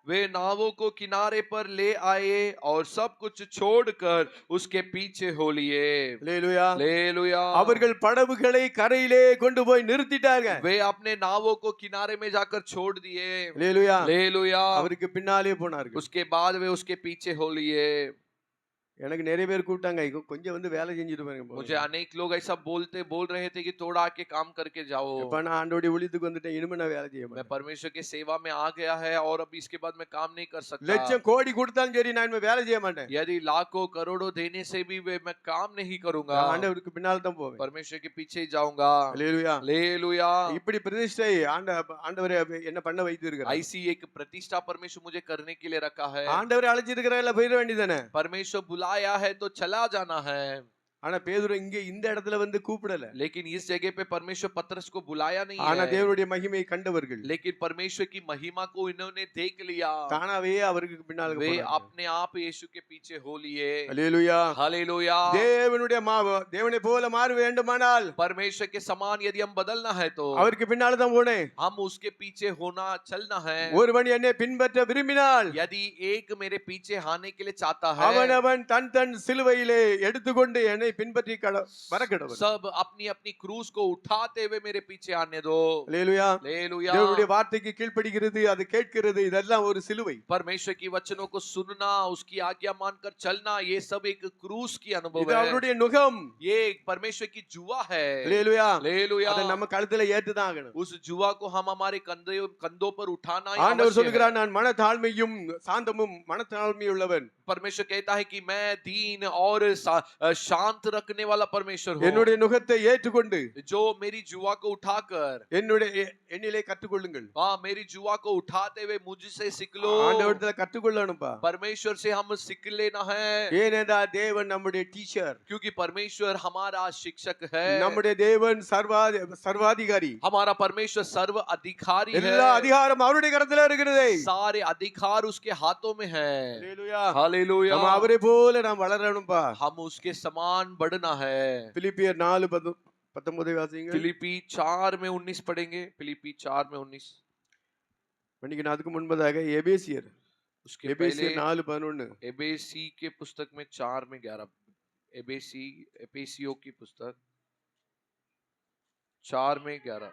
वे नावों को किनारे पर ले आए और सब कुछ छोड़कर उसके पीछे हो लिए அல்லேலூயா हालेलुया அவர்கள் படகுகளை கரையிலே கொண்டு போய் நிறுத்திட்டாங்க वे अपने नावों को किनारे में जाकर छोड़ दिए அல்லேலூயா हालेलुया அவருக்கு பின்னாலே போனார்கள் उसके बाद वे उसके पीछे हो लिए எனக்கு நிறைய பேர் கூப்பிட்டாங்க கொஞ்சம் வந்து வேலை செஞ்சுட்டு பாருங்க मुझे अनेक लोग ऐसा बोल रहे थे कि थोड़ा आके काम करके जाओ இப்ப நான் ஆண்டவருடைய ஊழியத்துக்கு வந்துட்டேன் இனிமே நான் வேலை செய்ய मैं மாட்டேன் परमेश्वर के सेवा में आ गया है और अभी इसके बाद मैं काम नहीं कर सकता லட்சம் கோடி கொடுத்தாலும் சரி நான் இனிமே வேலை செய்ய மாட்டேன் यदि लाखों करोड़ों देने से भी मैं काम नहीं करूंगा நான் ஆண்டவருக்கு பின்னால தான் போவேன் परमेश्वर के पीछे ही जाऊंगा அல்லேலூயா हालेलुया இப்படி பிரதிஷ்டை ஆண்டவரே என்ன பண்ண வைத்திருக்கிறார் ऐसी एक प्रतिष्ठा परमेश्वर मुझे करने के लिए रखा है ஆண்டவரே அழைச்சிருக்கிறார் போயிட வேண்டியதானே परमेश्वर बुलाया है तो चला जाना है ஆனா பேதுரு இங்க இந்த இடத்துல வந்து கூப்பிடல लेकिन इस जगह पे परमेश्वर पतरस को बुलाया नहीं ஆனா है தேவனுடைய மகிமையை கண்டவர்கள் लेकिन परमेश्वर की महिमा को इन्होंने देख लिया தானாவே அவருக்கு பின்னால वे अपने आप यीशु के पीछे हो लिए அல்லேலூயா हालेलुया தேவனை போல மாற வேண்டுமானால் परमेश्वर के समान यदि हम बदलना है तो அவருக்கு பின்னால தான் போனேன் हम उसके पीछे होना चलना है ஒருவன் என்னை பின்பற்ற விரும்பினால் यदि एक मेरे पीछे आने के लिए चाहता है அவன் தன் சிலுவையிலே எடுத்துக்கொண்டு என்னை பின்பற்றி வரக்கடவன் सब अपनी अपनी क्रूस को उठाते हुए मेरे पीछे आने दो அல்லேலூயா हालेलुया தேவனுடைய வார்த்தைக்கு கீழ்ப்படிகிறது அது கேட்கிறது இதெல்லாம் ஒரு சிலுவை परमेश्वर की वचनों को सुनना उसकी आज्ञा मानकर चलना ये सब एक क्रूस की अनुभव இது है அவருடைய நுகம் ये परमेश्वर की जुआ है அல்லேலூயா हालेलुया அதை நம்ம கழுத்துல ஏத்துதான் ஆகணும் उस जुआ को हम हमारे कंधों पर उठाना ही ஆண்டவர் आवश्यक है சொல்கிறார் நான் மனத்தாழ்மையும் சாந்தமும் மனத்தாழ்மையுள்ளவன் परमेश्वर कहता है कि मैं दीन और शांत रखने वाला परमेश्वर हूँ என்னுடைய நுகத்தை ஏற்றுக்கொண்டு जो मेरी जुआ को उठाकर என்னிலே கற்றுக்கொள்ளுங்கள் मेरी जुआ को उठाते हुए मुझसे सीख लो ஆண்டவரிடத்துல கற்றுக்கொள்ளணும்பா परमेश्वर से हम सीख लेना है ஏனென்றால் தேவன் நம்முடைய டீச்சர் क्योंकि परमेश्वर हमारा शिक्षक है நம்முடைய தேவன் சர்வாதிகாரி हमारा परमेश्वर सर्व अधिकारी है எல்லா அதிகாரம் அவருடைய கரத்துல இருக்கிறது सारे अधिकार उसके हाथों में है அல்லேலூயா हालेलुया நம்ம அவரை போல நாம் வளரணும்பா हम उसके समान बढ़ना है பிலிப்பியர் 4:19 வாசிங்க फिलिपी 4 में 19 पढ़ेंगे फिलिपी 4 में 19 மன்னிக்கணும் அதுக்கு முன்பதாக எபேசியர் उसके पहले 4:11 एबेसी के पुस्तक में 4 में 11 एबेसियों की पुस्तक 4 में 11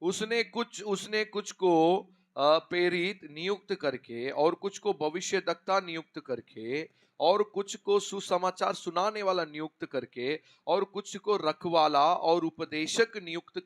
उसने कुछ को प्रेरित नियुक्त करके और कुछ को भविष्यद्वक्ता नियुक्त करके और कुछ को सुसमाचार सुनाने वाला नियुक्त करके और कुछ को रखवाला और उपदेशक नियुक्त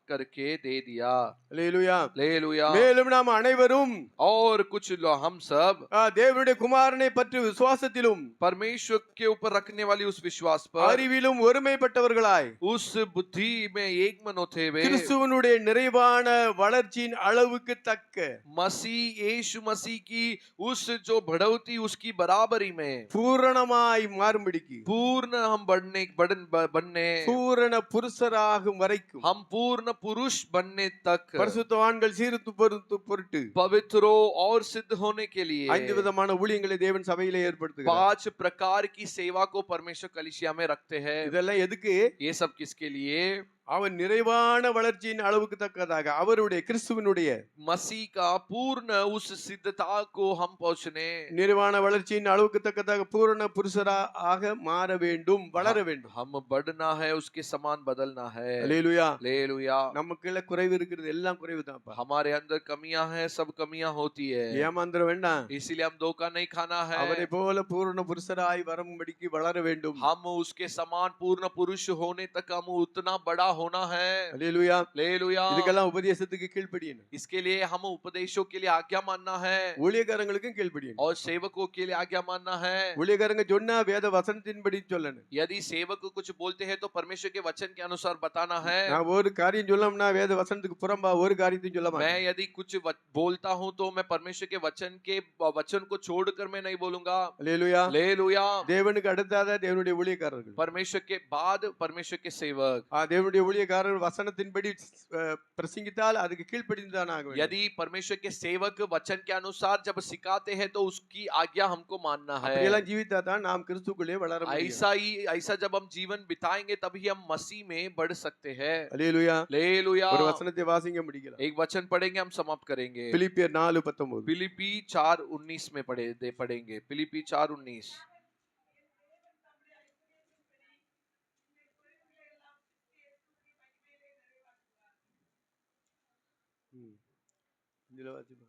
करके दे दिया அல்லேலூயா हालेलुया மேலும் நாம் அனைவரும் और कुछ हम सब தேவனுடைய குமாரனை பற்றி விசுவாசத்திலும் परमेश्वर के ऊपर रखने वाली उस विश्वास पर அறிவிலும் ஒருமைப்பட்டவர்களாய் उस बुद्धि में एक मन होते हुए கிறிஸ்துவனுடைய நிறைவான வளர்ச்சியின் அளவுக்கு தக்க मसीह यीशु मसीह की उस जो बढ़ोतरी उसकी बराबरी में பூரணமாய் மாறும்படிக்கு पूर्ण हम बनने பூரண புருஷராகும் வரைக்கும் हम पूर्ण पुरुष बनने तक பரிசுத்தவான்கள் சீர்த்து பொருட்டு पवित्रों और सिद्ध होने के लिए 5 விதமான ஊழியங்களை தேவன் சபையிலே ஏற்படுத்துகிறார். 5 प्रकार की सेवा को परमेश्वर कलीसिया में रखते हैं. இதெல்லாம் எதுக்கு? ये सब किसके लिए? அவன் நிறைவான வளர்ச்சியின் அளவுக்கு தக்கதாக அவருடைய கிறிஸ்துவினுடைய मसीह का पूर्ण उस सिद्धता को हम पहुंचने நிறைவான வளர்ச்சியின் அளவுக்கு தக்கதாக பூரண புருஷராக மாற வேண்டும், வளர வேண்டும். हम बढ़ना है, उसके समान बदलना है. அல்லேலூயா. हालेलुया. நமக்குள்ள குறைவு இருக்கிறது, எல்லாம் குறைவு தான்ப்பா. हमारे अंदर कमियां हैं, सब कमियां होती है. ஏமாந்திர வேண்டாம். इसीलिए हम धोखा नहीं खाना है. அவரை போல பூரண புருஷராய் வரும்படிக்கு வளர வேண்டும். हम उसके समान पूर्ण पुरुष होने तक हम उतना बड़ा होना है. அல்லேலூயா. हालेलुया. இதுக்கெல்லாம் உபதேசத்துக்கு கீழ்ப்படியணும். इसके लिए हम उपदेशों के लिए आज्ञा मानना है ஊழியக்காரங்களுக்கும் கீழ்ப்படியணும். और सेवकों के लिए आज्ञा मानना है. ஊழியக்காரங்க சொன்னா வேத வசனத்தின்படி சொல்லணும். यदि सेवक कुछ बोलते हैं तो परमेश्वर के वचन के अनुसार बताना है. நான் ஒரு காரியம் சொல்லணும்னா வேத வசனத்துக்கு புறம்பா ஒரு காரியத்தையும் சொல்ல मैं மாட்டேன். यदि कुछ बोलता हूं तो मैं परमेश्वर के वचन को छोड़कर मैं नहीं बोलूंगा. அல்லேலூயா. हालेलुया. தேவனுக்கு அடுத்ததா தேவனுடைய ஊழியக்காரர்கள். परमेश्वर के बाद परमेश्वर के सेवक. தேவனுடைய ஊழியக்காரர் வசனத்தின்படி பிரசங்கித்தால் அதுக்கு கீழ்ப்படிந்துதான் ஆக வேண்டும். यदि परमेश्वर के सेवक वचन के अनुसार जब सिखाते हैं तो उसकी आज्ञा हमको मानना है. அப்படியெல்லாம் ஜீவித்தா தான் நாம் கிறிஸ்துக்குள்ளே வளர முடியும். ऐसा जब हम जीवन बिताएंगे तभी हम मसीह में बढ़ सकते हैं. அல்லேலூயா. हालेलुया. ஒரு வசனத்தை வாசிங்க முடிக்கலாம். एक वचन पढ़ेंगे, हम समाप्त करेंगे. பிலிப்பியர் 4:19. फिलिप्पी 4:19 में पढ़ेंगे. फिलिप्पी 4:19. இதுல வாசிப்பா.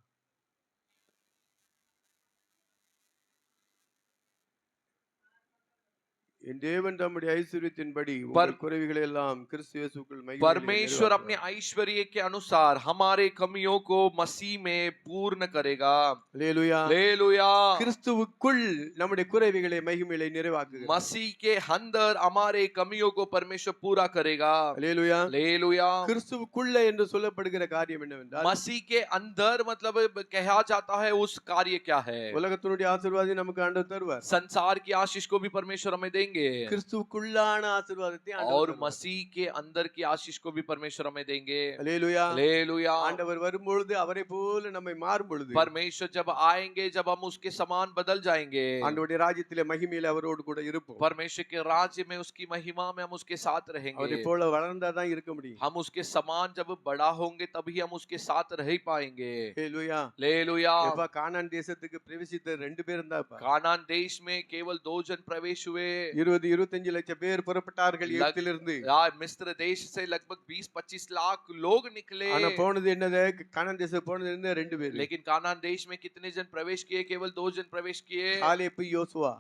என் தேவன் தம்முடைய ஐஸ்வரியத்தின்படி உங்கள் குறைவுகளை எல்லாம் கிறிஸ்து இயேசுவுக்குள் மகிமையிலே परमेश्वर अपने ऐश्वर्य के अनुसार हमारे कमियों को मसीह में पूर्ण करेगा. அல்லேலூயா. हालेलुया. கிறிஸ்துவுக்குள் நம்முடைய குறைவுகளை மகிமையிலே நிறைவாக்குகிறார். मसीह के अंदर हमारे कमियों को परमेश्वर पूरा करेगा. அல்லேலூயா. हालेलुया. கிறிஸ்துவுக்குள்ள என்று சொல்லப்படுகிற காரியம் என்னவென்றால் मसीह के अंदर मतलब कहा जाता है उस कार्य क्या है? உலகத்தினுடைய ஆசீர்வாதம் நமக்கு ஆண்டவர் தருவார். संसार की आशीष को भी परमेश्वर हमें देंगे கிறிஸ்துவுக்குள்ளான ஆசீர்வாதத்தை ஆண்டவர் और தருவார். मसीह के अंदर की आशीष को भी परमेश्वर हमें देंगे. அல்லேலூயா. हालेलुया. ஆண்டவர் வரும்பொழுது அவரை போல நம்மை மாறும் பொழுது परमेश्वर जब आएंगे, जब हम उसके समान बदल जाएंगे, ஆண்டவருடைய ராஜ்யத்திலே மகிமையிலே அவரோடு கூட இருப்போம். परमेश्वर के राज्य में उसकी महिमा में हम उसके साथ அவரை रहेंगे. போல வளர்ந்தாதான் இருக்க முடியும். हम उसके समान जब बड़ा होंगे तभी हम उसके साथ रह पाएंगे. அல்லேலூயா. हालेलुया. எப்பா கானான் தேசத்துக்கு பிரவேசித்த 2 பேர் இருந்தாப்பா. कानान देश में केवल 2 जन प्रवेश हुए. 20-25 லட்சம் பேர் புறப்பட்டார்கள் எகிப்திலிருந்து. मिस्र देश से लगभग 20-25 लाख लोग निकले. ஆனா போனது என்னது? கானான் தேசம் போனது என்ன? 2 பேர். लेकिन कानान देश में कितने जन प्रवेश किए? केवल 2 जन प्रवेश किए. காலேப் யோசுவா.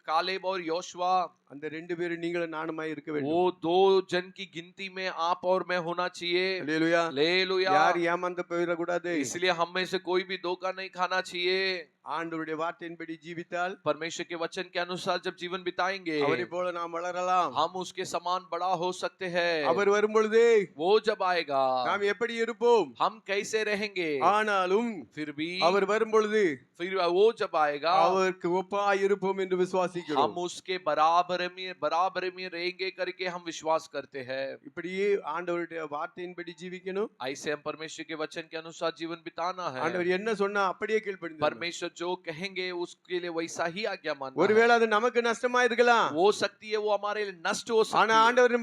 कालेब और योशुआ. அந்த 2 பேரும் நீங்களும் நானுமாய் இருக்க வேண்டும். वो 2 जन की गिनती में आप और मैं होना चाहिए. அல்லேலூயா. हालेलुया. யார் ஏமாந்து போயிட கூடாது. इसलिए हम में से कोई भी धोखा नहीं खाना चाहिए. ஆண்டவருடைய வார்த்தையின்படி ஜீவித்தால் परमेश्वर के वचन के अनुसार जब जीवन बिताएंगे அவரை போல நாம் வளரலாம். हम उसके समान बड़ा हो सकते हैं. அவர் வரும்பொழுது वो जब आएगा நாம் எப்படி இருப்போம்? हम कैसे रहेंगे? ஆனாலும் फिर भी அவர் வரும்பொழுது फिर वो जब आएगा அவருக்கு ஒப்பாய் இருப்போம் என்று விசுவாசிக்கிறோம். हम उसके बराबर में रहेंगे करके हम विश्वास करते हैं. இப்படியே ஆண்டவருடைய வார்த்தையின்படி ஜீவிக்கணும். ऐसे हम परमेश्वर के वचन के अनुसार जीवन बिताना है. ஆண்டவர் என்ன சொன்னா அப்படியே கீழ்ப்படிந்து परमेश्वर जो कहेंगे उसके लिए वैसा ही आज्ञा मानना. ஒருவேளை அது நமக்கு நஷ்டமா இருக்கலாம். हो सकती है वो हमारे लिए नष्ट हो सकती ஆனா है. ஆண்டவர்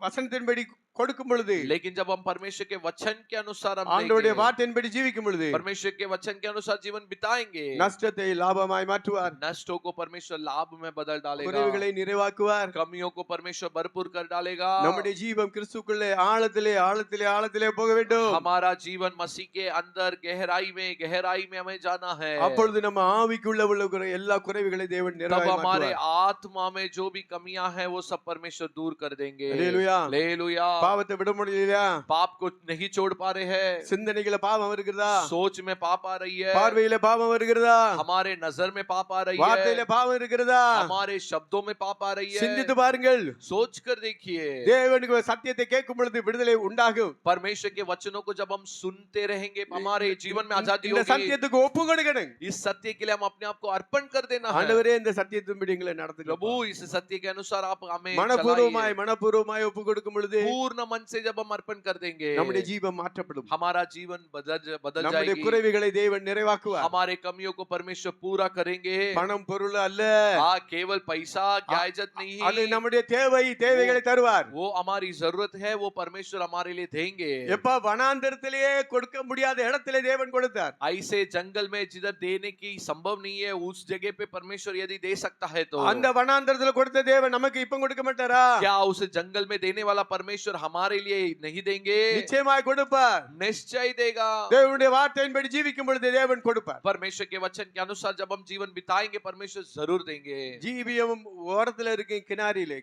வசனத்தின்படி கொடுக்கும் பொழுது लेकिन जब हम परमेश्वर के वचन के अनुसार हम ஆண்டவருடைய देंगे, வார்த்தையின்படி ஜீவிக்கும் பொழுது परमेश्वर के वचन के अनुसार जीवन बिताएंगे, நஷ்டத்தை லாபமாய் மாற்றுவார். नष्टों को परमेश्वर लाभ में बदल डालेगा. குறைவுகளை நிறைவாக்குவார். कमियों को परमेश्वर भरपूर कर डालेगा. நம்முடைய ஜீவன் கிறிஸ்துக்குள்ளே ஆழத்திலே போக வேண்டும். हमारा जीवन मसीह के अंदर गहराई में हमें जाना है. அப்பொழுது நம்ம ஆவிக்குள்ள உள்ள எல்லா குறைவுகளை தேவன் तब நிறைவாய் हमारे மாற்றுவார். आत्मा में जो भी कमियां हैं वो सब परमेश्वर दूर कर देंगे. हालेलुया. हालेलुया. பாவத்தை விட முடியலையா? पाप को नहीं छोड़ पा रहे हैं, சிந்தனைகள பாவம் வருகிறதா? सोच में पाप आ रही है, பார்வையில பாவம் வருகிறதா? हमारे नजर में पाप आ रही வார்த்தையில है, பாவம் இருக்கிறதா? हमारे शब्दों में पाप आ रही है। சிந்தித்து பாருங்கள். सोच कर देखिए, தேவனுக்கு சத்தியத்தை கேட்கும் பொழுது விடுதலை உண்டாகும். परमेश्वर के वचनों को जब हम सुनते रहेंगे हमारे जीवन में आजादी இந்த होगी। சத்தியத்துக்கு ஒப்பு கொடுக்கணும். इस सत्य के लिए हम अपने आप को अर्पण कर देना है। ஆண்டவரே இந்த சத்தியத்தின்படி எங்களை நடத்துங்க. प्रभु इस सत्य के अनुसार आप हमें மனப்பூர்வமாய் चलाइए। மனப்பூர்வமாய் ஒப்பு கொடுக்கும் பொழுது पूर्ण मन से जब हम अर्पण कर देंगे நம்முடைய ஜீவன் மாற்றப்படும். हमारा जीवन बदल நம்முடைய जाएगी। குறைவுகளை தேவன் நிறைவாக்குவார். हमारे कमियों को परमेश्वर पूरा करेंगे। பணம் பொருள் அல்ல, हाँ, केवल पैसा गायजत அது नहीं, நம்முடைய தேவைகளை தருவார். वो हमारी जरूरत है, वो परमेश्वर हमारे लिए देंगे। எப்ப வனாந்தரத்திலேயே கொடுக்க முடியாத இடத்திலே தேவன் கொடுத்தார். ऐसे जंगल में जिधर देने की संभव नहीं है उस जगह पे परमेश्वर यदि दे सकता है तो அந்த வனாந்தரத்துல கொடுத்த தேவன் நமக்கு இப்ப கொடுக்க மாட்டாரா? क्या उस जंगल में देने वाला परमेश्वर हमारे लिए नहीं देंगे? நிச்சயமாய் கொடுப்பார். निश्चय देगा। தேவனுடைய வார்த்தையின்படி ஜீவிக்கும் பொழுது தேவன் கொடுப்பார். परमेश्वर के वचन के अनुसार जब हम जीवन बिताएंगे परमेश्वर जरूर देंगे। ஜீவியம் ஓரத்துல இருக்கு, கிணாரியிலே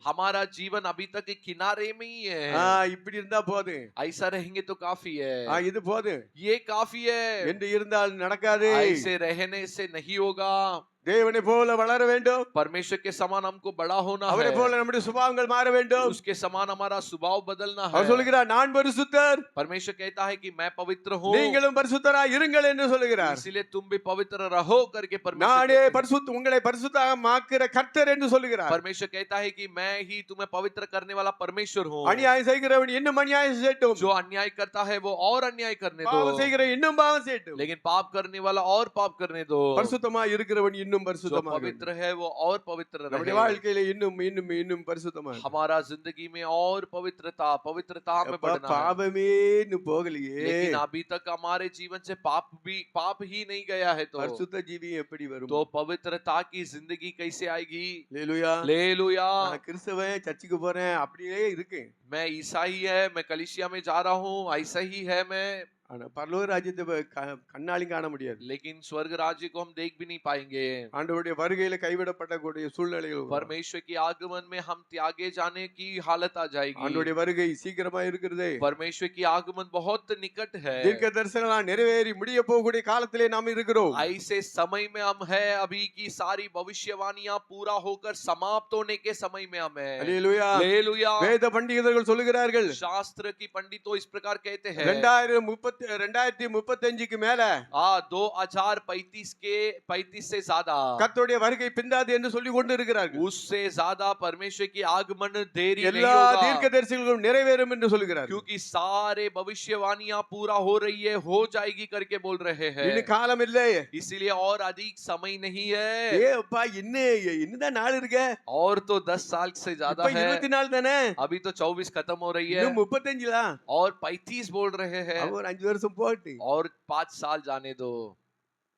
हमारा जीवन अभी तक किनारे में ही है। இப்படி இருந்தா போதும், ऐसा रहेंगे तो काफी है, இது போதும் ये काफी है। என்று இருந்தால் நடக்காது. ऐसे रहने से नहीं होगा। தேவனை போல வளர வேண்டும். परमेश्वर के समान हमको बड़ा होना அவரை है, போல நம்முடைய சுபாவங்கள் மாற வேண்டும். उसके समान हमारा स्वभाव बदलना அவர் है। சொல்கிறார் நான் பரிசுத்தர், परमेश्वर कहता है कि मैं पवित्र हूँ, நீங்களும் பரிசுத்தராய் இருங்கள் என்று சொல்கிறார். इसलिए तुम भी पवित्र रहो करके परमेश्वर நானே कहता है। பரிசுத்த உங்களை பரிசுத்தமாக்குற கர்த்தர் என்று சொல்கிறார். परमेश्वर कहता है कि मैं ही तुम्हें पवित्र करने वाला परमेश्वर हूँ। அநியாயம் செய்கிறவன் இன்னும் அநியாயம் செய்யட்டும், जो अन्याय करता है वो और अन्याय करने பாவம் दो, செய்கிறவன் இன்னும் பாவம் செய்யட்டும். लेकिन पाप करने वाला और पाप करने दो। பரிசுத்தமாய் இருக்கிறவன் இன்னும் जो பரிசுத்தமாக, पवित्र है वो और पवित्र நம்முடைய रहे। வாழ்க்கையில இன்னும் இன்னும் இன்னும் பரிசுத்தமாக. हमारा जिंदगी में और पवित्रता में बढ़ना है। பாவமே இன்னும் போகலையே, लेकिन अभी तक हमारे जीवन से पाप ही नहीं गया है तो பரிசுத்த ஜீவியம் எப்படி வரும்? पवित्रता की जिंदगी कैसे आएगी? ஹல்லேலூயா. हालेलुया। நான் கிறிஸ்தவன், சர்ச்சுக்கு போறேன், அப்படியே இருக்கேன். मैं ईसाई है, मैं कलीसिया में जा रहा हूँ, ऐसा ही है मैं, ஆனா பரலோக ராஜ்யத்தை கண்ணாலும் காண முடியாது. लेकिन स्वर्ग राज्य को हम देख भी नहीं पाएंगे। ஆண்டவருடைய வருகையில கைவிடப்படக்கூடிய சூழ்நிலைகள் வரும். परमेश्वर के आगमन में हम त्यागे जाने की हालत आ जाएगी। ஆண்டவருடைய வருகை சீக்கிரமா இருக்கிறது. परमेश्वर की आगमन बहुत निकट है। தீர்க்க தரிசனம் நிறைவேறி முடிய போகக்கூடிய காலத்திலே நாம் இருக்கிறோம். ऐसे समय में हम है, अभी की सारी भविष्यवाणियां पूरा होकर समाप्त होने के समय में हम है। ஹல்லேலூயா. हालेलुया। வேத பண்டிதர்கள் சொல்லுகிறார்கள், शास्त्र की पंडितों इस प्रकार कहते हैं 2035க்கு மேல 2035 से ज्यादा கர்த்தருடைய வருகை பிந்தாது என்று சொல்லி கொண்டு இருக்கிறார்கள். उससे ज्यादा परमेश्वर की आगमन देरी नहीं எல்லா होगा, தீர்க்கதரிசிகளும் நிறைவேறும் என்று சொல்கிறார்கள். क्योंकि सारे भविष्यवाणियां पूरा हो रही है, हो जाएगी करके बोल रहे हैं। இன்னும் காலம் இல்லை. इसीलिए और अधिक समय नहीं है, அப்பா இன்னும் நாள் இருக்க, और तो 10 साल से ज्यादा இப்ப है। 24 தானே, अभी तो 24 खत्म हो रही है, இன்னும் 35 और 35 बोल रहे हैं, ஒரு 5 வருஷம் போட்டு और 5 साल जाने दो।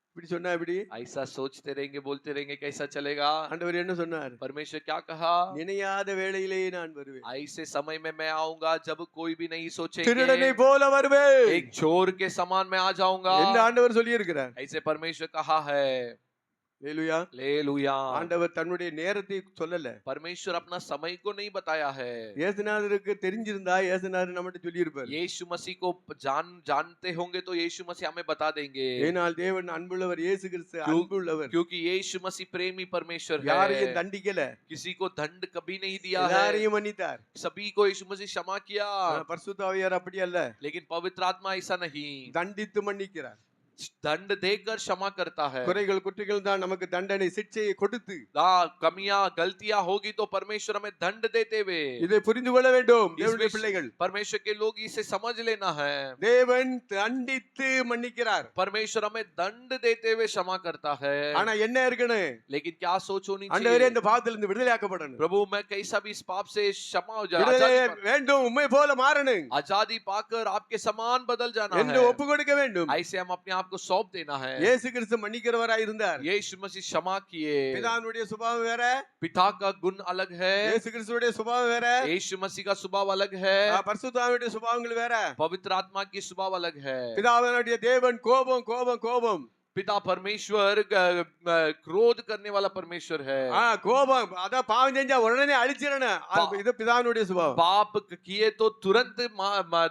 இப்படி சொன்னா எப்படி? ऐसा सोचते रहेंगे, बोलते रहेंगे, कैसा चलेगा? ஆண்டவர் என்ன சொன்னார்? परमेश्वर क्या कहा? நினையாத வேளையிலே நான் வருவேன், ऐसे समय में मैं आऊंगा जब कोई भी नहीं திருடனை सोचेंगे, போல வருவேன் एक चोर के समान मैं आ जाऊंगा, என்று ஆண்டவர் சொல்லி இருக்கிறார். ऐसे परमेश्वर कहा है। ஹல்லேலூயா. हालेलुया। ஆண்டவர் தன்னுடைய நேரத்தை சொல்லல. परमेश्वर अपना समय को नहीं बताया है। இயேசுநாதருக்கு தெரிஞ்சிருந்தா இயேசுநாதர் நம்மகிட்ட சொல்லி இருப்பார். यीशु मसीह को जानते होंगे तो यीशु मसीह हमें बता देंगे, ஏனால் தேவன் அன்புள்ளவர், இயேசு கிறிஸ்து அன்புள்ளவர். क्योंकि यीशु मसीह प्रेमी परमेश्वर யாரையும் है, தண்டிக்கல, किसी को दंड कभी नहीं दिया है, எல்லாரையும் மன்னித்தார். सभी को यीशु मसीह क्षमा किया। பரிசுத்த ஆவியார் அப்படி அல்ல, लेकिन पवित्र आत्मा ऐसा नहीं, தண்டித்து மன்னிக்கிறார். दंड देकर क्षमा करता है। குறைகள் குற்றங்கள் தான் நமக்கு தண்டனை சிக்ஷையை கொடுத்து, कमियां गलतियां होगी तो परमेश्वर हमें दंड देते हुए, இதை புரிந்து கொள்ள வேண்டும் தேவனுடைய பிள்ளைகள். परमेश्वर के लोग इसे समझ लेना है। தேவன் தண்டித்து மன்னிக்கிறார், परमेश्वर हमें दंड देते हुए क्षमा करता है। ஆனா என்ன இருக்கணும்? लेकिन क्या सोच होनी ஆண்டவரே चाहिए? இந்த பாவத்திலிருந்து விடுதலையாக்கப்படணும், प्रभु मैं कैसा भी इस पाप से क्षमा हो விடுதலை जाए, வேண்டும், உம்மை போல மாறணும் आजादी पाकर आपके समान बदल जाना என்று है, ஒப்பு கொடுக்க வேண்டும். ऐसे हम अपने आप को सौंप देना है। இயேசு கிறிஸ்து மன்னிக்கிறவராய் இருந்தார். यीशु मसीह क्षमा किए, பிதாவுடைய சுபாவம் வேற, पिता का गुण अलग है, இயேசு கிறிஸ்துவுடைய சுபாவம் வேற, यीशु मसीह का स्वभाव अलग है, பரிசுத்த ஆவியுடைய சுபாவங்கள் வேற. पवित्र आत्मा की स्वभाव अलग है। பிதாவினுடைய தேவன் கோபம் கோபம் கோபம், पिता परमेश्वर क्रोध करने वाला परमेश्वर है। கோபம், அதான் பாவம் செஞ்சா உடனே அழிச்சிடணும், இது பிதாவினுடைய சுபாவம். पाप किए तो तुरंत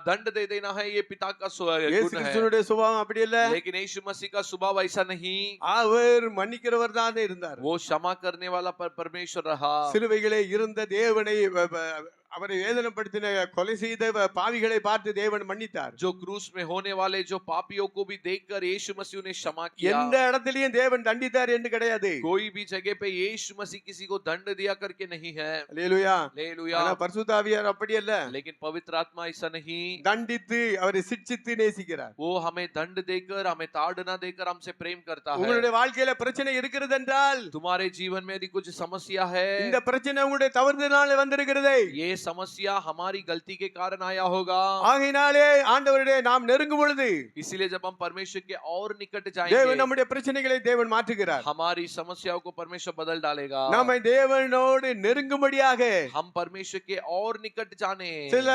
दंड दे देना है, ये पिता का இயேசு गुण है। கிறிஸ்துவினுடைய சுபாவம் அப்படி இல்ல. लेकिन यीशु मसीह का स्वभाव ऐसा नहीं, அவர் மன்னிக்கிறவர் தான் இருந்தார். वो क्षमा करने वाला परमेश्वर रहा। சிலுவையிலே இருந்த தேவனை அவரை வேதனைப்படுத்தின கொலை செய்த பாவிகளை பார்த்து தேவன் மன்னித்தார். जो क्रूस में होने वाले जो पापियों को भी देखकर यीशु मसीह ने क्षमा किया। எந்த இடத்திலேயும் தேவன் தண்டித்தார் என்று கிடையாது. कोई भी जगह पे यीशु मसीह किसी को दंड दिया करके नहीं है। அல்லேலூயா, हालेलुया। ஆனா பரிசுத்த ஆவியார் அப்படி அல்ல. लेकिन पवित्र आत्मा ऐसा नहीं, தண்டித்து அவரை சிட்சித்து நேசிக்கிறார். वो हमें दंड देकर, हमें ताड़ना देकर हमसे प्रेम करता है। உங்களுடைய வாழ்க்கையில பிரச்சனை இருக்கிறது என்றால், तुम्हारे जीवन में यदि कुछ समस्या है, இந்த பிரச்சனை உங்களுடைய தவறுதலால வந்திருக்கிறது, ये समस्या हमारी गलती के कारण आया होगा। ஆகையினாலே ஆண்டவருடைய நாம் நெருங்கும் பொழுது, इसीलिए जब हम परमेश्वर के और निकट தேவன் जाएंगे, நம்முடைய பிரச்சனைகளை தேவன் மாற்றுகிறார். हमारी समस्याओं को परमेश्वर बदल डालेगा। நம்மை தேவனோடு நெருங்கும்படியாக हम परमेश्वर के और निकट जाने, சில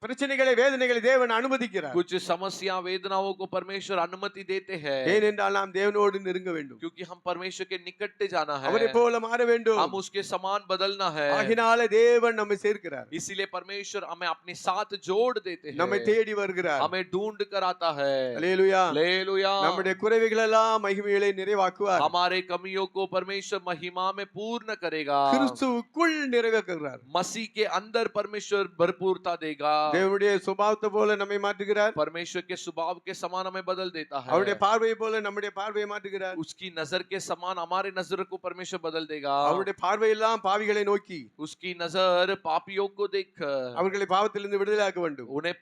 பிரச்சனைகளை வேதனைகளை தேவன் அனுமதிக்கிறார். कुछ समस्या वेदनाओं को परमेश्वर अनुमति देते हैं, ஏனென்றால் நாம் தேவனோடு நெருங்க வேண்டும், क्योंकि हम परमेश्वर के निकट जाना है, அவரை போல மாற வேண்டும். हम उसके समान बदलना है। ஆகினாலே தேவன் நம்மை சேர்க்கிறார், इसीलिए परमेश्वर हमें अपने साथ जोड़ देते हैं, நம்மை தேடி வருகிறார். हमें ढूंढ कर आता है। அல்லேலூயா, हालेलुया। நம்முடைய குறைவுகள் எல்லாம் மகிமையிலே நிறைவாக்குவார். हमारे कमियों को परमेश्वर महिमा में पूर्ण करेगा, கிறிஸ்துவுக்குள் நிறைவேற்றுகிறார். मसीह के अंदर परमेश्वर भरपूरता देगा। தேவனுடைய சுபாவத்தை போல நம்மை மாற்றுகிறார். परमेश्वर के स्वभाव के समान हमें बदल देता है। அவருடைய பார்வையை போல நம்முடைய பார்வையை மாற்றுகிறார். उसकी नजर के समान हमारे नजर को परमेश्वर बदल देगा। அவருடைய பார்வையெல்லாம் பாவிகளை நோக்கி, उसकी नजर पापियों को देख அவர்களை பாவத்திலிருந்து விடுதலையாக்க வேண்டும். उन्हें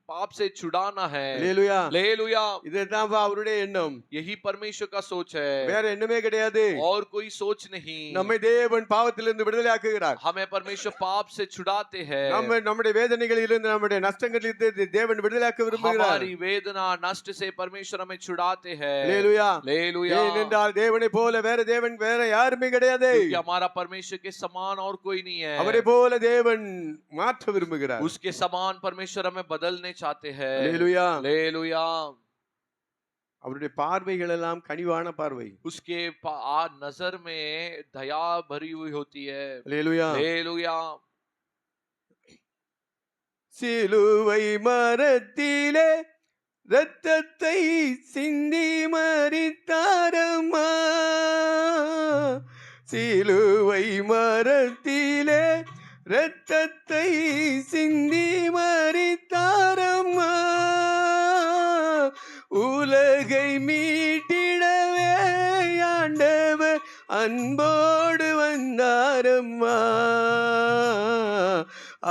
पाप से छुड़ाना है। அல்லேலூயா, हालेलुया। இதுதான் அவருடைய எண்ணம். यही परमेश्वर का सोच है, வேற எண்ணமே கிடையாது. और कोई सोच नहीं। நம்மை தேவன் பாவத்திலிருந்து விடுதலையாக்குகிறார். हमें परमेश्वर पाप से छुड़ाते हैं। நம்முடைய வேதனைகளிலிருந்து, நம்முடைய நஷ்டங்களிலிருந்து தேவன் விடுதலையாக்க விரும்புகிறார். हमारी वेदना नष्ट से परमेश्वर हमें छुड़ाते हैं। அல்லேலூயா, हालेलुया। ஏனென்றால் தேவனை போல வேற தேவன் வேற யாருமே கிடையாது. क्योंकि हमारा परमेश्वर के समान और कोई नहीं है। அவரை போல தேவன் மாற்ற விரும்புகிறார். उसके समान परमेश्वर हमें बदलने चाहते हैं। அல்லேலூயா, हालेलुया। அவருடைய பார்வைகள் எல்லாம் கனிவான பார்வை. उसके नजर में दया भरी हुई होती है। அல்லேலூயா, हालेलुया। சிலுவை மரத்திலே இரத்தத்தை சிந்தி மரித்தாரம்மா, சிலுவை மரத்திலே இரத்தத்தை சிந்தி மரித்தாரம்மா, உலகை மீட்டிடவே ஆண்டவர் அன்போடு வந்தாரம்மா,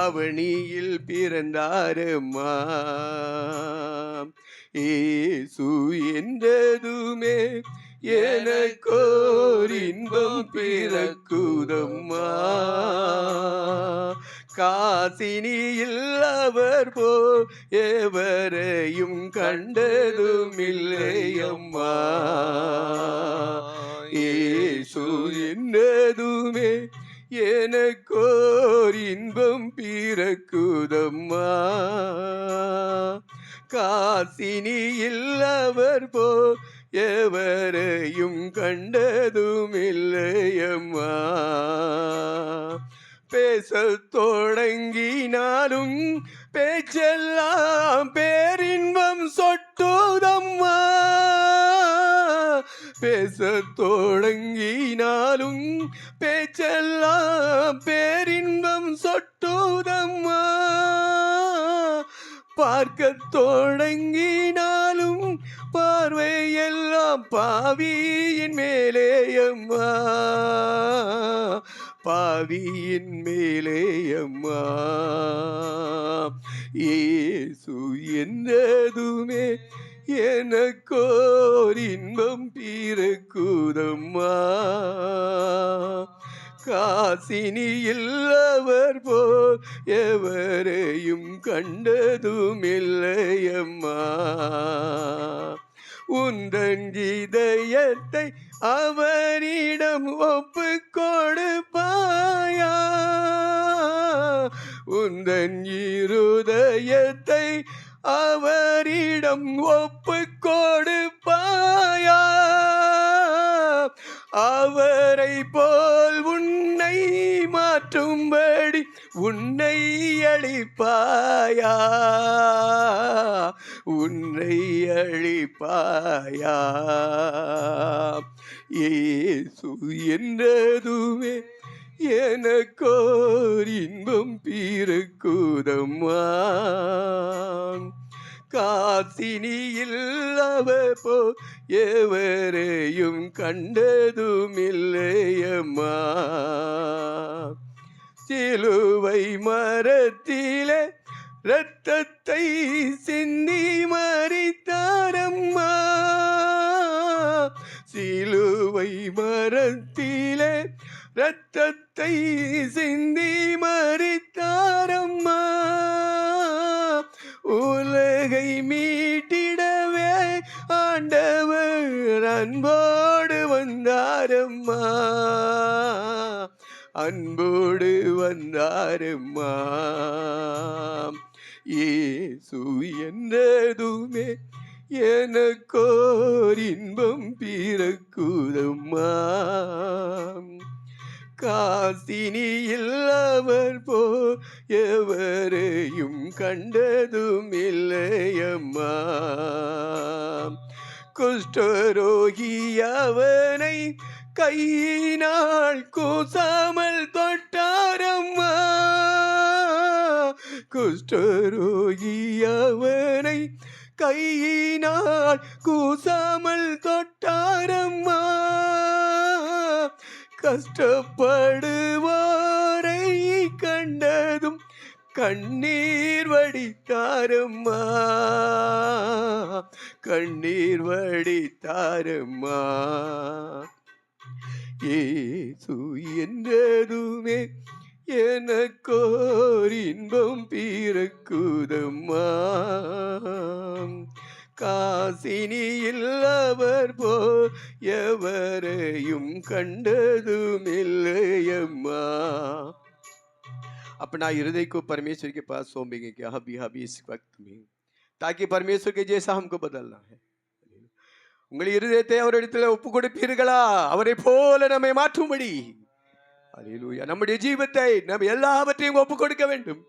அவனியில் பிறந்தாரம்மா. இயேசு என்றதுமே எனக்கோர் இன்பம் பிறக்குதம்மா, காசினியில் அவர் போ எவரையும் கண்டதும் இல்லையம்மா, இயேசு என்றதுமே எனக்கோர் இன்பம் பிறக்குதம்மா, காசினியில் அவர் போ எவரையும் கண்டதும் இல்லையம்மா, பேசத் தொடங்கினாலும் பேச்செல்லாம் பேரின்பம் சொட்டுதம்மா, பேசத் தொடங்கினாலும் பேச்செல்லாம் பேரின்பம் சொட்டுதம்மா, பார்க்கத் தொடங்கினாலும் பார்வையெல்லாம் பாவியின் மேலேயம்மா, பாவியின் மேலேயம்மா, இயேசு என்றதுமே எனக்கோர் இன்பம் பிறக்குதம்மா, காசினியில் அவர் போல் எவரையும் கண்டதும் இல்லையம்மா, உந்தன் இதயத்தை அவரிடம் ஒப்பு கொடுப்பாயா, உந்தன் இருதயத்தை அவரிடம் ஒப்பு கொடுப்பாயா, அவரை போல் உன்னை மாற்றும்படி உன்னை அழிப்பாயா, உன்னை அழிப்பாயா. இயேசு என்றதுமே எனக்கோர் இன்பம் பிறக்குதம்மா. காசினியில் அவர் போ எவரையும் கண்டதுமில்லையம்மா. சிலுவை மரத்திலே இரத்தத்தை சிந்தி மரித்தாரம்மா. சிலுவை மரத்திலே இரத்தத்தை சிந்தி மரித்தாரம்மா. உலகை மீட்டிடவே ஆண்டவர் அன்போடு வந்தாரம்மா, அன்போடு வந்தாரம்மா. இயேசு என்றதுமே எனக்கோர் இன்பம் பிறக்குதம்மா. காசினியில் அவர் போ எவரையும் கண்டதும் இல்லையம்மா. குஷ்டரோகி அவனை கையினால் கூசாமல் தொட்டாரம்மா. குஷ்டரோகி அவனை கையினால் கூசாமல் தொட்டாரம்மா. கஷ்டப்படுவோரை கண்டதும் கண்ணீர் வடித்தாரம்மா, கண்ணீர் வடித்தாரம்மா. இயேசு என்றதுமே எனக்கோர் இன்பம் பிறக்குதம்மா. காசினியில் அவர் போ எவரையும் கண்டதுமில்லைयम्मा. अपना हृदय को परमेश्वर के पास सौंपेंगे कि अभी इस वक्त में, ताकि परमेश्वर के जैसा हमको बदलना है. உங்கள் இருதயத்தை அவரிடத்தில் ஒப்பு கொடுப்பீர்களா? அவரை போல நம்மை மாற்றும்படி. அல்லேலூயா. நம்முடைய ஜீவத்தை நம்ம எல்லாவற்றையும் ஒப்பு கொடுக்க வேண்டும்.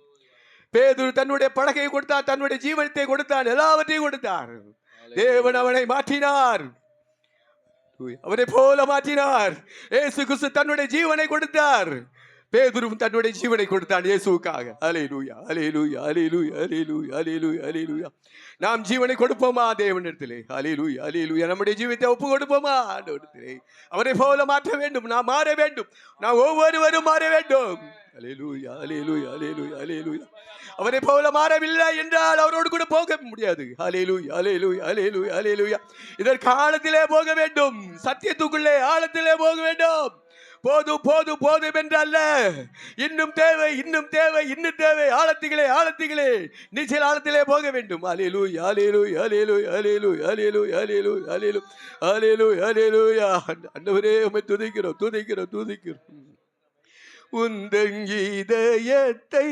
பேதுரு தன்னுடைய படகை கொடுத்தார், தன்னுடைய ஜீவனத்தை கொடுத்தார், எல்லாவற்றையும் கொடுத்தார். தேவன் அவனை மாற்றினார், அவரை போல மாற்றினார். இயேசு கிறிஸ்து தன்னுடைய ஜீவனை கொடுத்தார், பேதுரு தன்னுடைய ஜீவனை கொடுத்தான் இயேசுவுக்காக. அல்லேலூயா, அல்லேலூயா, அல்லேலூயா, அல்லேலூயா, அல்லேலூயா, அல்லேலூயா. நாம் ஜீவனை கொடுப்போமா தேவனிடத்திலே? அல்லேலூயா, அல்லேலூயா. நம்முடைய ஜீவத்தை ஒப்பு கொடுப்போமா ஆண்டவரிடத்திலே? அவரை போல மாற்ற வேண்டும், நாம் மாற வேண்டும், நாம் ஒவ்வொருவரும் மாற வேண்டும். அல்லேலூயா, அல்லேலூயா, அல்லேலூயா, அல்லேலூயா. அவரை போல மாறவில்லை என்றால் அவரோடு கூட போக முடியாது. அல்லேலூயா, அல்லேலூயா, அல்லேலூயா, அல்லேலூயா. இதற்கு ஆழத்திலே போக வேண்டும், சத்தியத்துக்குள்ளே ஆழத்திலே போக வேண்டும். போதும் போதும் போதும் என்றல்ல, இன்னும் தேவை, இன்னும் தேவை, இன்னும் தேவை. ஆழத்திலே ஆழத்திலே நீச்சல் ஆழத்திலே போக வேண்டும். அல்லேலூயா, அல்லேலூயா, அல்லேலூயா, அல்லேலூயா, அல்லேலூயா, அல்லேலூயா, அல்லேலூயா, அல்லேலூயா. ஆண்டவரே உம்மை துதிக்கிறோம், துதிக்கிறோம், துதிக்கிறோம். உந்தன் இதயத்தை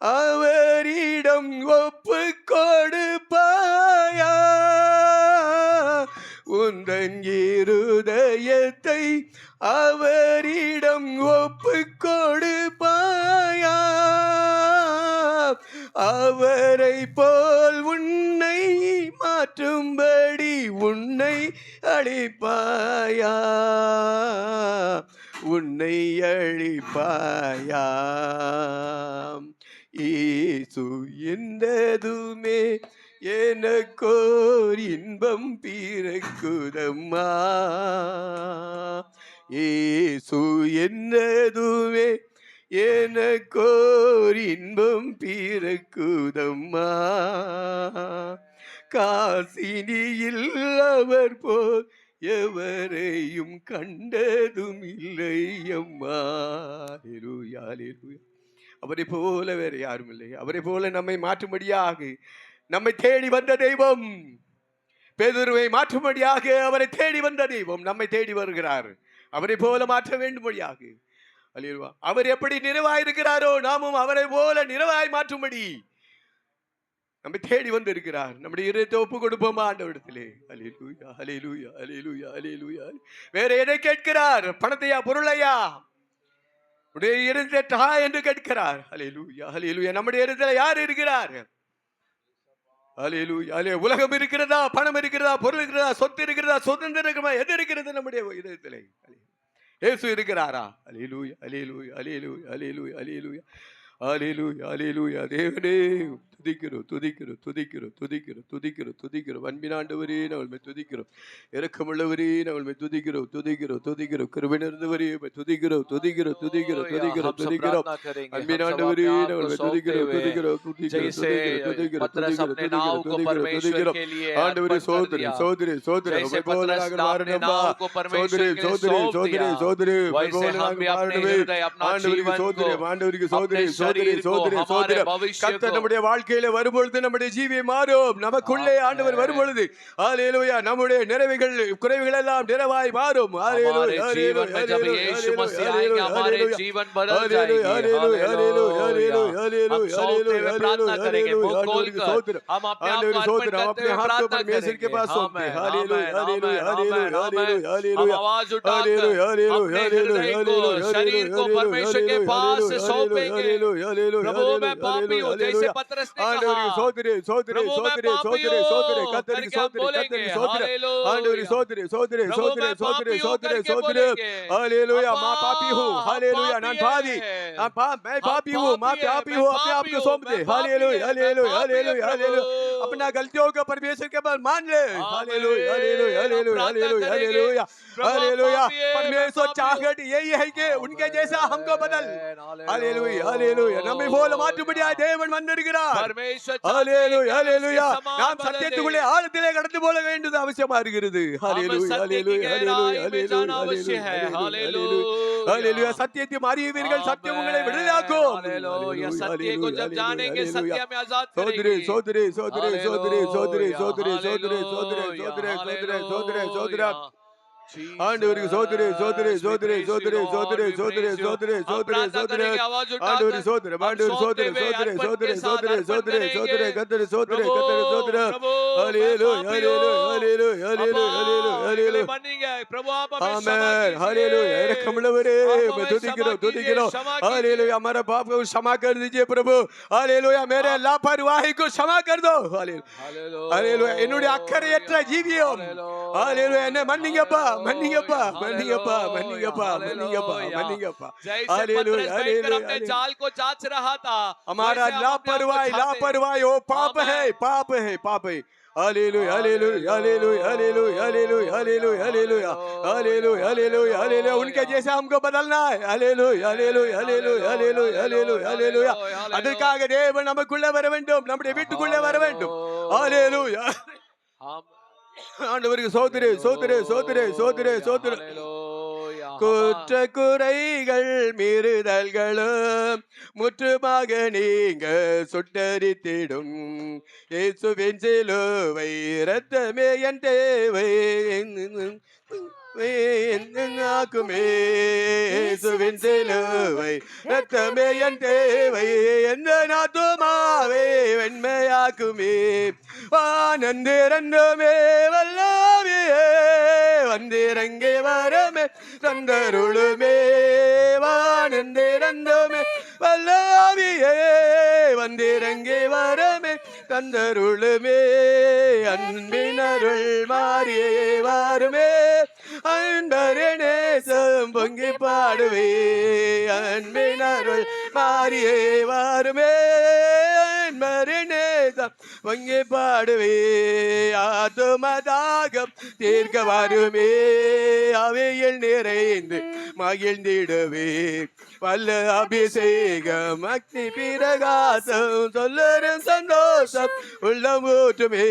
அவரிடம் ஒப்பு கொடுப்பாயா, உந்தன் இருதயத்தை அவரிடம் ஒப்பு கொடுப்பாயா. அவரை போல் உன்னை மாற்றும்படி உன்னை அழிப்பாயா, உன்னை அழிப்பாயா. இயேசு என்றதுமே எனக்கோர் இன்பம் பிறக்குதம்மா. இயேசு என்றதுமே எனக்கோர் இன்பம் பிறக்குதம்மா. காசினியில் அவர் போல் எவரையும் கண்டதும் இல்லை அம்மா. அல்லேலூயா, அல்லேலூயா. அவரை போல வேற யாரும் இல்லை. அவரை போல நம்மை மாற்றும்படியாக நம்மை தேடி வந்த தெய்வம், பேதுருவை மாற்றும்படியாக அவரை தேடி வந்த தெய்வம் நம்மை தேடி வருகிறார். அவரை போல மாற்ற வேண்டும்படியாக. அல்லேலூயா. அவர் எப்படி நிறைவாய் இருக்கிறாரோ நாமும் அவரை போல நிறைவாய் மாற்றும்படி நம்ம தேடி வந்து இருக்கிறார். நம்முடைய இருதயத்தை ஒப்பு கொடுப்போமா ஆண்டவரிடத்திலே? அல்லேலூயா, அல்லேலூயா, அல்லேலூயா, அல்லேலூயா. வேற எதை கேட்கிறார்? பணத்தையா, பொருளையா? உடைய இருதயத்தை தா என்று கேட்கிறார். அல்லேலூயா, அல்லேலூயா. நம்முடைய இருதயத்தில் யார் இருக்கிறார்? அல்லேலூயா, அல்லே. உலகம் இருக்கிறதா, பணம் இருக்கிறதா, பொருள் இருக்கிறதா, சொத்து இருக்கிறதா, சுதந்திரம் இருக்கிறதா, எது இருக்கிறது நம்முடைய இதயத்திலே? இயேசு இருக்கிறாரா? அல்லேலூயா, அல்லேலூயா, அல்லேலூயா, அல்லேலூயா, அல்லேலூயா, அல்லேலூயா, அல்லேலூயா. தேவனே துதிக்கிறோம், துதிக்கிறோம், துதிக்கிறோம், துதிக்கிறோம், துதிக்கிறோம், துதிக்கிறோம். அன்பின் ஆண்டவரே நாங்கள் துதிக்கிறோம். இரக்கமுள்ளவரே நாங்கள் துதிக்கிறோம், துதிக்கிறோம், துதிக்கிறோம். கிருபை நிறைந்தவரே துதிக்கிறோம், துதிக்கிறோம், துதிக்கிறோம், துதிக்கிறோம், துதிக்கிறோம். அன்பின் ஆண்டவரே நாங்கள் துதிக்கிறோம், துதிக்கிறோம், துதிக்கிறோம், துதிக்கிறோம், துதிக்கிறோம், துதிக்கிறோம், துதிக்கிறோம். ஆண்டவரே சோதரி, சோதரி, சோதரி. போல நாங்கள் மாறணும்பா. சோதரி, சோதரி, சோதரி, சோதரி. போல நாங்கள் மாறணுமே. ஆண்டவருக்கு சோதரி, ஆண்டவருக்கு சோதரி, சோதரி, சோதரி, சோதரி. கர்த்தர் நம்முடைய வாழ்க்கையில வரும்பொழுது நம்முடைய ஜீவியம் மாறும். நமக்குள்ளே ஆண்டவர் வரும்பொழுது அல்லேலூயா, நம்முடைய நிறைவுகள் குறைவுகள் எல்லாம் நிறைவாய் மாறும். அல்லேலூயா, जीवन में जब यीशु मसीह आएंगे हमारे जीवन बदल जाएगी। அல்லேலூயா, அல்லேலூயா, हम सौंपते हुए प्रार्थना करेंगे, मुंह खोलकर हम अपने आप को अर्पण करते हुए प्रार्थना करेंगे। आमेन, आमेन, आमेन, आमेन, आमेन। हम आवाज उठाकर अपने हृदय को, शरीर को परमेश्वर के पास सौंपेंगे। प्रभु मैं पापी हूँ, जैसे पतरस ने कहा, சோதரி, சோதரி, சோதரி, சோதரி, சோதரி. கர்த்தருக்கு சோதரி, கர்த்தருக்கு சோதரி. ஆண்டவரே சோதரி, சோதரி, சோதரி, சோதரி, சோதரி, சோதரி. हालेलुया, मैं पापी हूँ। हालेलुया, நான் பாவி, मैं पापी हूँ, मैं पापी हूँ। अपने आप को सौंप दे। Hallelujah, hallelujah, hallelujah, hallelujah. अपना गलतियों को परमेश्वर के पास मान ले। Hallelujah, hallelujah, hallelujah, hallelujah, hallelujah, hallelujah. परमेश्वर चाहत यही है कि उनके जैसा हमको बदल। Hallelujah, hallelujah. நம்மை போல மாற்றும்படியாய் தேவன் வந்திருக்கிறார். Hallelujah, hallelujah. நாம் சத்தியத்துக்குள்ளே ஆழத்திலே கடந்து போக வேண்டியது அவசியமா இருக்கிறது. Hallelujah, hallelujah, hallelujah, hallelujah. சத்தியத்தை அறிவீர்கள், சத்தியம் உங்களை விடுதலையாக்கும். हालेलुया, सत्य को जब जानेंगे सत्य हमें आजाद சோதரி, करेगी। சோதரி, சோதரி, சோதரி, சோதரி, சோதரி, சோதரி, சோதரி, சோதரி, சோதரி, சோதரி, சோதரி. ஆண்டவருக்கு சோதரி, சோதரி, சோதரி, சோதரி, சோதரி, சோதரி, சோதரி, சோதரி, சோதரி. ஆண்டவருக்கு சோதரி, ஆண்டவருக்கு சோதரி, சோதரி, சோதரி, சோதரி, சோதரி, சோதரி, கர்த்தருக்கு சோதரி, கர்த்தருக்கு சோதரி. ஹalleluya, ஹalleluya, ஹalleluya, ஹalleluya, ஹalleluya. ஆமென். ஹalleluya. இரக்கமுள்ளவரே मैं துதிக்கிறோம், துதிக்கிறோம். ஹalleluya. हमारा पाप को क्षमा कर दीजिए प्रभु. ஹalleluya. मेरे लापरवाही को क्षमा कर दो. ஹalleluya. ஹalleluya. என்னுடைய அக்கறையற்ற ஜீவியம். ஹalleluya. என்னை மன்னிங்கப்பா, மன்னிங்கப்பா, மன்னிங்கப்பா, மன்னிங்கப்பா, மன்னிங்கப்பா, மன்னிங்கப்பா. Hallelujah, hallelujah. अपने जाल को जांच रहा था, हमारा लापरवाही, लापरवाही वो पाप है, पाप है, पाप है। Hallelujah, hallelujah, hallelujah, hallelujah, hallelujah, hallelujah, hallelujah, hallelujah, hallelujah, hallelujah. उनके जैसे हमको बदलना है। Hallelujah, hallelujah, hallelujah, hallelujah, hallelujah, hallelujah. அதற்காக தேவன் நமக்குள்ளே வர வேண்டும், நம்முடைய வீட்டுக்குள்ளே வர வேண்டும். ஹalleluya. ஆண்டவருக்கு சோதரி, சோதரி, சோதரி, சோதரி, சோதரி. குற்ற குறைகள் மீறுதல்களும் முற்றுமாக நீங்க சுட்டரித்திடும் இயேசுவின் சிலுவை இரத்தமே என் தேவை ஆக்குமே. இயேசுவின் சிலுவை இரத்தமே என் தேவை எந்த நாத்துமாவே வெண்மையாக்குமே. வானந்திரண்டுமே வல்லாவியே வந்திரங்கே வரமே தந்தருளுமே. வானந்திரண்டுமே வல்லாவியே வந்திரங்கே வரமே தந்தருளுமே. அன்பினருள் மாறியே வாருமே. அன்பரே நேசம் பொங்கி பாடுவே. அன்பினருள் மாறியே வாருமே. அன்பரே நேசம் பொங்கி பாடுவே. ஆத்துமதாகம் தீர்க்க வருமே. அவையில் நிறைந்து மகிழ்ந்திடுவே. வல்ல அபிஷேகம் அக்னி பிரகாசம் சொல்லரும் சந்தோஷம் உள்ளம் ஊற்றுமே.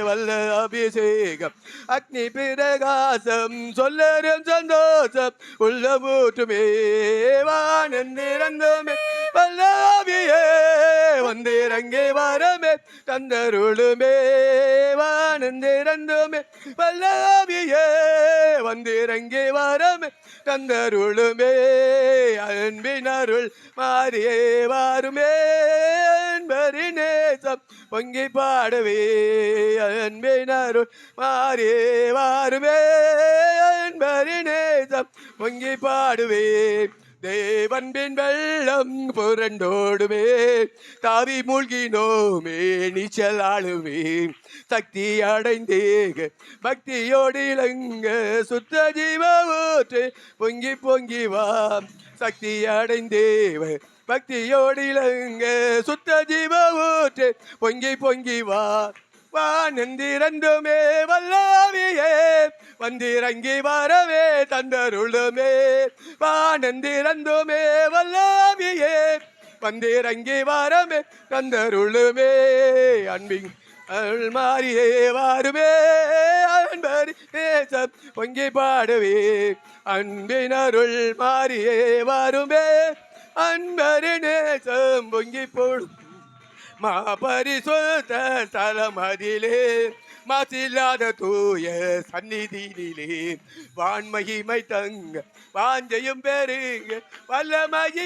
வல்ல அபிஷேகம் அக்னி பிரகாசம் சொல்லரும் சந்தோஷம் உள்ளம் ஊற்றுமே. வானந்திரந்துமே வல்லாவியே வந்திரங்கே வரமே தந்தருளுமே. வானந்திரந்துமே வல்லாவியே வந்திரங்கே வரமே தந்தருளுமே. அன்பினருள் மாறியே வாருமே. அன்பரின் நேசம் பொங்கி பாடுவே அன்பின் அருள் மாறே வாருமே அன்பரின் நேசம் பொங்கி பாடுவே தேவன்பின் வெள்ளம் புரண்டோடுமே தாவி மூழ்கினோமே நீச்சல் ஆளுவே சக்தி அடைந்தேக பக்தியோடு இளங்க சுத்த ஜீவ ஊற்று பொங்கி பொங்கி வா சக்தி அடைந்தேவ பக்தியோடு இளங்க சுத்த ஜீவ ஊற்று பொங்கி பொங்கி வா வானந்திரண்டுமே வல்லாவியே வந்திறங்கி வரவே தந்தருளுமே வானந்திரண்டுமே வல்லாவியே வந்திறங்கி வரவே தந்தருளுமே அன்பின் அருள் மாறியே வாருமே அன்பரி நேசம் பொங்கி பாடுவே அன்பின் அருள் மாறியே வாருமே அன்பரி நேசம் பொங்கி போடும் மா பரிசுத்த தலமதிலே மாசில்லாத தூய சந்நிதியிலே வான்மகிமை தங்க வாஞ்சையும் பெருங்க வல்லமகி